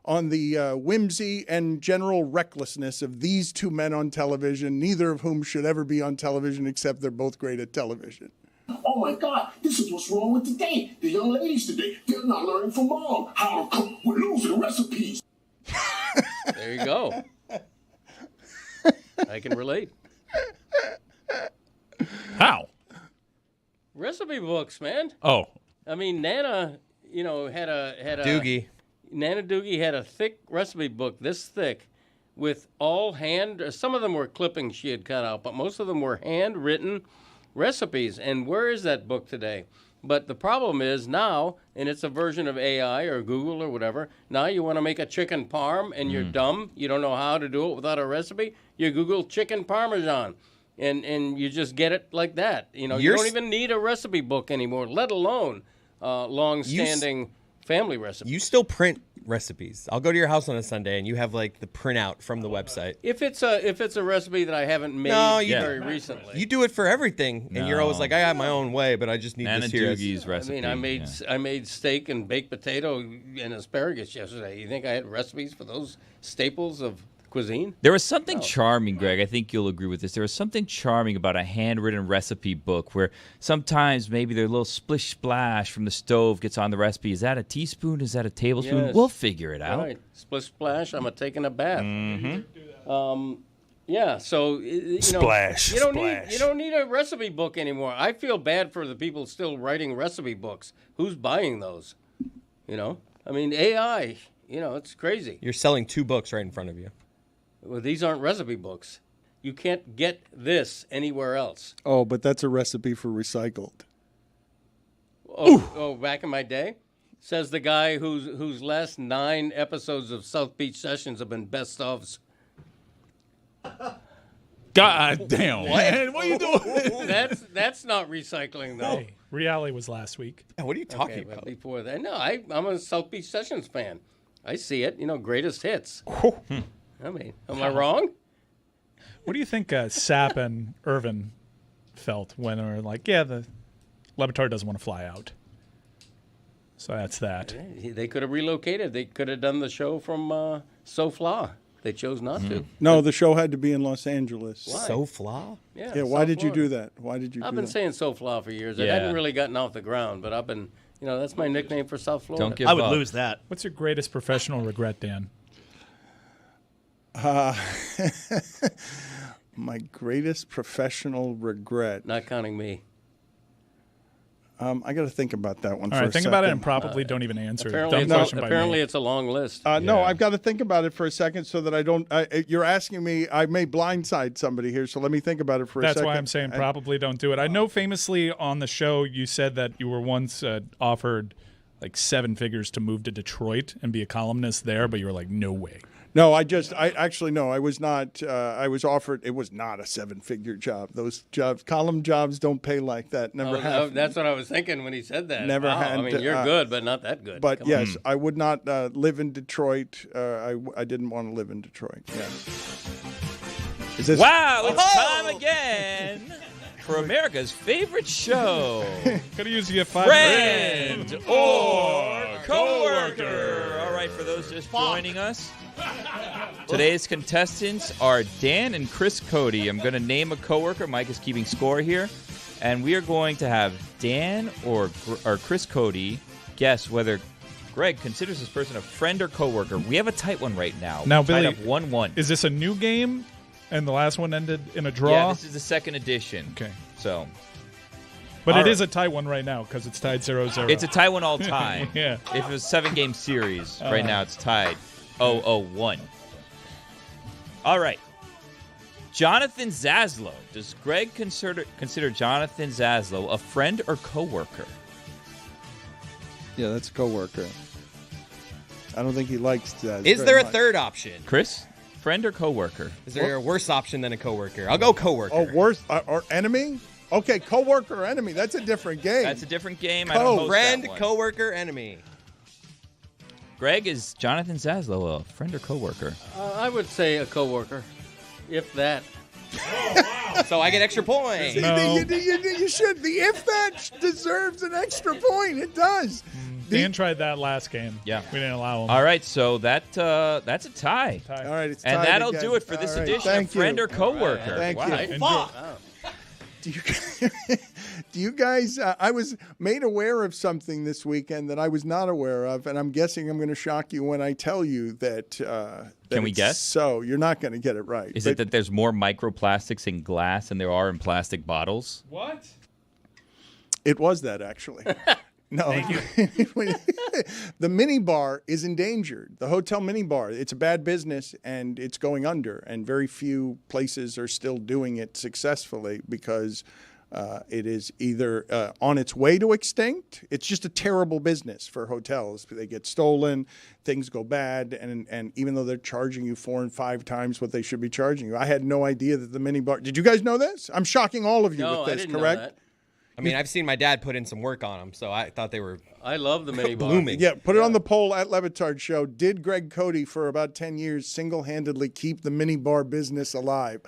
on the whimsy and general recklessness of these two men on television, neither of whom should ever be on television except they're both great at television. Oh my God, this is what's wrong with today. The young ladies today, they're not learning from mom how to cook. We're losing recipes. There you go. I can relate. How? Recipe books, man. Oh. I mean, Nana, had a Doogie. Nana Doogie had a thick recipe book, this thick, with all some of them were clippings she had cut out, but most of them were handwritten recipes. And where is that book today? But the problem is now, and it's a version of AI or Google or whatever, now you want to make a chicken parm and you're dumb, you don't know how to do it without a recipe, you Google chicken parmesan. And you just get it like that. You don't even need a recipe book anymore, let alone long-standing family recipes. You still print recipes. I'll go to your house on a Sunday and you have like the printout from the website. If it's a recipe that I haven't made very recently. You do it for everything, and you're always like, I have my own way, but I just need this here. Doogie's recipe. I mean, I made steak and baked potato and asparagus yesterday. You think I had recipes for those staples of cuisine? There was something charming, Greg. I think you'll agree with this. There was something charming about a handwritten recipe book where sometimes maybe their little splish splash from the stove gets on the recipe. Is that a teaspoon? Is that a tablespoon? Yes. We'll figure it out. Right. Splish splash. I'm taking a bath. Mm-hmm. Yeah. So Splash. You don't need a recipe book anymore. I feel bad for the people still writing recipe books. Who's buying those? I mean, AI. It's crazy. You're selling 2 books right in front of you. Well, these aren't recipe books. You can't get this anywhere else. Oh, but that's a recipe for recycled. Oh, back in my day? Says the guy whose last 9 episodes of South Beach Sessions have been best ofs. God damn. Man, what are you doing? That's not recycling, though. Hey, reality was last week. What are you talking But about? before that, no, I'm a South Beach Sessions fan. I see it, greatest hits. I mean, am I wrong? What do you think Sapp and Irvin felt when they were like, the Le Batard doesn't want to fly out? So that's that. They could have relocated. They could have done the show from SoFla. They chose not to. No, the show had to be in Los Angeles. Why? SoFla? Yeah, why did you SoFla. do that? Why did you I've do been that? saying SoFla for years. It hadn't really gotten off the ground, but I've been, that's my nickname for South Florida. Don't give I would up. lose that. What's your greatest professional regret, Dan? My greatest professional regret. Not counting me. I got to think about that one All for right, a think second. about it and probably don't even answer it. Apparently, Dumb question by me. it's a long list. No, I've got to think about it for a second so that I don't. You're asking me. I may blindside somebody here, so let me think about it for a second. That's why I'm saying probably don't do it. I know famously on the show you said that you were once offered like 7 figures to move to Detroit and be a columnist there, but you were like, no way. No, I was not. I was offered. It was not a 7-figure job. Those jobs, column jobs, don't pay like that. Never have. That's what I was thinking when he said that. Never wow, had. I mean, you're good, but not that good. But Come yes, on. I would not live in Detroit. I didn't want to live in Detroit. Yes. Is this, Wow, it's time again for America's favorite show. Could have used you Friend or coworker. All right, for those just joining us, today's contestants are Dan and Chris Cody. I'm going to name a coworker. Mike is keeping score here. And we are going to have Dan or Chris Cody guess whether Greg considers this person a friend or coworker. We have a tight one right now. Now, Tied Billy, up 1-1. Is this a new game? And the last one ended in a draw? Yeah, this is the second edition. Okay. So. But it is a tight one right now because it's tied 0-0. It's a tie one all time. Yeah. If it was a 7-game series, right now it's tied 0-0-1. All right. Jonathan Zaslow. Does Greg consider Jonathan Zaslow a friend or coworker? Yeah, that's a coworker. I don't think he likes that. Is there a third option? Chris? Friend or coworker? Is there a worse option than a coworker? I'll go coworker. Oh, worse or enemy? Okay, coworker or enemy. That's a different game. That's a different game. I don't host Friend, that one. coworker, enemy. Greg, is Jonathan Zaslow a friend or coworker? I would say a coworker, if that. So I get extra points. You should. The if that deserves an extra point. It does. Dan tried that last game. Yeah. We didn't allow him. All right, so that's a tie. All right, it's and tied that'll again. do it for this All right, edition thank of Friend you. or Coworker. Thank Wow. you. Fuck. Do you guys? I was made aware of something this weekend that I was not aware of, and I'm guessing I'm going to shock you when I tell you that. Can we guess? So you're not going to get it right. Is it that there's more microplastics in glass than there are in plastic bottles? What? It was that actually. No, the mini bar is endangered. The hotel mini bar, it's a bad business and it's going under. And very few places are still doing it successfully because it is either on its way to extinct. It's just a terrible business for hotels. They get stolen, things go bad, and even though they're charging you 4 and 5 times what they should be charging you, I had no idea that the mini bar. Did you guys know this? I'm shocking all of you No, with I this. didn't Correct? know that. I mean, I've seen my dad put in some work on them, so I thought they were. I love the mini bar. blooming. Yeah, put it on the poll at Le Batard Show. Did Greg Cody, for about 10 years, single-handedly keep the mini bar business alive?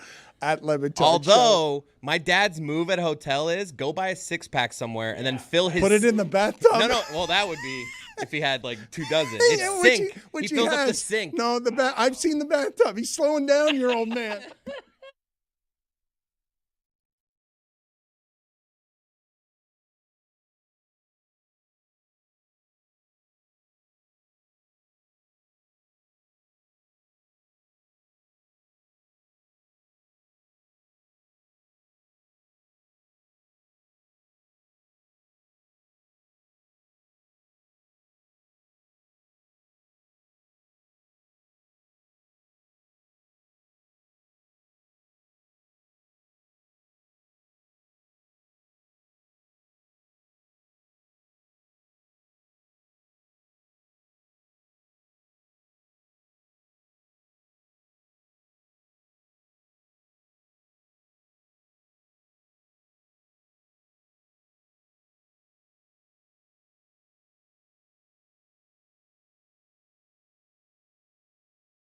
At Le Batard Show. Although my dad's move at a hotel is go buy a 6-pack somewhere and then fill his. Put it in the bathtub. No. Well, that would be if he had like 2 dozen. Yeah, It's which sink. which he fills up the has. sink. No, I've seen the bathtub. He's slowing down, your old man.